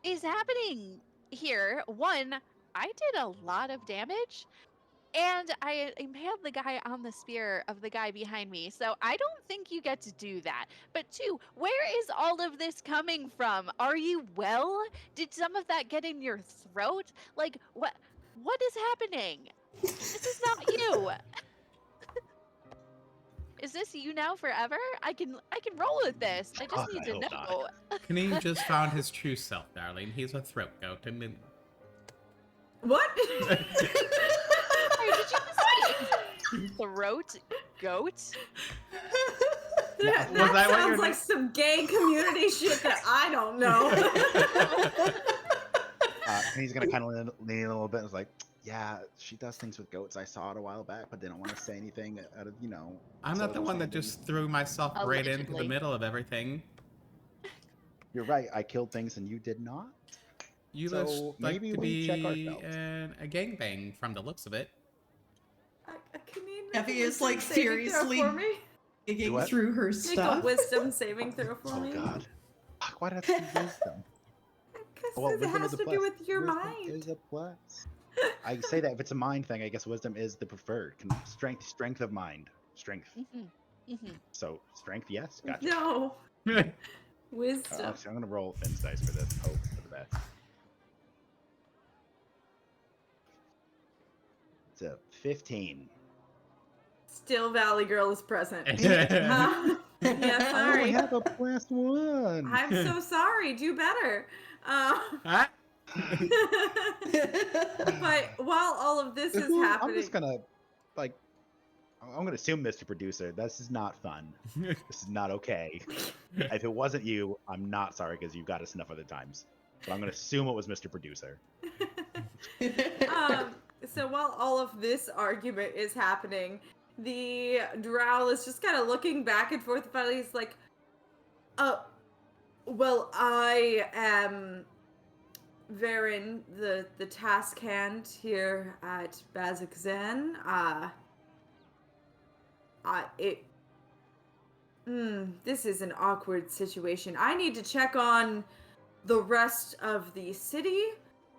is happening here? One, I did a lot of damage, and I impaled the guy on the spear of the guy behind me, so I don't think you get to do that. But two, where is all of this coming from? Are you well? Did some of that get in your throat? Like, what is happening? This is not you. Is this you now forever? I can roll with this. I just Fuck, need I to hope know. not. Kaneen just found his true self, darling. He's a throat goat. I mean, What? Sorry, did you just say throat goat? That Was that what sounds you're- like some gay community shit that I don't know. And he's gonna kind of lean a little bit and is like, yeah, she does things with goats. I saw it a while back, but they don't want to say anything out of, I'm not the one that just threw myself right into the Allegedly. middle of everything. You're right. I killed things and you did not. You So just like maybe to we check be ourselves. a gangbang from the looks of it. Can you make Effie a is, like, wisdom saving throw furiously for me? digging What? through her Make stuff. a wisdom saving throw for Oh me. God. Fuck, why did I have to do wisdom? Because it wisdom has is a to plus. do with your Wisdom mind. is a plus. I say that if it's a mind thing, I guess wisdom is the preferred. Strength of mind. Strength. So strength, yes. Gotcha. No. Wisdom. Actually, I'm gonna roll Finn's dice for this. Hope for the best. It's a 15. Still Valley Girl is present. Yeah, I only sorry. have a +1. I'm so sorry. Do better. Huh? But while all of this is I'm happening, just gonna, like, I'm gonna assume, Mr. Producer, this is not fun. This is not okay. If it wasn't you, I'm not sorry because you've got us enough other times. But I'm gonna assume it was Mr. Producer. so while all of this argument is happening, the drow is just kind of looking back and forth about it. He's like, well, I am Varen, the task hand here at Bazak Zen. This is an awkward situation. I need to check on the rest of the city,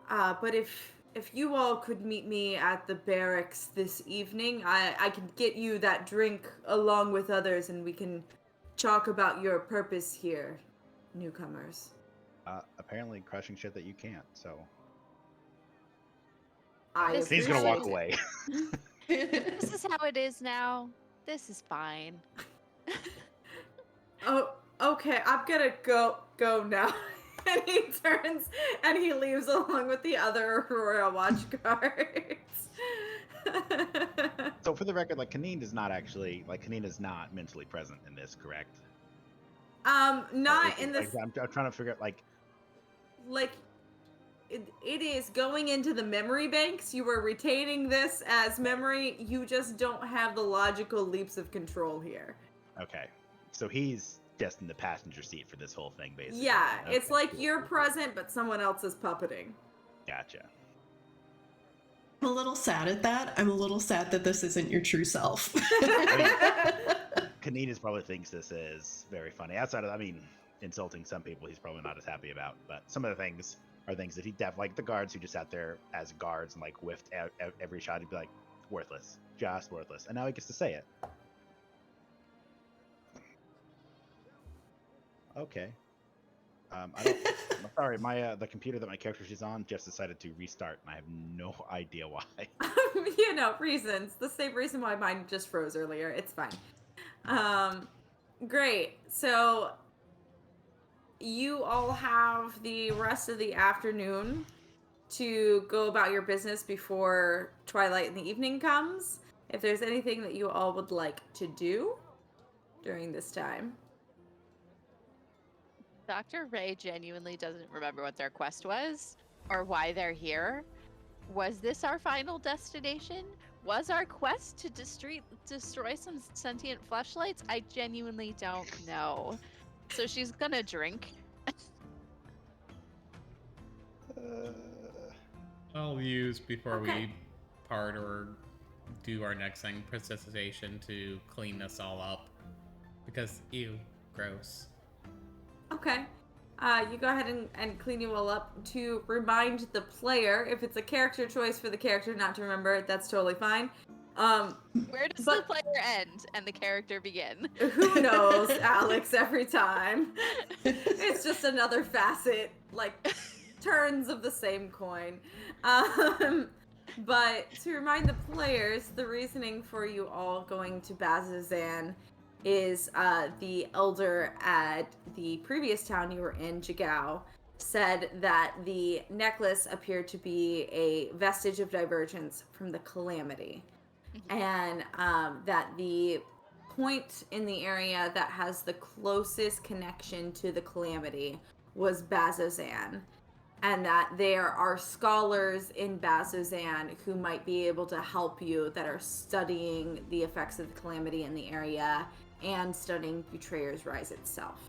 but if you all could meet me at the barracks this evening, I can get you that drink along with others, and we can talk about your purpose here, newcomers. Apparently crushing shit that you can't, so. He's gonna walk away. This is how it is now. This is fine. Oh, okay. I'm gonna go now. And he turns and he leaves along with the other Aurora watch guards. So for the record, like, Kaneen is not mentally present in this, correct? Not in this. I'm trying to figure out, like it is going into the memory banks. You are retaining this as memory. You just don't have the logical leaps of control here. okay. So he's just in the passenger seat for this whole thing, basically. Yeah, Okay, it's like cool. you're present, but someone else is puppeting. Gotcha. I'm a little sad at that. I'm a little sad that this isn't your true self. Kaneen probably thinks this is very funny. Outside of, insulting some people he's probably not as happy about. But some of the things are things that he like the guards who just sat there as guards and like whiffed every shot. He'd be like, worthless, just worthless. And now he gets to say it. Okay. I'm sorry, my the computer that my character is on just decided to restart, and I have no idea why. You know, reasons. The same reason why mine just froze earlier. It's fine. Great. So you all have the rest of the afternoon to go about your business before twilight in the evening comes. If there's anything that you all would like to do during this time. Dr. Ray genuinely doesn't remember what their quest was or why they're here. Was this our final destination? Was our quest to destroy some sentient fleshlights? I genuinely don't know. So she's gonna drink. I'll use before Okay. we part or do our next thing, precipitation to clean us all up. Because, ew, gross. Okay. You go ahead and clean you all up. To remind the player, if it's a character choice for the character not to remember, that's totally fine. Where does the But- player end and the character begin? Who knows, Alex, every time. It's just another facet, like turns of the same coin. But to remind the players, the reasoning for you all going to Bazazan is the elder at the previous town you were in, Jigao, said that the necklace appeared to be a vestige of divergence from the calamity. And that the point in the area that has the closest connection to the calamity was Bazazan. And that there are scholars in Bazazan who might be able to help you that are studying the effects of the calamity in the area and studying Betrayer's Rise itself.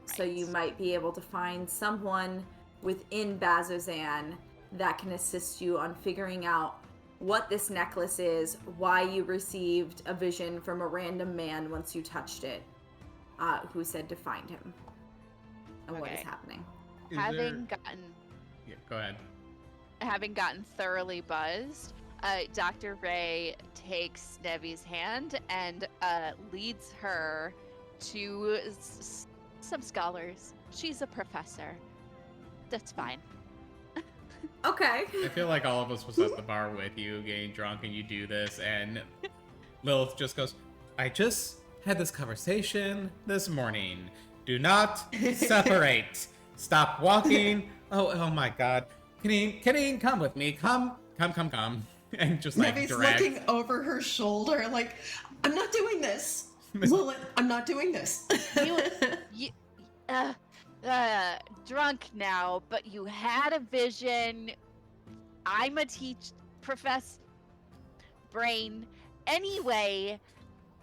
So you might be able to find someone within Bazazan that can assist you on figuring out what this necklace is, why you received a vision from a random man once you touched it, who said to find him, and what is Okay. happening. Having Yeah, go ahead. gotten thoroughly buzzed, Dr. Ray takes Nevi's hand and leads her to some scholars. She's a professor. That's fine. Okay. I feel like all of us was at the bar with you, getting drunk, and you do this, and Lilith just goes, I just had this conversation this morning. Do not separate. Stop walking. Oh my god. Kenny, come with me. Come. And just like Nevi's drag. looking over her shoulder like, I'm not doing this. Lilith, I'm not doing this. You, drunk now, but you had a vision. I'm a professor brain. Anyway,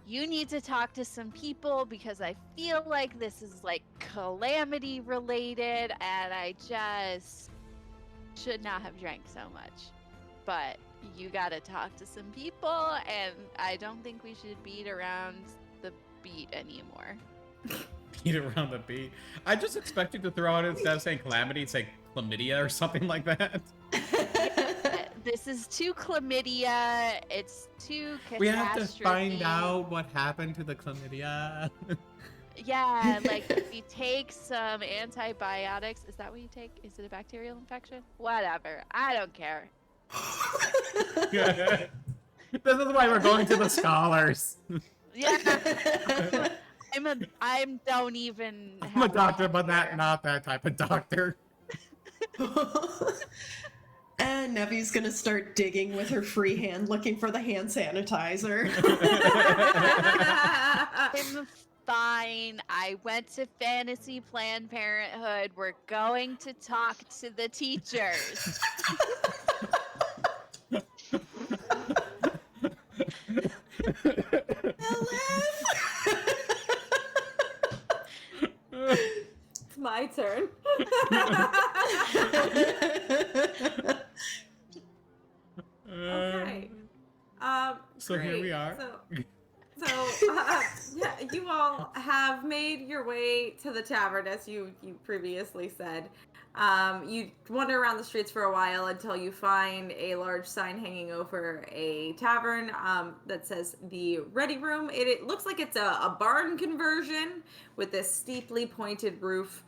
you need to talk to some people because I feel like this is like calamity related and I just should not have drank so much. But you gotta talk to some people and I don't think we should beat around the beat anymore. Beat around the beat. I just expected to throw out instead of saying calamity, say chlamydia or something like that. This is too chlamydia. It's too catastrophe. We have to find out what happened to the chlamydia. Yeah, like if you take some antibiotics, is that what you take? Is it a bacterial infection? Whatever. I don't care. This is why we're going to the scholars. Yeah. I'm don't even I'm a have doctor, but care. not that type of doctor. And Nevi's gonna start digging with her free hand, looking for the hand sanitizer. I'm fine. I went to Fantasy Planned Parenthood. We're going to talk to the teachers. It's my turn. Okay. So here Great. we are. So yeah, you all have made your way to the tavern, as you previously said. You wander around the streets for a while until you find a large sign hanging over a tavern that says the Ready Room. It looks like it's a barn conversion with this steeply pointed roof.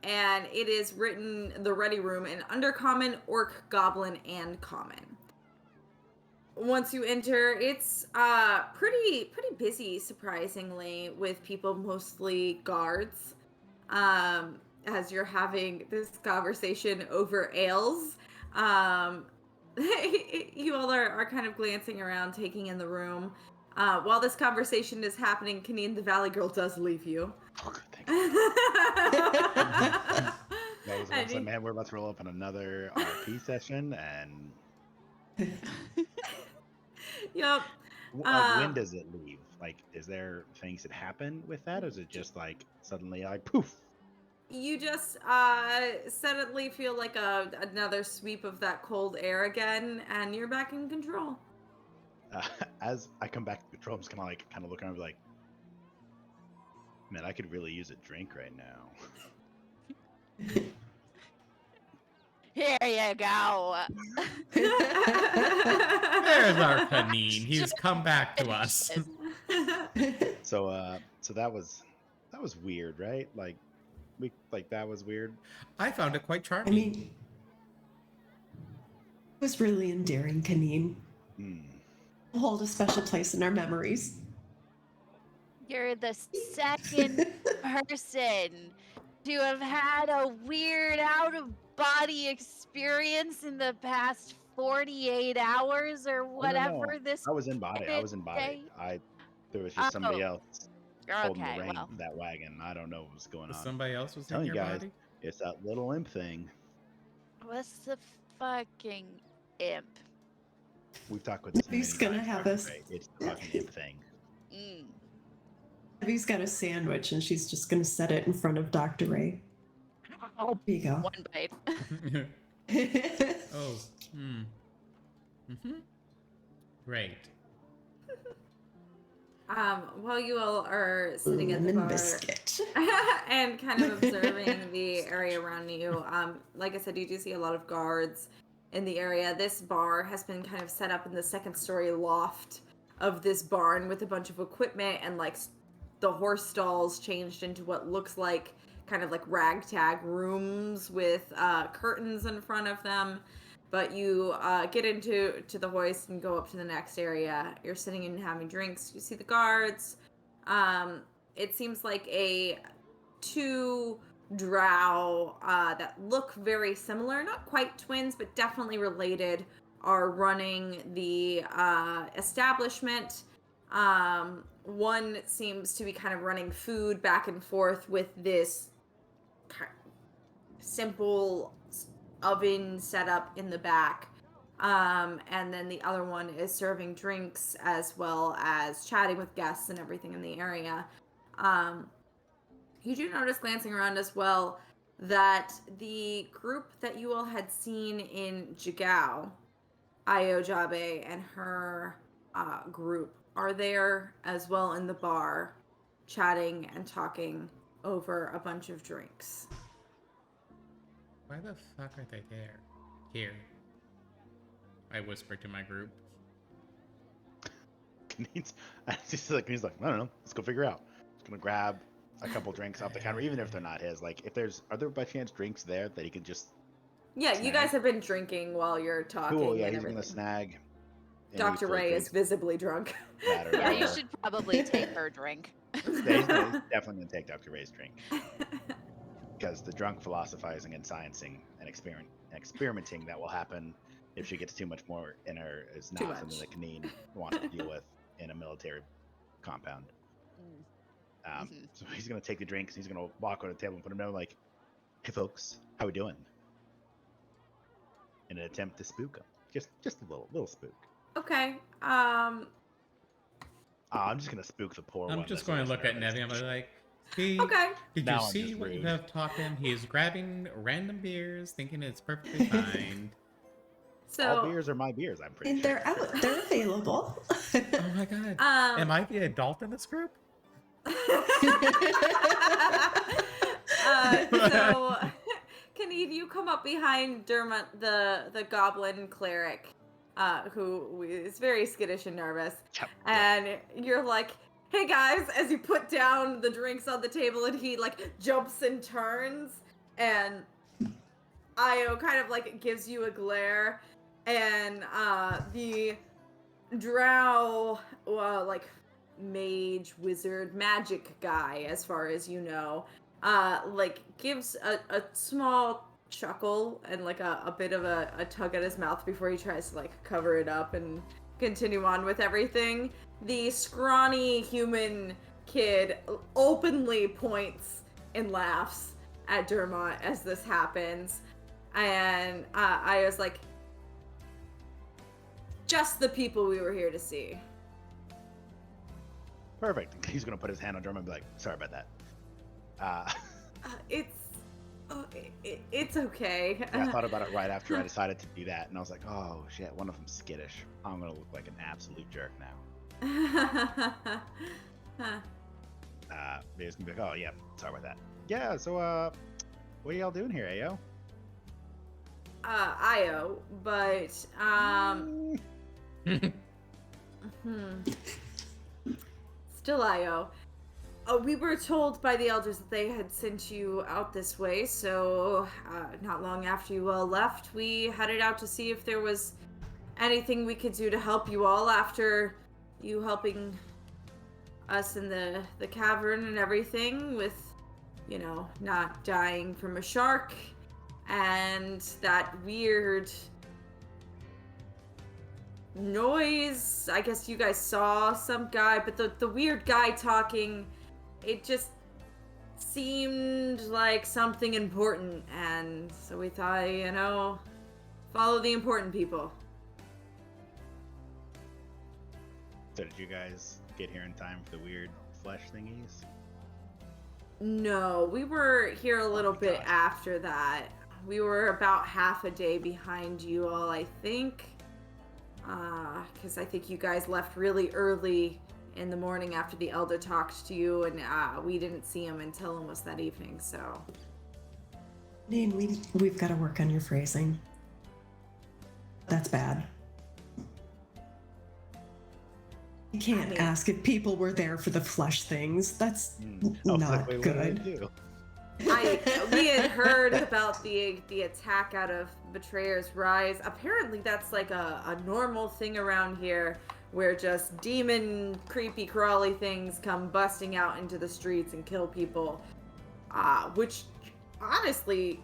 And it is written the Ready Room in Undercommon, Orc, Goblin, and Common. Once you enter, it's pretty busy, surprisingly, with people, mostly guards. As you're having this conversation over ales, you all are kind of glancing around, taking in the room. While this conversation is happening, Kaneen, the Valley Girl, does leave you. Oh, thank you. And Guys, man, we're about to roll up on another RP session, and Yep. like, when does it leave? Like, is there things that happen with that, or is it just like suddenly like poof? You just suddenly feel like another sweep of that cold air again, and you're back in control. As I come back to control, I'm just kind of looking over like, man, I could really use a drink right now. Here you go. There's our Kaneen. He's come back to us. So that was weird, right? That was weird. I found it quite I charming. mean, it was really endearing, Kaneen. Hold a special place in our memories. You're the second person to have had a weird out-of-body experience in the past 48 hours or whatever. No. This I was in body. day. There was just somebody Oh. else holding Okay, the reins well. of that wagon. I don't know what was going on. Somebody else was in Telling your you guys, body? it's that little imp thing. What's the fucking imp? We've talked with this many He's gonna times, have Dr. us- Ray. It's the fucking imp thing. Mm. Abby's got a sandwich, and she's just gonna set it in front of Dr. Ray. Oh, Here you go. one bite. Oh. Great. While you all are sitting at the Lemon bar biscuit. and kind of observing the area around you, like I said, you do see a lot of guards in the area. This bar has been kind of set up in the second-story loft of this barn with a bunch of equipment, and like the horse stalls changed into what looks like kind of like ragtag rooms with curtains in front of them. But you get into the hoist and go up to the next area. You're sitting and having drinks. You see the guards. It seems like two drow that look very similar, not quite twins, but definitely related, are running the establishment. One seems to be kind of running food back and forth with this simple oven set up in the back. And then the other one is serving drinks as well as chatting with guests and everything in the area. You do notice, glancing around as well, that the group that you all had seen in Jigao, Io Jabe and her group, are there as well in the bar, chatting and talking over a bunch of drinks. Why the fuck are they there? Here. I whisper to my group. He's like, I don't know. Let's go figure out. He's gonna grab a couple drinks off the counter, even if they're not his. Like, are there by chance drinks there that he can just? Yeah, snag? you guys have been drinking while you're talking. Cool. Yeah, and he's everything. gonna snag. any Dr. full Ray is drinks visibly drunk. that are Yeah, you there. should probably take her drink. He's definitely gonna take Dr. Ray's drink because the drunk philosophizing and sciencing and experimenting that will happen if she gets too much more in her is Too not something much. that Kaneen wants to deal with in a military compound. Mhm. So he's gonna take the drinks. He's gonna walk over to the table and put them down, like, "Hey, folks, how we doing?" In an attempt to spook them, just a little spook. Okay. I'm just gonna spook the poor one. I'm just that's going to less look at nervous. Nevi. I'm like, see, Okay. did Now you I'm see just what you rude. have taught him? He is grabbing random beers, thinking it's perfectly fine. So, beers are my beers, I'm pretty And sure. they're out. They're available. Oh my god. Am I the adult in this group? so Khalid, you come up behind Dermot, the goblin cleric, who is very skittish and nervous, Yep, and you're like, "Hey guys!" As you put down the drinks on the table, and he like jumps and turns, and Io kind of like gives you a glare, and the drow, like mage, wizard, magic guy, as far as you know, like gives a small chuckle and like a bit of a tug at his mouth before he tries to like cover it up and continue on with everything. The scrawny human kid openly points and laughs at Dermot as this happens, and I was like, just the people we were here to see. Perfect. He's gonna put his hand on Dermot and be like, "Sorry about that." It's okay. Yeah, I thought about it right after I decided to do that, and I was like, "Oh shit, one of them's skittish. I'm gonna look like an absolute jerk now." He's gonna be like, "Oh yeah, sorry about that." Yeah. So what are y'all doing here, Ayo? Io, but still Io. We were told by the elders that they had sent you out this way, so not long after you all left, we headed out to see if there was anything we could do to help you all after you helping us in the cavern and everything with, you know, not dying from a shark and that weird noise. I guess you guys saw some guy, but the weird guy talking, it just seemed like something important, and so we thought, you know, follow the important people. So did you guys get here in time for the weird flesh thingies? No, we were here a little my bit God. after that. We were about half a day behind you all, I think. Because I think you guys left really early in the morning after the elder talked to you, and we didn't see him until almost that evening, so. Neen, we've got to work on your phrasing. That's bad. You can't ask if people were there for the flesh things. That's not Wait, what did I good. do? We had heard about the attack out of Betrayer's Rise. Apparently that's like a normal thing around here, where just demon, creepy, crawly things come busting out into the streets and kill people. Which honestly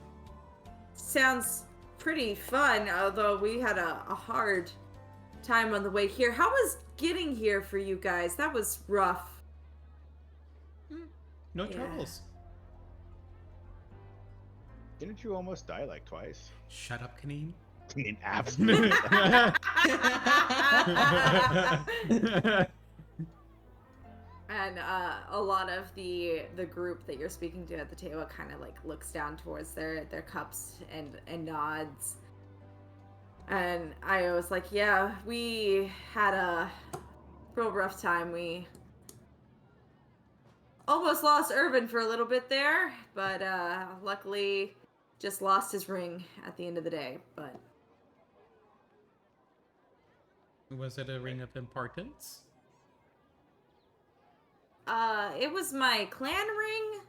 sounds pretty fun, although we had a hard time on the way here. How was getting here for you guys? That was rough. No Yeah. troubles. Didn't you almost die like twice? Shut up, Kaneen. I mean, absolutely. And a lot of the group that you're speaking to at the table kind of like looks down towards their cups and nods. And I was like, yeah, we had a real rough time. We almost lost Irvin for a little bit there, but luckily just lost his ring at the end of the day. But Was it a ring of importance? it was my clan ring,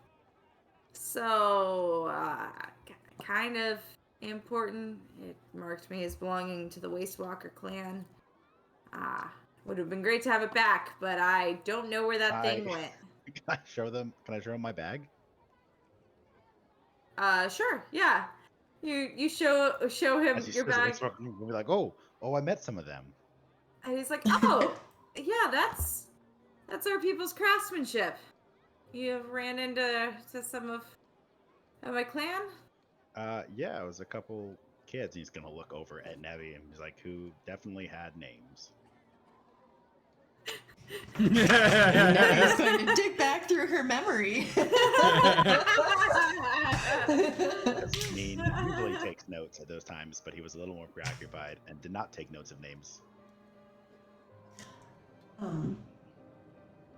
so kind of important. It marked me as belonging to the Wastewalker clan. Would have been great to have it back, but I don't know where that thing went. Can I show them? Can I show them my bag? Sure, yeah. You show him As he your says it, bag, it's fucking- we'll be like, oh, I met some of them. and he's like, "Oh, yeah, that's our people's craftsmanship. You have ran into some of my clan." Yeah, it was a couple kids. He's gonna look over at Nevi and he's like, who definitely had names. Nevi's going to dig back through her memory. He usually takes notes at those times, but he was a little more preoccupied and did not take notes of names.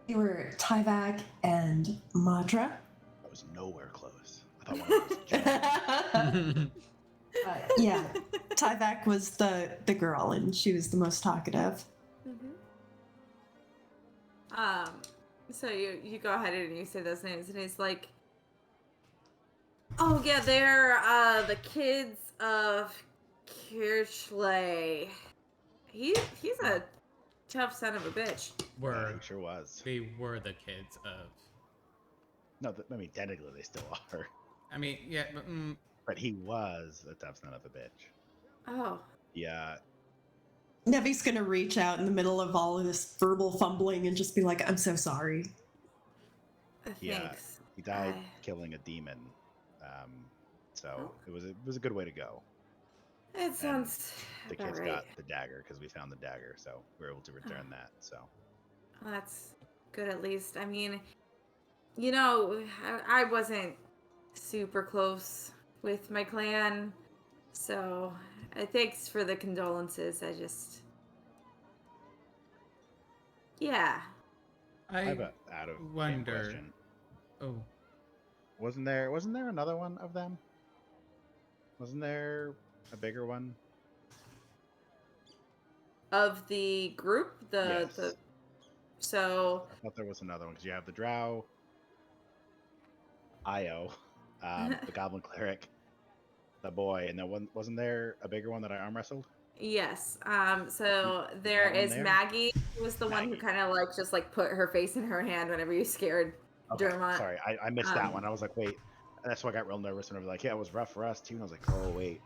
They were Tyvak and Madra. I was nowhere close. I thought one of them was Jen. Yeah, Tyvak was the girl, and she was the most talkative. So you go ahead and you say those names, and he's like, "Oh yeah, they're the kids of Kirchley. He's a tough son of a bitch." Yeah, he sure was. They were the kids of. No, I mean technically they still are. I mean, yeah, But he was a tough son of a bitch. Oh. Yeah. Nevi's gonna reach out in the middle of all of this verbal fumbling and just be like, "I'm so sorry." Yeah. Thanks. He died killing a demon. So it was a good way to go. It sounds The about kids right. got the dagger because we found the dagger, so we were able to return that. So Well, that's good at least. I mean, you know, I wasn't super close with my clan, so thanks for the condolences. Yeah. I have a out of wonder. question. Oh, Wasn't there another one of them? Wasn't there a bigger one? Of the group, Yes. so I thought there was another one because you have the Drow, Io, the Goblin Cleric, the boy, and then wasn't there a bigger one that I arm wrestled? yes. So there that one is there? Maggie, who was the one who Maggie. kind of like just like put her face in her hand whenever you scared Okay, Dermot. sorry, I missed that one. I was like, wait, that's why I got real nervous when I was like, yeah, it was rough for us too. And I was like, oh wait,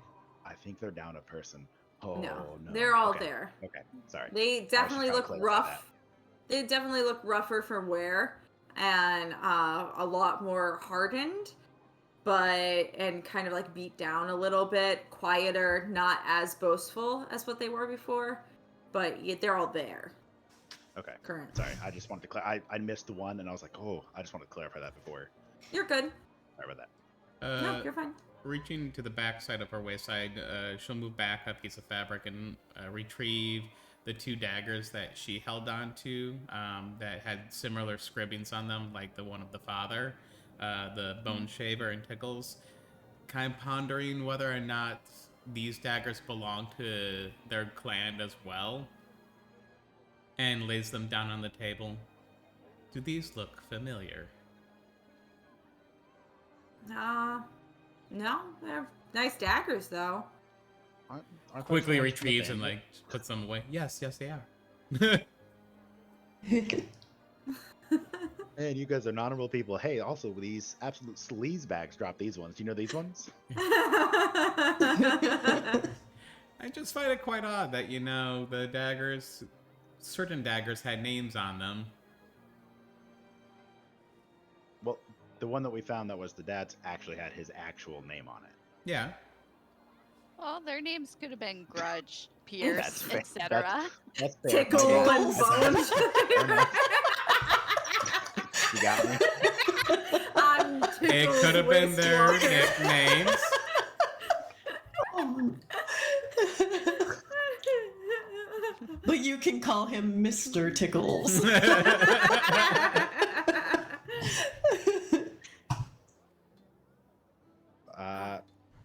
I think they're down a person. Oh No, no, they're all okay. there. Okay, sorry. They definitely trying to look clarify rough. They definitely look rougher for wear and a lot more hardened, and kind of like beat down a little bit, quieter, not as boastful as what they were before, but yet they're all there. Okay. Currently. Sorry, I just wanted to I missed the one and I was like, oh, I just wanted to clarify that before. You're good. Sorry about that. No, you're fine. Reaching to the back side of her wayside, she'll move back a piece of fabric and retrieve the two daggers that she held on to that had similar scribblings on them, like the one of the father, the Bone Shaver and Tickles. Kind of pondering whether or not these daggers belong to their clan as well, and lays them down on the table. Do these look familiar? No, they're nice daggers though. Aren't those Quickly ones from the retrieves and bandit? puts them away. Yes, they are. Man, you guys are honorable people. Hey, also these absolute sleaze bags drop these ones. Do you know these ones? I just find it quite odd that, the daggers, certain daggers had names on them. Well, the one that we found that was the dad's actually had his actual name on it. Yeah. Well, their names could have been Grudge, Pierce, fair. etc. That's fair. Tickle Okay, and that's fair. Bone. Fair enough. You got me. I'm It Tickles could have been their Wastewalker. nicknames. But you can call him Mr. Tickles.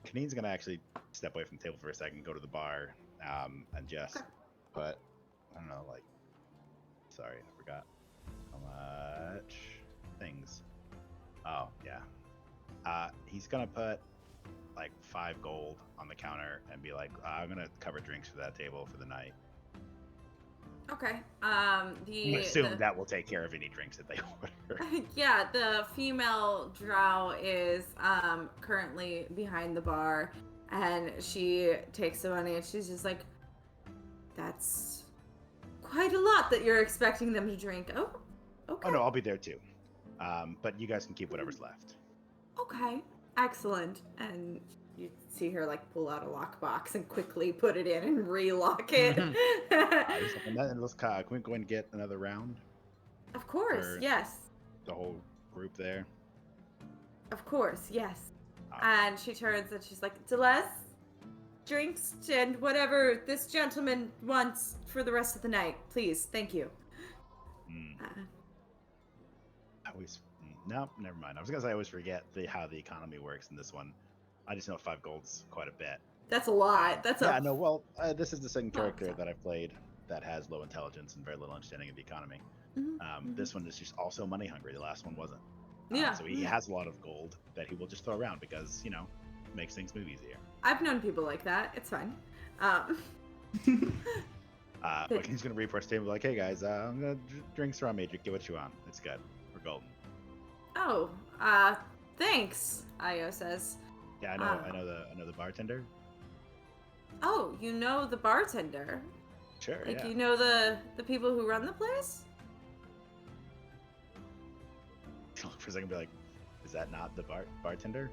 Kaneen's gonna actually step away from the table for a second, go to the bar, and just put, I don't know, like, sorry, I forgot how much things. Oh yeah, he's gonna put like 5 gold on the counter and be like, I'm gonna cover drinks for that table for the night. Okay. I assume that will take care of any drinks that they order. Yeah, the female drow is currently behind the bar, and she takes the money and she's just like, "That's quite a lot that you're expecting them to drink." Oh, okay. Oh no, I'll be there too. But you guys can keep whatever's left. Okay, excellent. And you see her like pull out a lockbox and quickly put it in and relock it. And let's can we go and get another round? Of course, For- yes. The whole group there. Of course, yes. Oh. And she turns and she's like, Deleuze, drinks and whatever this gentleman wants for the rest of the night. Please, thank you. Mm. Uh, I always no, never mind. I was gonna say I always forget how the economy works in this one. I just know 5 gold's quite a bit. that's a lot. That's Yeah, a no. Well, this is the second Oh, character sorry. that I've played that has low intelligence and very little understanding of the economy. Mhm, This one is just also money hungry. The last one wasn't. Yeah. So he has a lot of gold that he will just throw around because makes things move easier. I've known people like that. It's fine. Like he's gonna reapproach the table like, "Hey guys, I'm gonna drinks around Major. Get what you want. It's good. We're golden." Oh, thanks, Io says. Yeah, I know the bartender. Oh, you know the bartender. Sure. Like yeah. you know the people who run the place? Look for a second, and be like, "Is that not the bartender?"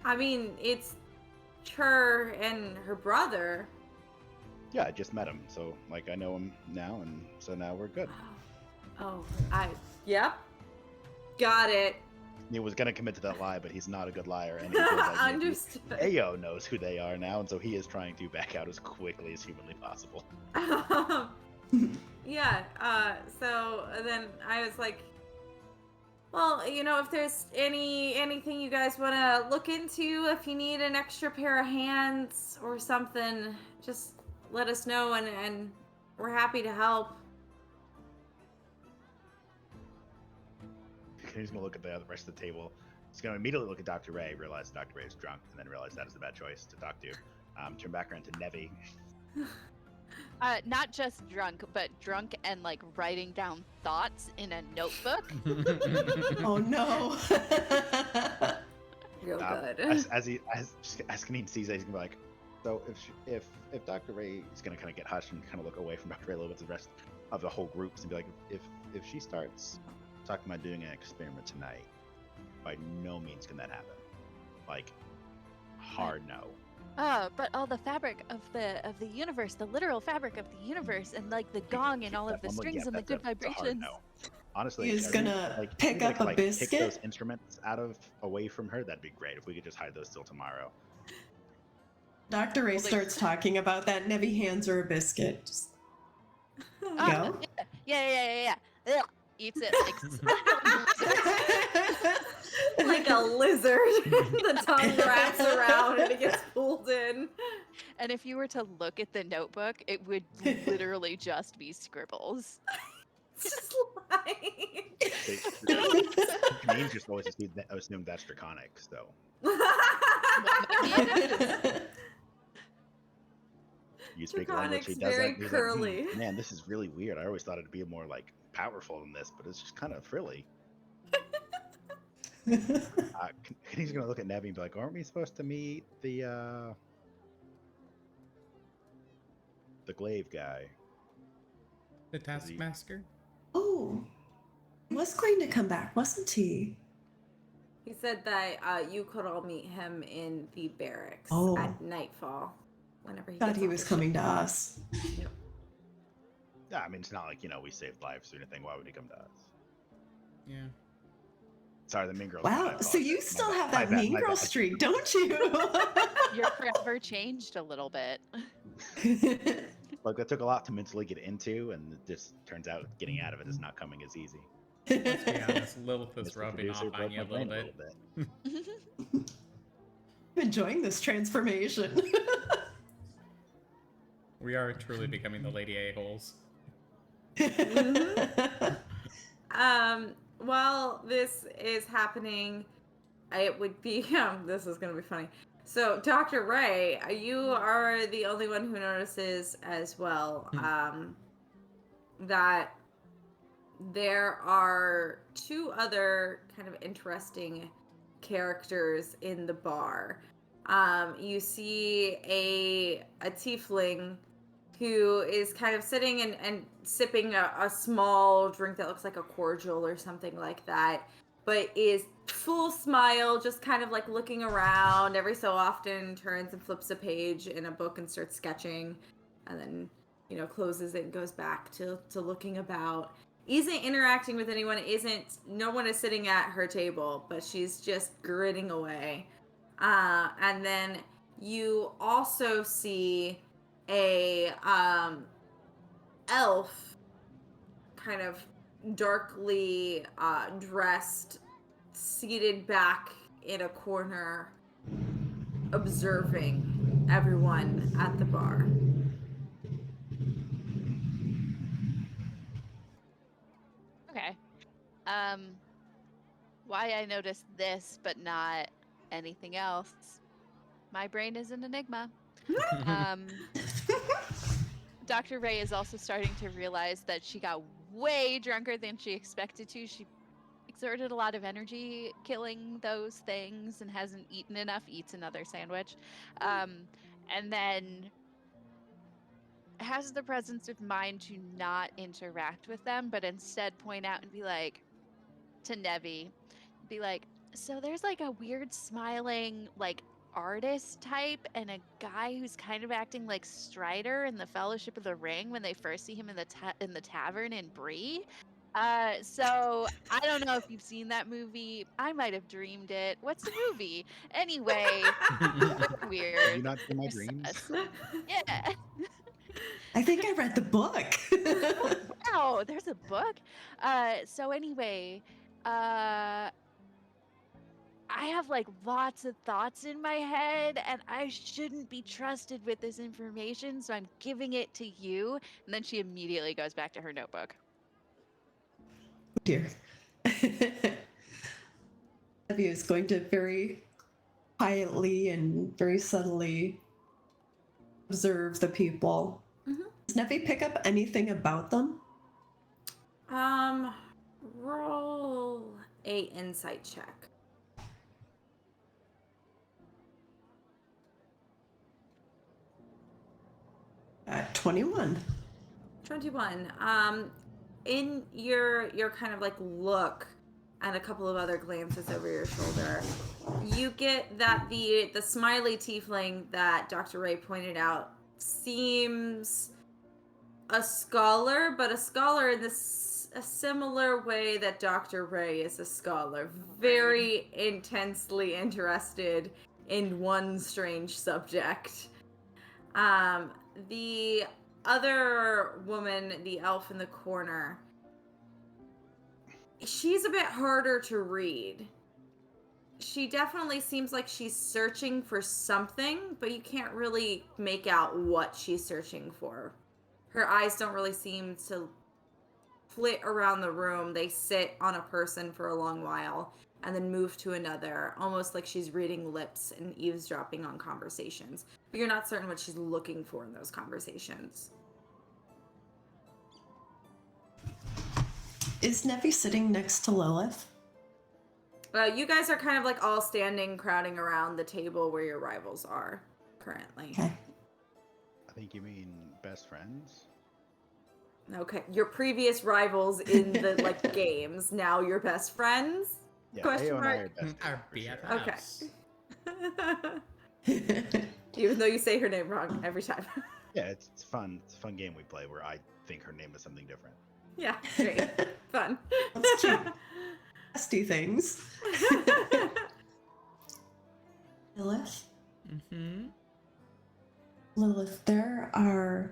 I mean, it's her and her brother. Yeah, I just met him, so like I know him now, and so now we're good. Yep. Got it. He was gonna commit to that lie, but he's not a good liar, and he feels like maybe Understood. Ayo knows who they are now, and so he is trying to back out as quickly as humanly possible. Yeah, so then I was like, well, if there's anything you guys want to look into, if you need an extra pair of hands or something, just let us know, and we're happy to help. He's gonna look at the rest of the table. He's gonna immediately look at Dr. Ray, realize Dr. Ray is drunk, and then realize that is the bad choice to talk to. Turn back around to Nevi. Not just drunk, but drunk and like writing down thoughts in a notebook. Oh no. Real good. As Kanine sees that, he's gonna be like, so if Dr. Ray is gonna kind of get hushed and kind of look away from Dr. Ray a little bit to the rest of the whole group, and be like, if she starts talking about doing an experiment tonight, by no means can that happen. Like, hard no. But all the fabric of the universe, the literal fabric of the universe, and like the gong and all of the strings and the good that's a hard vibrations. no. Honestly, He's gonna pick maybe, up a Pick biscuit. those instruments away from her. That'd be great if we could just hide those till tomorrow. Dr. Ray Well, they- starts talking about that. Nevi hands her a biscuit. Just go. Yeah. Ugh, eats it. Like a lizard. The tongue wraps around and it gets pulled in. And if you were to look at the notebook, it would literally just be scribbles. Just like... Names just always assume that's draconic, so. You speak a language he Draconic's doesn't. very He's like, curly. Man, this is really weird. I always thought it'd be more like powerful than this, but it's just kind of frilly. He's gonna look at Nevi and be like, "Aren't we supposed to meet the glaive guy?" The Taskmaster? Oh, he was going to come back, wasn't he? He said that you could all meet him in the barracks Oh. at nightfall. Whenever he Thought gets he off was the coming ship. to us. Yeah, I mean, it's not like we saved lives or anything. Why would he come to us? Yeah. Sorry, the Mean Girls. Wow, so you still have that mean girl streak, don't you? Your forever changed a little bit. Like, that took a lot to mentally get into, and it just turns out getting out of it is not coming as easy. Let's be honest, Lilith is Mr. rubbing off Producer on broke you a my little brain bit. I'm enjoying this transformation. We are truly becoming the Lady A-holes. While this is happening, it would be this is gonna be funny. So, Dr. Ray, you are the only one who notices as well that there are 2 other kind of interesting characters in the bar. You see a tiefling who is kind of sitting and sipping a small drink that looks like a cordial or something like that, but is full smile, just kind of like looking around. Every so often turns and flips a page in a book and starts sketching, and then closes it and goes back to looking about. isn't interacting with anyone, no one is sitting at her table, but she's just grinning away. And then you also see a elf, kind of darkly dressed, seated back in a corner, observing everyone at the bar. Okay. Why I noticed this but not anything else? My brain is an enigma. Dr. Ray is also starting to realize that she got way drunker than she expected to. She exerted a lot of energy killing those things and hasn't eaten enough, eats another sandwich. And then has the presence of mind to not interact with them, but instead point out and be like, to Nevi, be like, so there's like a weird smiling, like, artist type and a guy who's kind of acting like Strider in the Fellowship of the Ring when they first see him in the tavern in Bree. So I don't know if you've seen that movie. I might have dreamed it. What's the movie? Anyway, Have weird. you not seen my There's dreams? Yeah. I think I read the book. Wow, there's a book. So anyway, I have like lots of thoughts in my head and I shouldn't be trusted with this information, so I'm giving it to you. And then she immediately goes back to her notebook. Dear. Nevi is going to very quietly and very subtly observe the people. Mhm. Does Nevi pick up anything about them? Roll a insight check. 21. 21. In your kind of like look and a couple of other glances over your shoulder, you get that the smiley tiefling that Dr. Ray pointed out seems a scholar, but a scholar in a similar way that Dr. Ray is a scholar, very intensely interested in one strange subject. The other woman, the elf in the corner, she's a bit harder to read. She definitely seems like she's searching for something, but you can't really make out what she's searching for. Her eyes don't really seem to flit around the room. They sit on a person for a long while and then move to another, almost like she's reading lips and eavesdropping on conversations. But you're not certain what she's looking for in those conversations. Is Nevi sitting next to Lilith? You guys are kind of like all standing, crowding around the table where your rivals are currently. Okay. I think you mean best friends. Okay, your previous rivals in the like games, now your best friends? Yeah, Question Ayo and I mark? are best Our friends for sure. BFFs. Even though you say her name wrong every time. Yeah, it's fun. It's a fun game we play where I think her name is something different. Yeah, great. Fun. That's cute. Nasty things. Lilith? Mm-hmm. Lilith, there are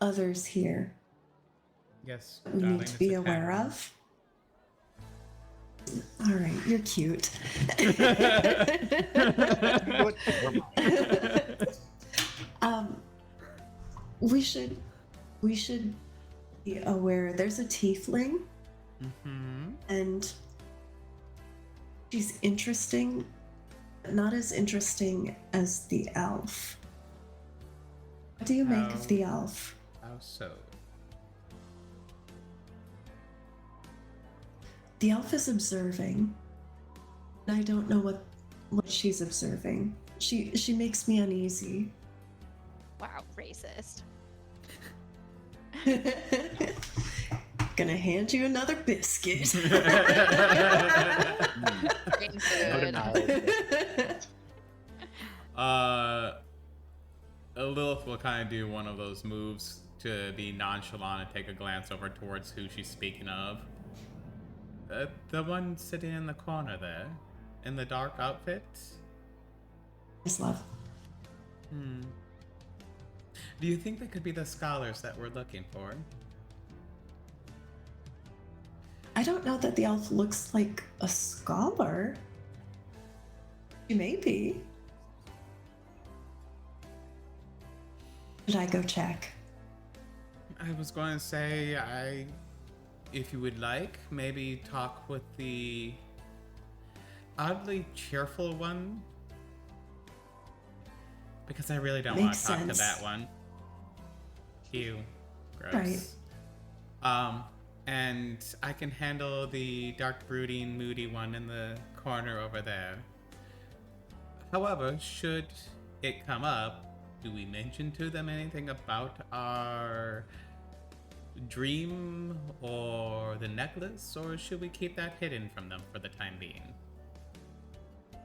others here Yes. we darling, need to it's be a aware tavern. of. All right, you're cute. What? We should be aware. There's a tiefling, Mm-hmm. and she's interesting, but not as interesting as the elf. What do you make of the elf? How so? The elf is observing, and I don't know what she's observing. She makes me uneasy. Wow, racist. Gonna hand you another biscuit. Getting No good. denial. Lilith will kind of do one of those moves to be nonchalant and take a glance over towards who she's speaking of. The one sitting in the corner there, in the dark outfit. Yes, love. Do you think they could be the scholars that we're looking for? I don't know that the elf looks like a scholar. She may be. Should I go check? I was going to say, if you would like, maybe talk with the oddly cheerful one. Because I really don't want Makes to talk to sense. that one. Ew. Gross. Right. And I can handle the dark, brooding, moody one in the corner over there. However, should it come up, do we mention to them anything about our dream or the necklace, or should we keep that hidden from them for the time being? I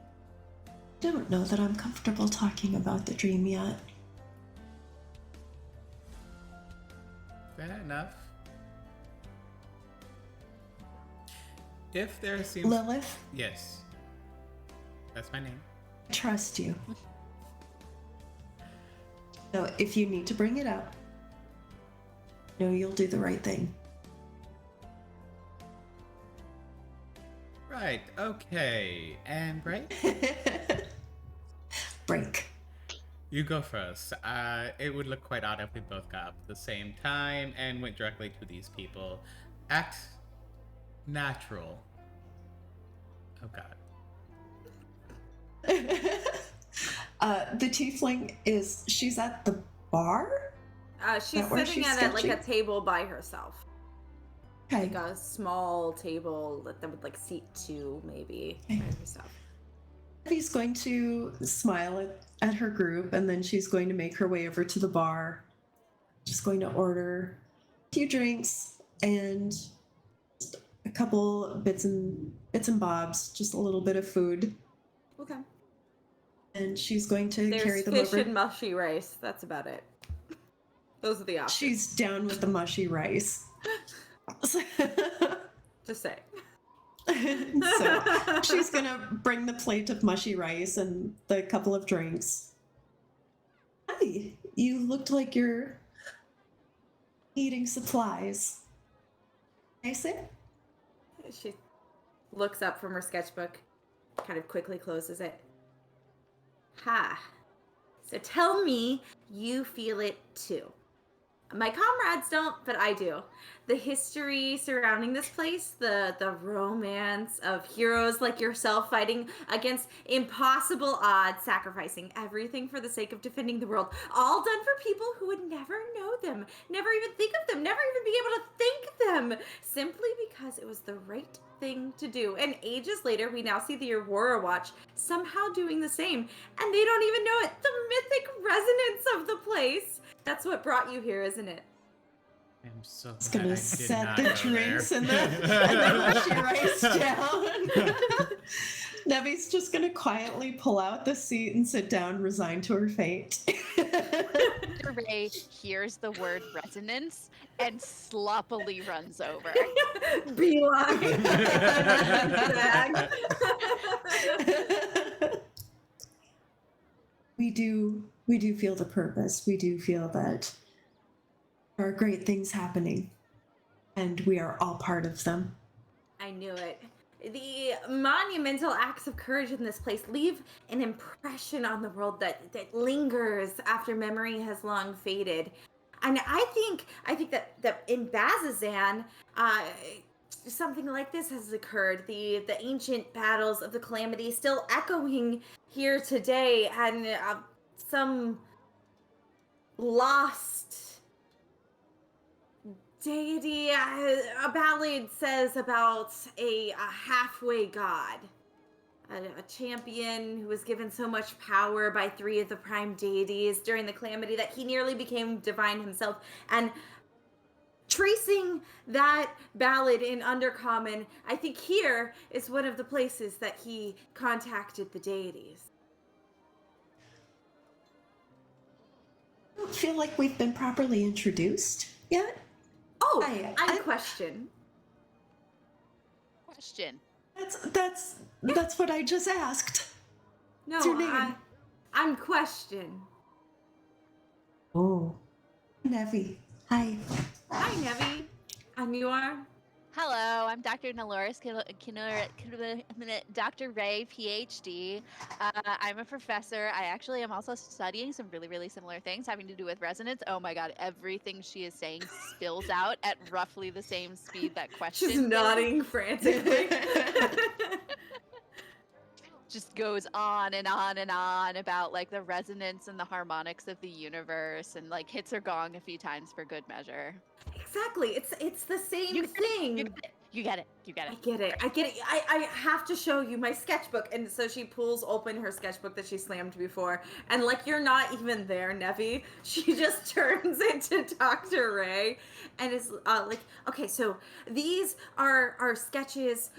don't know that I'm comfortable talking about the dream yet. Fair enough. If there seems... Lilith, Yes. That's my name. I trust you. So if you need to bring it up, know you'll do the right thing. Right, okay. And break? Break. You go first. It would look quite odd if we both got up at the same time and went directly to these people. Act natural. Oh god. The tiefling she's at the bar? She's That where sitting she's at like a sketching? table by herself. Okay. Like a small table that would like seat two, maybe, by herself. She's going to smile at her group, and then she's going to make her way over to the bar. Just going to order a few drinks and just a couple bits and bobs, just a little bit of food. Okay. And she's going to carry There's them fish over. and mushy rice. That's about it. Those are the options. She's down with the mushy rice. Just say. So she's gonna bring the plate of mushy rice and the couple of drinks. Hi, you looked like you're eating supplies. I say? She looks up from her sketchbook, kind of quickly closes it. Ha. So tell me you feel it too. My comrades don't, but I do. The history surrounding this place, the romance of heroes like yourself fighting against impossible odds, sacrificing everything for the sake of defending the world, all done for people who would never know them, never even think of them, never even be able to thank them, simply because it was the right thing to do. And ages later, we now see the Aurora Watch somehow doing the same, and they don't even know it. The mythic resonance of the place. That's what brought you here, isn't it? I'm so It's glad I gonna did set not the go drinks there. and the mushy rice down. Nevi's just gonna quietly pull out the seat and sit down, resigned to her fate. Ray hears the word resonance and sloppily runs over. Beeline. we do feel the purpose. We do feel that there are great things happening, and we are all part of them. I knew it. The monumental acts of courage in this place leave an impression on the world that lingers after memory has long faded. And I think that in Bazazan, something like this has occurred. The ancient battles of the Calamity still echoing here today, and some lost deity. A ballad says about a halfway god, a champion who was given so much power by three of the prime deities during the Calamity that he nearly became divine himself. And tracing that ballad in Undercommon, I think here is one of the places that he contacted the deities. don't feel like we've been properly introduced yet. Oh, I- I question. Question. That's what I just asked. No, What's your name? I'm question. Oh, Nevi. Hi. Hi, Nevi. And you are? Hello, I'm Dr. Dr. Ray, PhD. I'm a professor. I actually am also studying some really, really similar things having to do with resonance. Oh my god, everything she is saying spills out at roughly the same speed that question She's did. nodding frantically. Just goes on and on and on about like the resonance and the harmonics of the universe, and like hits her gong a few times for good measure. Exactly. It's the same You thing. You get it. You get it. I get it. I get it. I have to show you my sketchbook. And so she pulls open her sketchbook that she slammed before. And like, you're not even there, Nevi. She just turns into Dr. Ray and is like, okay, so these are sketches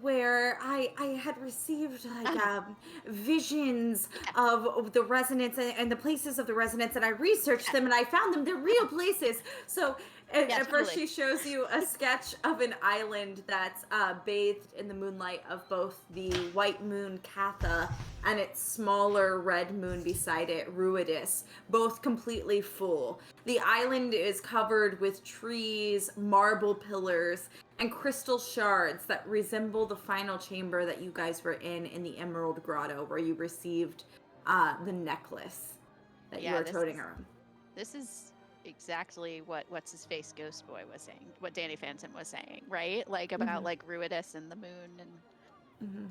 where I had received like visions of the resonance and the places of the resonance. And I researched them and I found them. They're real places. So and Yeah, at first totally. she shows you a sketch of an island that's bathed in the moonlight of both the white moon Katha and its smaller red moon beside it, Ruidus, both completely full. The island is covered with trees, marble pillars, and crystal shards that resemble the final chamber that you guys were in the Emerald Grotto, where you received the necklace that you were toting around. This is exactly what what's his face Ghost Boy was saying, what Danny Phantom was saying, right? Like about like Ruidus and the moon and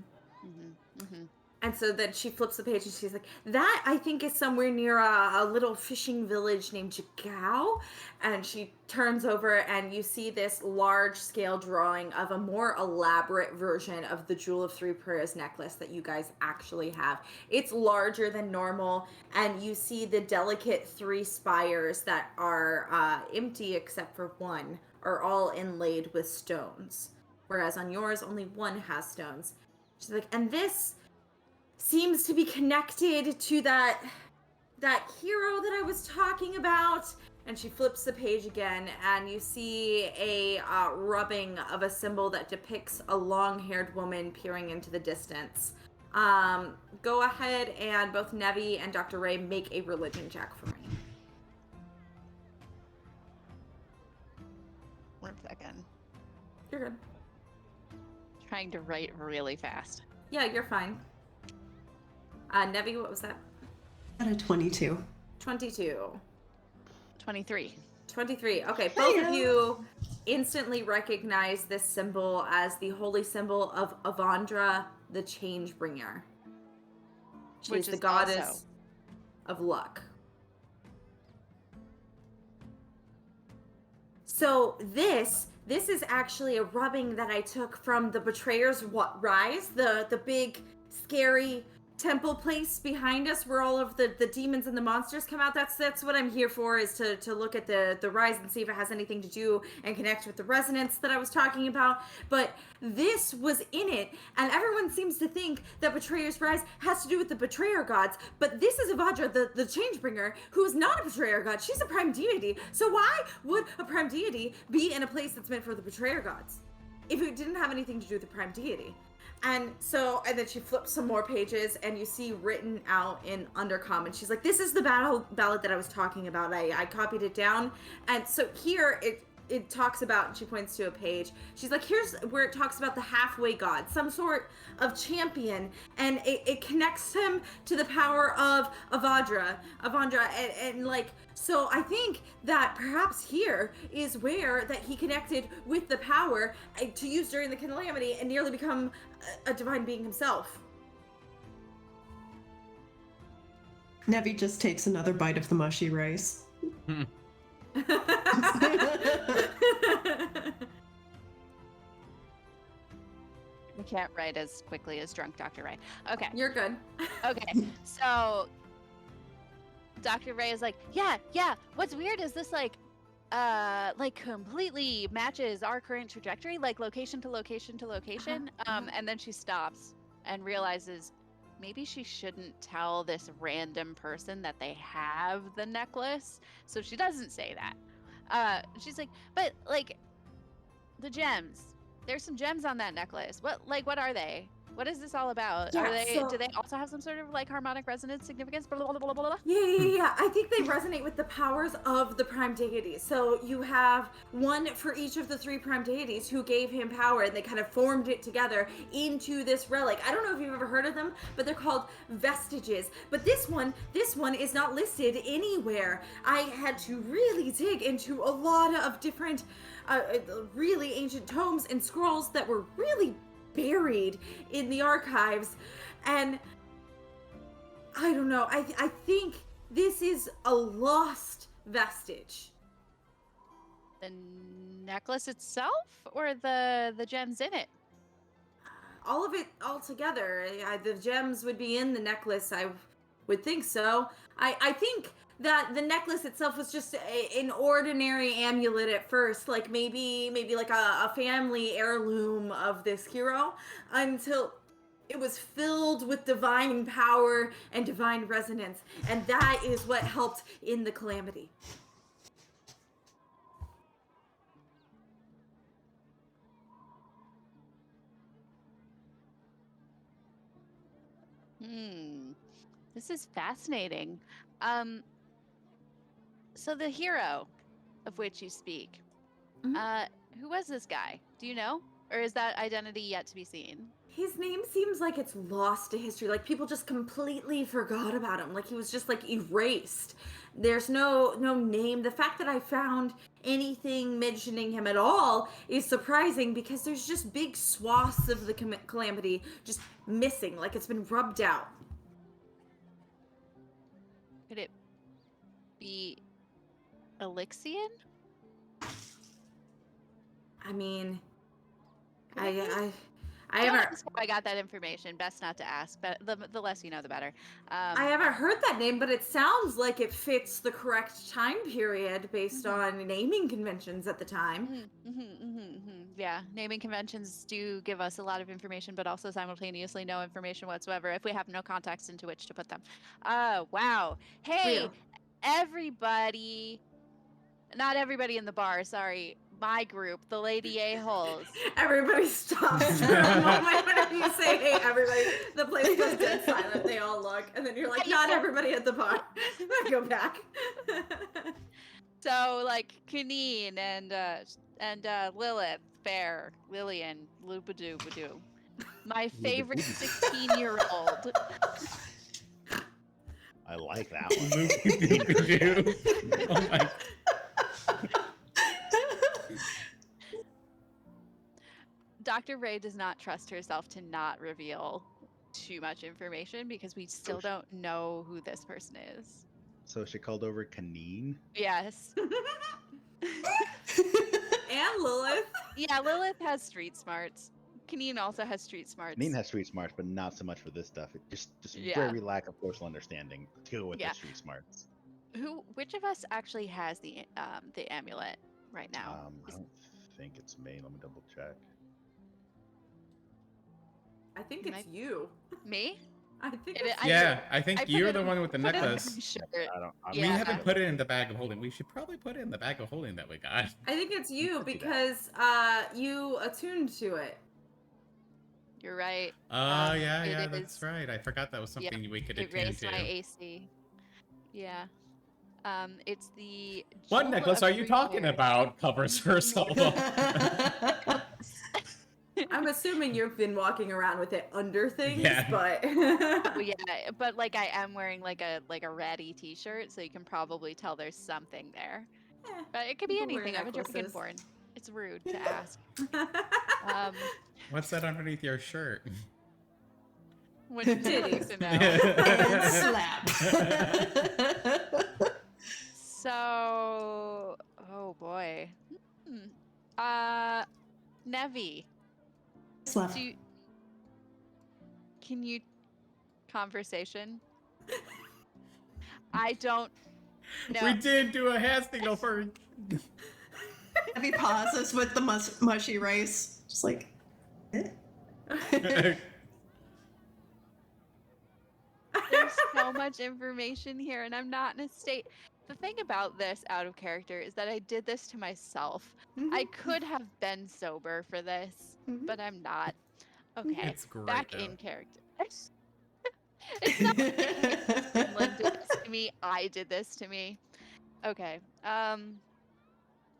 And so then she flips the page and she's like, that I think is somewhere near a little fishing village named Jagao. And she turns over and you see this large scale drawing of a more elaborate version of the Jewel of Three Prayers necklace that you guys actually have. It's larger than normal, and you see the delicate three spires that are empty except for one are all inlaid with stones. Whereas on yours, only one has stones. She's like, and this seems to be connected to that hero that I was talking about. And she flips the page again, and you see a rubbing of a symbol that depicts a long-haired woman peering into the distance. Go ahead and both Nevi and Dr. Ray make a religion check for me. 1 second. You're good. Trying to write really fast. Yeah, you're fine. Nevi, what was that? At a 22. 22. 23. 23. Okay, both of you instantly recognize this symbol as the holy symbol of Avandra, the Changebringer. She's the goddess of luck. So this is actually a rubbing that I took from the Betrayer's Rise, the big, scary temple place behind us where all of the demons and the monsters come out. That's what I'm here for, is to look at the rise and see if it has anything to do and connect with the resonance that I was talking about. But this was in it, and everyone seems to think that Betrayer's Rise has to do with the Betrayer gods, but this is Avadra, the Changebringer, who is not a Betrayer god. She's a prime deity. So why would a prime deity be in a place that's meant for the Betrayer gods if it didn't have anything to do with the prime deity? And then she flips some more pages, and you see written out in undercommon. She's like, this is the ballad that I was talking about. I copied it down. And so here it talks about, and she points to a page. She's like, here's where it talks about the halfway god, some sort of champion. And it connects him to the power of Avandra. And like, so I think that perhaps here is where that he connected with the power to use during the calamity and nearly become a divine being himself. Nevi just takes another bite of the mushy rice. I can't write as quickly as drunk Dr. Ray. Okay. You're good. Okay. So Dr. Ray is like, yeah. What's weird is this like completely matches our current trajectory, like location to location to location. And then she stops and realizes maybe she shouldn't tell this random person that they have the necklace. So she doesn't say that. She's like, but like the gems. There's some gems on that necklace. What are they? What is this all about? Yeah, Do they also have some sort of like harmonic resonance significance? Blah, blah, blah, blah, blah, blah. Yeah. I think they resonate with the powers of the prime deities. So you have one for each of the 3 prime deities who gave him power, and they kind of formed it together into this relic. I don't know if you've ever heard of them, but they're called vestiges. But this one is not listed anywhere. I had to really dig into a lot of different, really ancient tomes and scrolls that were really buried in the archives, and I don't know. I think this is a lost vestige. The necklace itself, or the gems in it? All of it all together. The gems would be in the necklace. I would think so. I think that the necklace itself was just an ordinary amulet at first, like maybe like a family heirloom of this hero, until it was filled with divine power and divine resonance, and that is what helped in the calamity. This is fascinating. So the hero of which you speak, Mhm. who was this guy? Do you know? Or is that identity yet to be seen? His name seems like it's lost to history. Like people just completely forgot about him. Like he was just like erased. There's no name. The fact that I found anything mentioning him at all is surprising, because there's just big swaths of the calamity just missing. Like it's been rubbed out. Could it be Elixian? I mean, Could it be? I Don't haven't ask how I got that information. Best not to ask, but the less you know, the better. I haven't heard that name, but it sounds like it fits the correct time period based on naming conventions at the time. Yeah, naming conventions do give us a lot of information, but also simultaneously no information whatsoever if we have no context into which to put them. Wow. Hey, Real. everybody. Not everybody in the bar, sorry. My group, the Lady A-holes. Everybody stops for a moment whenever you say, hey, everybody. The place goes dead silent. They all look. And then you're like, not everybody at the bar. I go back. So, like, Kaneen and Lilith, Bear, Lillian, Loopadoo. My favorite 16-year-old. I like that one. Oh my. Dr. Ray does not trust herself to not reveal too much information because we still don't know who this person is. So she called over Kaneen? Yes. And Lilith. Yeah, Lilith has street smarts. Kaneen also has street smarts. Kaneen has street smarts, but not so much for this stuff. It just Yeah. very lack of social understanding to deal with the street smarts. Which of us actually has the amulet right now? I don't think it's me. Let me double check. I think it's you. Me? I think It- it's I- Yeah, I think I put you're it- the one with the put it on necklace. my shirt. We Yeah. haven't put it in the bag of holding. We should probably put it in the bag of holding that we got. I think it's you could do that. because you attuned to it. You're right. Oh, It yeah, that's is- right. I forgot that was something we could It attune raised to. my AC. Yeah. It's the. What Jewel necklace of are you talking Repair. about? Covers her soul. I'm assuming you've been walking around with it under things, Yeah. but Oh, yeah, but like I am wearing like a ratty T-shirt, so you can probably tell there's something there. Eh, But it could be people wear anything. I'm a necklaces. Dragonborn. It's rude to ask. What's that underneath your shirt? When you Titties. to know. And slap. So, oh boy. Nevi, Slap. can you conversation? I don't know. We did do a hand signal for. He pauses with the mushy rice. Just like, eh? so much information here, and I'm not in a state. The thing about this out of character is that I did this to myself. I could have been sober for this, but I'm not. Okay, It's great back though. in character. It's not like Finland did this to me. I did this to me. Okay.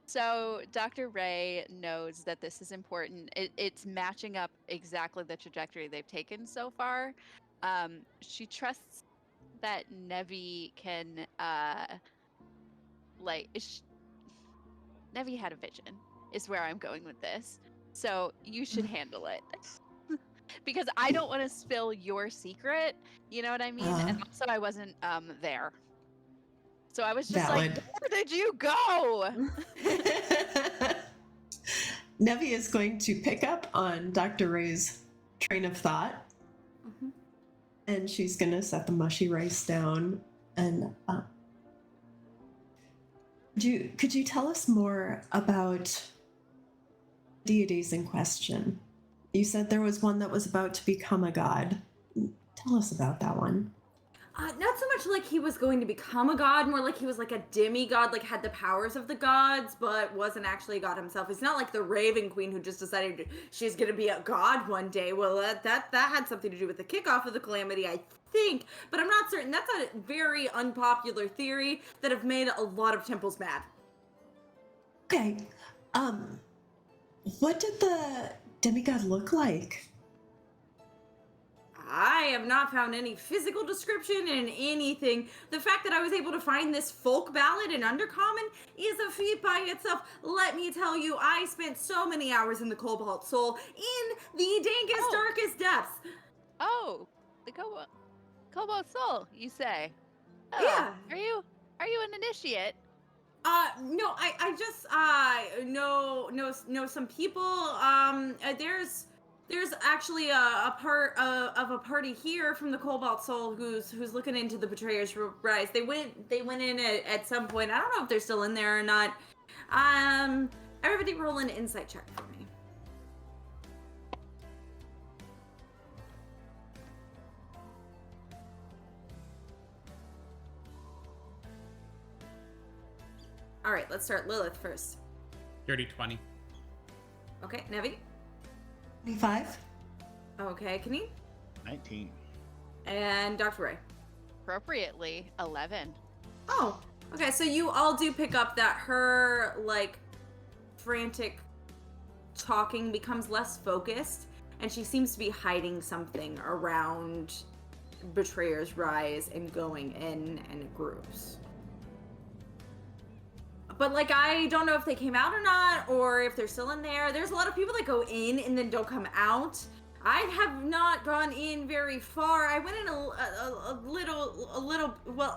So Dr. Ray knows that this is important. It's matching up exactly the trajectory they've taken so far. She trusts that Nevi can Nevi had a vision is where I'm going with this. So you should handle it. Because I don't want to spill your secret, you know what I mean? And also I wasn't there. So I was just Valid. like, where did you go? Nevi is going to pick up on Dr. Ray's train of thought, and she's going to set the mushy rice down. And could you tell us more about deities in question? You said there was one that was about to become a god. Tell us about that one. Not so much like he was going to become a god, more like he was like a demigod, like had the powers of the gods, but wasn't actually a god himself. He's not like the Raven Queen who just decided she's going to be a god one day. Well, that had something to do with the kickoff of the Calamity, I think, but I'm not certain. That's a very unpopular theory that have made a lot of temples mad. Okay. What did the demigod look like? I have not found any physical description in anything. The fact that I was able to find this folk ballad in Undercommon is a feat by itself. Let me tell you, I spent so many hours in the Cobalt Soul in the dankest, darkest depths. Oh, the Cobalt Soul, you say? Oh, Yeah. Are you an initiate? No, I just know some people. There's actually a part of a party here from the Cobalt Soul who's looking into the Betrayer's Rise. They went in at some point. I don't know if they're still in there or not. Everybody roll an insight check for me. All right, let's start Lilith first. Dirty 20. Okay, Nevi. 25? Okay, Kenny. 19. And Dr. Ray. Appropriately, 11. Oh, okay, so you all do pick up that her, like, frantic talking becomes less focused, and she seems to be hiding something around Betrayer's Rise and going in groups. But, like, I don't know if they came out or not, or if they're still in there. There's a lot of people that go in and then don't come out. I have not gone in very far. I went in a little, well,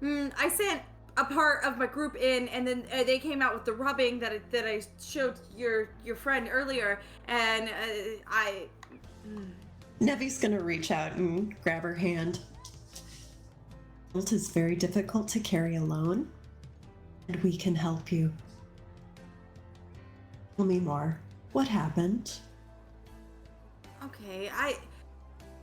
I sent a part of my group in, and then they came out with the rubbing that I showed your friend earlier, and Nevi's gonna reach out and grab her hand. It is very difficult to carry alone, and we can help you. Tell me more. What happened? Okay,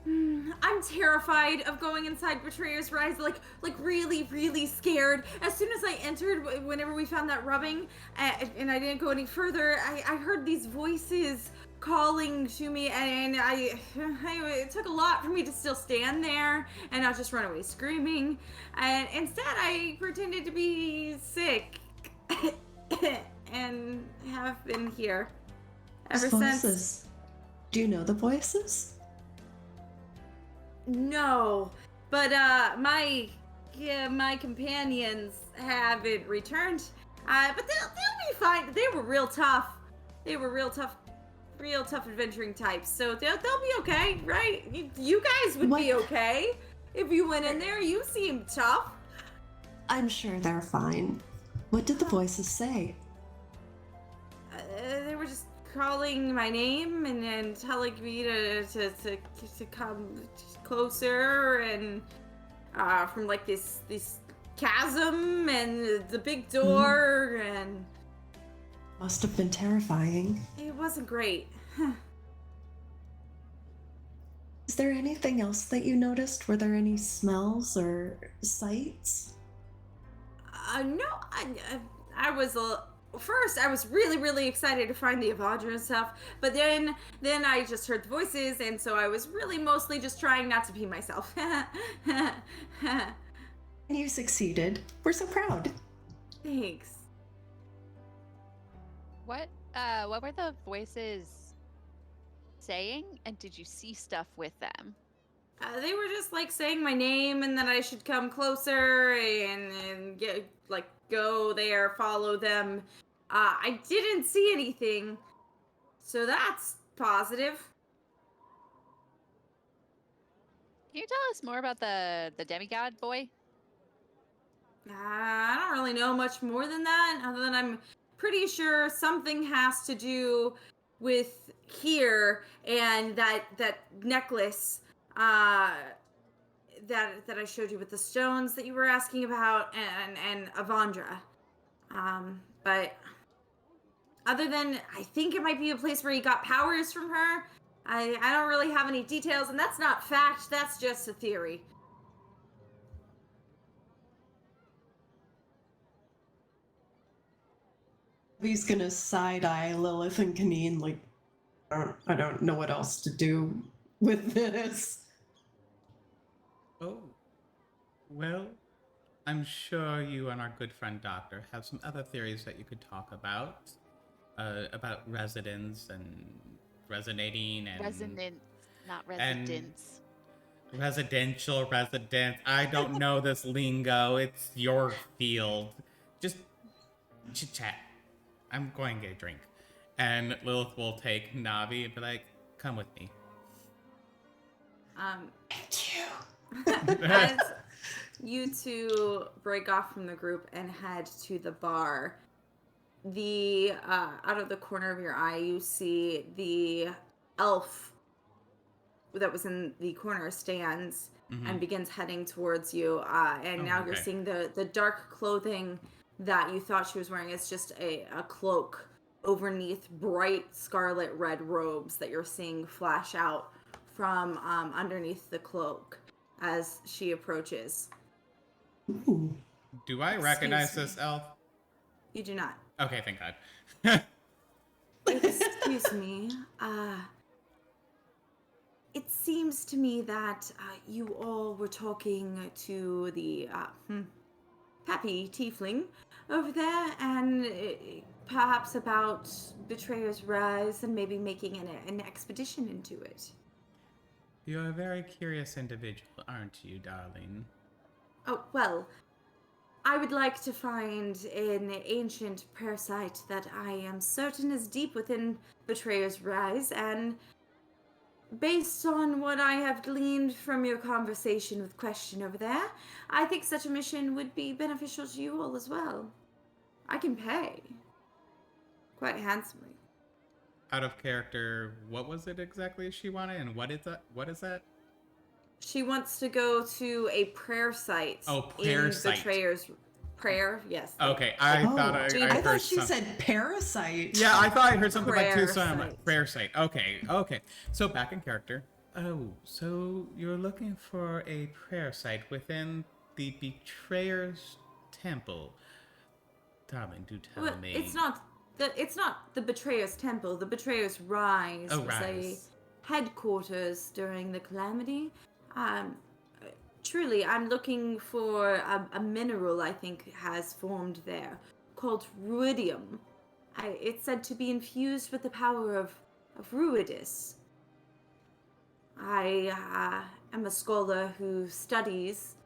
I'm terrified of going inside Betrayer's Rise, like really, really scared. As soon as I entered, whenever we found that rubbing, and I didn't go any further, I heard these voices calling to me, and it took a lot for me to still stand there and not just run away screaming. And instead, I pretended to be sick, and have been here ever Voices. since. Do you know the voices? No, but my companions haven't returned. But they'll be fine. They were real tough. They were real tough adventuring types. So they'll be okay, right? You guys would be okay if you went in there. You seem tough. I'm sure they're fine. What did the voices say? They were just calling my name and then telling me to come closer, and from like this chasm and the big door, and Must have been terrifying. it wasn't great. Is there anything else that you noticed? Were there any smells or sights? No, I was first I was really really excited to find the Avadra and stuff, but then I just heard the voices, and so I was really mostly just trying not to pee myself. And you succeeded. We're so proud. Thanks. What were the voices saying, and did you see stuff with them? They were just like saying my name and that I should come closer and get like go there, follow them. I didn't see anything, so that's positive. Can you tell us more about the demigod boy? I don't really know much more than that, other than I'm pretty sure something has to do with here and that necklace that I showed you with the stones that you were asking about, and Avandra. But other than I think it might be a place where he got powers from her. I don't really have any details, and that's not fact. That's just a theory. He's gonna side eye Lilith and Kaneen like, I don't know what else to do with this. Oh, well, I'm sure you and our good friend Doctor have some other theories that you could talk about residence and resonating and Resonance, not and- residence. residential residence. I don't know this lingo. It's your field. Just chit chat. I'm going to get a drink. And Lilith will take Navi and be like, come with me. Thank you. As you two break off from the group and head to the bar, the out of the corner of your eye, you see the elf that was in the corner stands and begins heading towards you. And now you're okay. seeing the dark clothing that you thought she was wearing is just a cloak overneath bright scarlet red robes that you're seeing flash out from underneath the cloak as she approaches. Ooh. Do I recognize me. this elf? You do not. Okay, thank God. Excuse me. It seems to me that you all were talking to the happy tiefling over there, and perhaps about Betrayer's Rise and maybe making an expedition into it. You're a very curious individual, aren't you, darling? Oh, well, I would like to find an ancient prayer site that I am certain is deep within Betrayer's Rise, and based on what I have gleaned from your conversation with Question over there, I think such a mission would be beneficial to you all as well. I can pay. Quite handsomely. Out of character, what was it exactly she wanted, and what is that? What is that? She wants to go to a prayer site. Oh, prayer in site. Betrayer's Prayer, yes. Okay, I thought I I heard thought she some- said parasite. Yeah, I thought I heard something like Prayer two son site. prayer site. Okay. So back in character. Oh, so you're looking for a prayer site within the Betrayer's Temple. Darling, do tell Well, me. it's not the Betrayer's Temple. The Betrayer's Rise Oh, was Rise. a headquarters during the Calamity. Truly, I'm looking for a mineral I think has formed there called ruidium. It's said to be infused with the power of Ruidus. I am a scholar who studies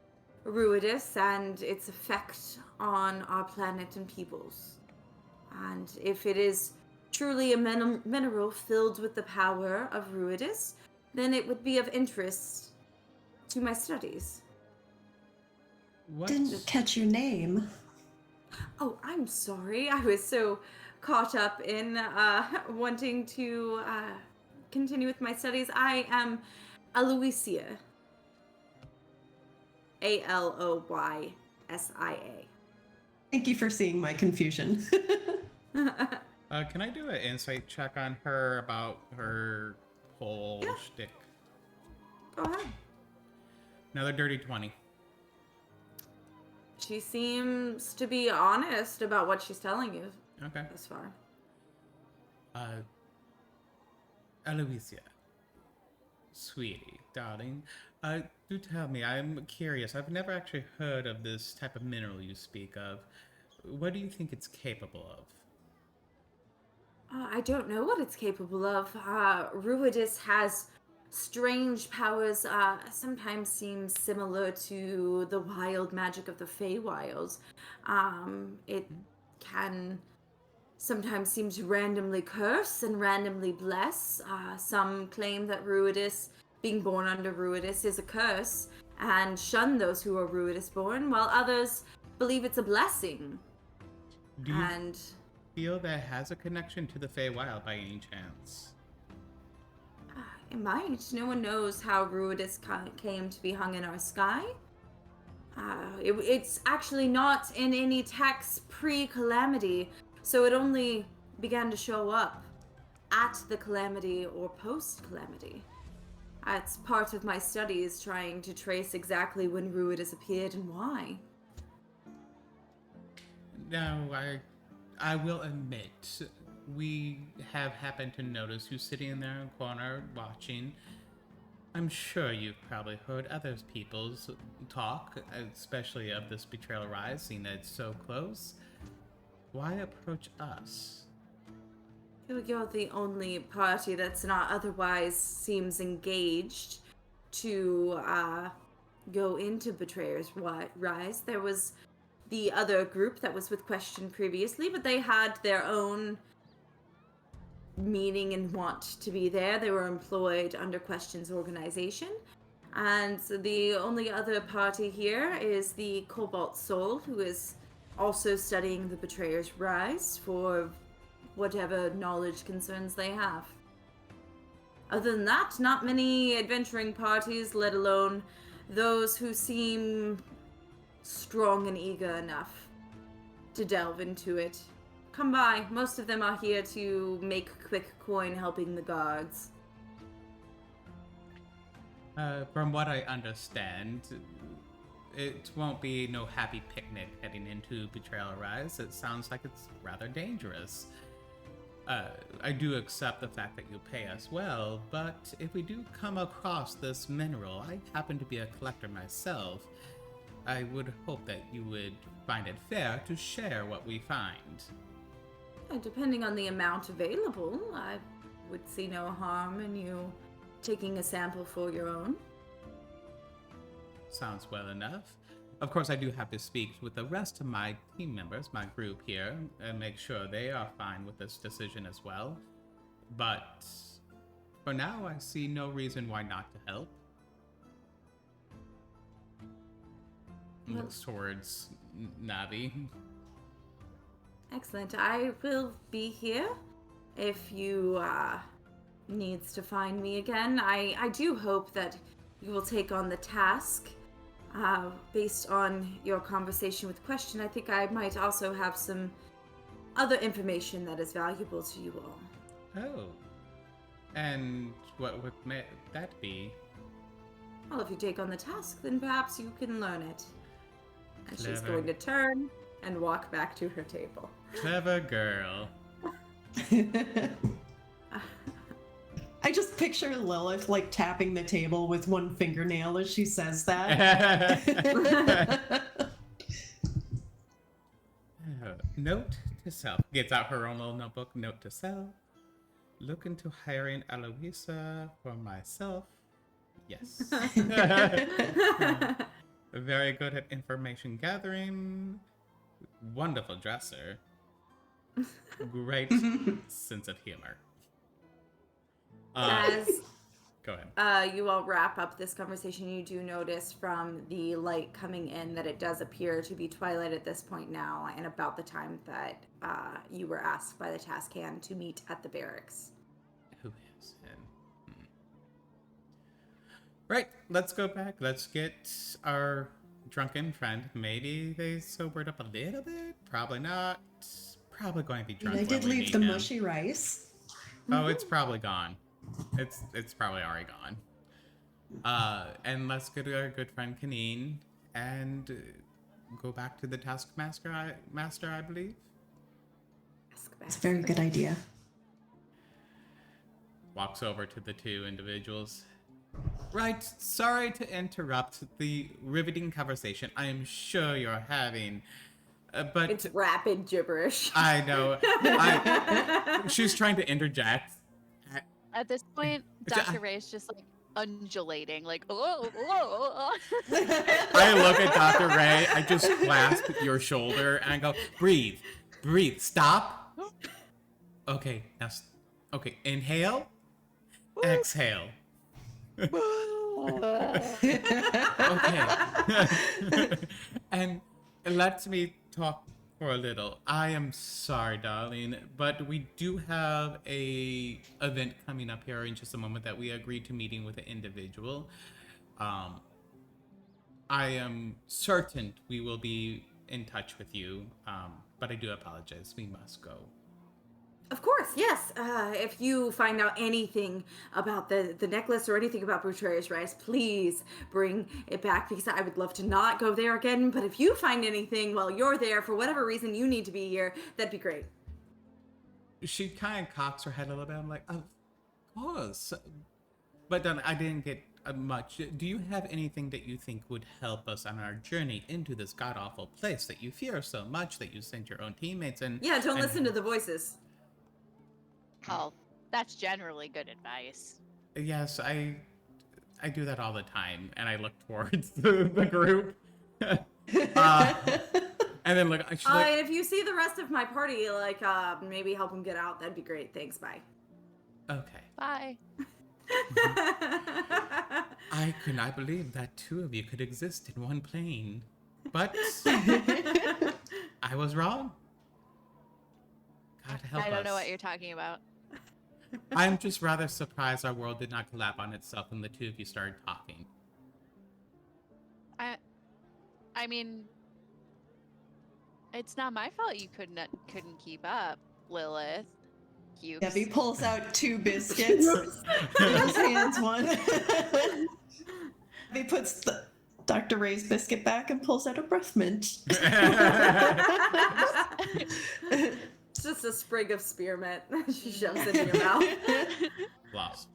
Ruidus and its effect on our planet and peoples. And if it is truly a mineral filled with the power of Ruidus, then it would be of interest to my studies. What? Didn't catch your name. Oh, I'm sorry. I was so caught up in wanting to continue with my studies. I am Aloysia. Aloysia. Thank you for seeing my confusion. Can I do an insight check on her about her whole Yeah. shtick? Go ahead. Another dirty 20. She seems to be honest about what she's telling you Okay. thus far. Aloysia, sweetie, darling, do tell me, I'm curious. I've never actually heard of this type of mineral you speak of. What do you think it's capable of? I don't know what it's capable of. Ruidus has strange powers, sometimes seems similar to the wild magic of the Feywilds. It can sometimes seem to randomly curse and randomly bless. Some claim that Ruidus, being born under Ruidus, is a curse and shun those who are Ruidus born, while others believe it's a blessing. Do you And feel that has a connection to the Feywild by any chance? it might. No one knows how Ruidus came to be hung in our sky. It's actually not in any text pre-Calamity, so it only began to show up at the Calamity or post-Calamity. It's part of my studies trying to trace exactly when Ruidus appeared and why. Now, I will admit, we have happened to notice you sitting in there in the corner watching. I'm sure you've probably heard other people's talk, especially of this betrayal rise, seeing that it's so close. Why approach us? You're the only party that's not otherwise seems engaged to go into Betrayer's Rise. There was the other group that was with Question previously, but they had their own meaning and want to be there. They were employed under Question's organization. And the only other party here is the Cobalt Soul, who is also studying the Betrayer's Rise for whatever knowledge concerns they have. Other than that, not many adventuring parties, let alone those who seem strong and eager enough to delve into it. Come by. Most of them are here to make quick coin helping the guards. From what I understand, it won't be no happy picnic heading into Betrayal Rise. It sounds like it's rather dangerous. I do accept the fact that you pay us well, but if we do come across this mineral, I happen to be a collector myself. I would hope that you would find it fair to share what we find. Depending on the amount available, I would see no harm in you taking a sample for your own. Sounds well enough. Of course, I do have to speak with the rest of my team members, my group here, and make sure they are fine with this decision as well. But for now, I see no reason why not to help. Looks towards Navi. Excellent. I will be here if you needs to find me again. I do hope that you will take on the task. Based on your conversation with Question, I think I might also have some other information that is valuable to you all. Oh. And what would that be? Well, if you take on the task, then perhaps you can learn it. And she's Clever. going to turn and walk back to her table. Clever girl. I just picture Lilith like tapping the table with one fingernail as she says that. Note to self. Gets out her own little notebook. Note to self. Look into hiring Aloysia for myself. Yes. Very good at information gathering. Wonderful dresser. Great sense of humor. As Go ahead. you all wrap up this conversation, you do notice from the light coming in that it does appear to be twilight at this point now, and about the time that you were asked by the task hand to meet at the barracks. Who is him? Right, let's go back. Let's get our drunken friend. Maybe they sobered up a little bit. Probably not. Probably going to be drunk. I did when we leave meet the him. mushy rice. Oh, it's probably gone. It's probably already gone. And let's go to our good friend Kaneen and go back to the Taskmaster, I believe. It's a very good idea. Walks over to the two individuals. Right, sorry to interrupt the riveting conversation I am sure you're having. But It's rapid gibberish. I know. She's trying to interject. At this point, Dr. Ray is just like undulating, like, oh. I look at Dr. Ray, I just clasp your shoulder, and I go, breathe, stop. Okay, now, okay, inhale, exhale. Okay. And let me talk for a little. I am sorry, darling, but we do have a event coming up here in just a moment that we agreed to meeting with an individual. I am certain we will be in touch with you, but I do apologize. We must go. Of course, yes. If you find out anything about the necklace or anything about Bruteria's Rise, please bring it back because I would love to not go there again. But if you find anything while you're there, for whatever reason you need to be here, that'd be great. She kind of cocks her head a little bit. I'm like, of course. But then I didn't get much. Do you have anything that you think would help us on our journey into this god-awful place that you fear so much that you sent your own teammates in? Yeah, don't listen to the voices. Oh, that's generally good advice. Yes, I do that all the time, and I look towards the group. And then look, she's like, And if you see the rest of my party, like, maybe help them get out, that'd be great. Thanks, bye. okay. Bye. I could not believe that two of you could exist in one plane. But I was wrong. God help us. I don't know what you're talking about. I'm just rather surprised our world did not collapse on itself when the two of you started talking. I mean, it's not my fault you couldn't keep up, Lilith. Cubes. Debbie pulls out 2 biscuits. His hands one. He puts Dr. Ray's biscuit back and pulls out a breath mint. It's just a sprig of spearmint. She shoves it in your mouth. Floss.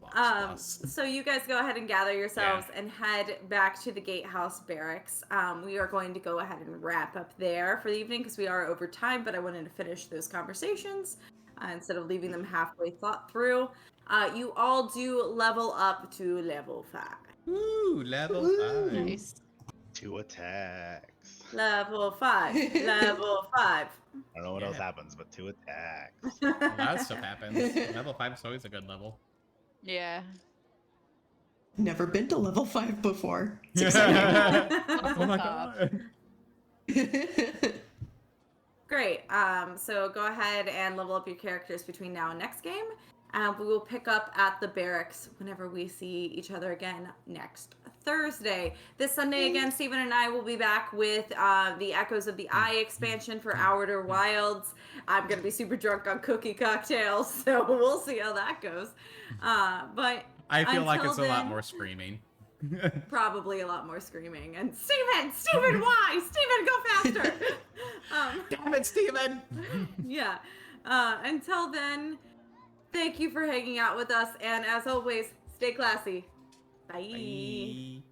So you guys go ahead and gather yourselves and head back to the Gatehouse Barracks. We are going to go ahead and wrap up there for the evening because we are over time, but I wanted to finish those conversations instead of leaving them halfway thought through. You all do level up to level 5. Ooh, level 5. Nice. 2 attacks. Level 5. Level 5. I don't know what else happens, but 2 attacks. A lot of stuff happens. Level 5 is always a good level. Yeah. Never been to level 5 before. Oh my god. Great. So go ahead and level up your characters between now and next game. We will pick up at the barracks whenever we see each other again next Thursday. This Sunday again, Steven and I will be back with the Echoes of the Eye expansion for Outer Wilds. I'm going to be super drunk on cookie cocktails, so we'll see how that goes. But I feel like it's until a lot then, more screaming. Probably a lot more screaming. And Steven, why? Steven, go faster! Damn it, Steven! Yeah. Until then, thank you for hanging out with us, and as always, stay classy. Bye. Bye.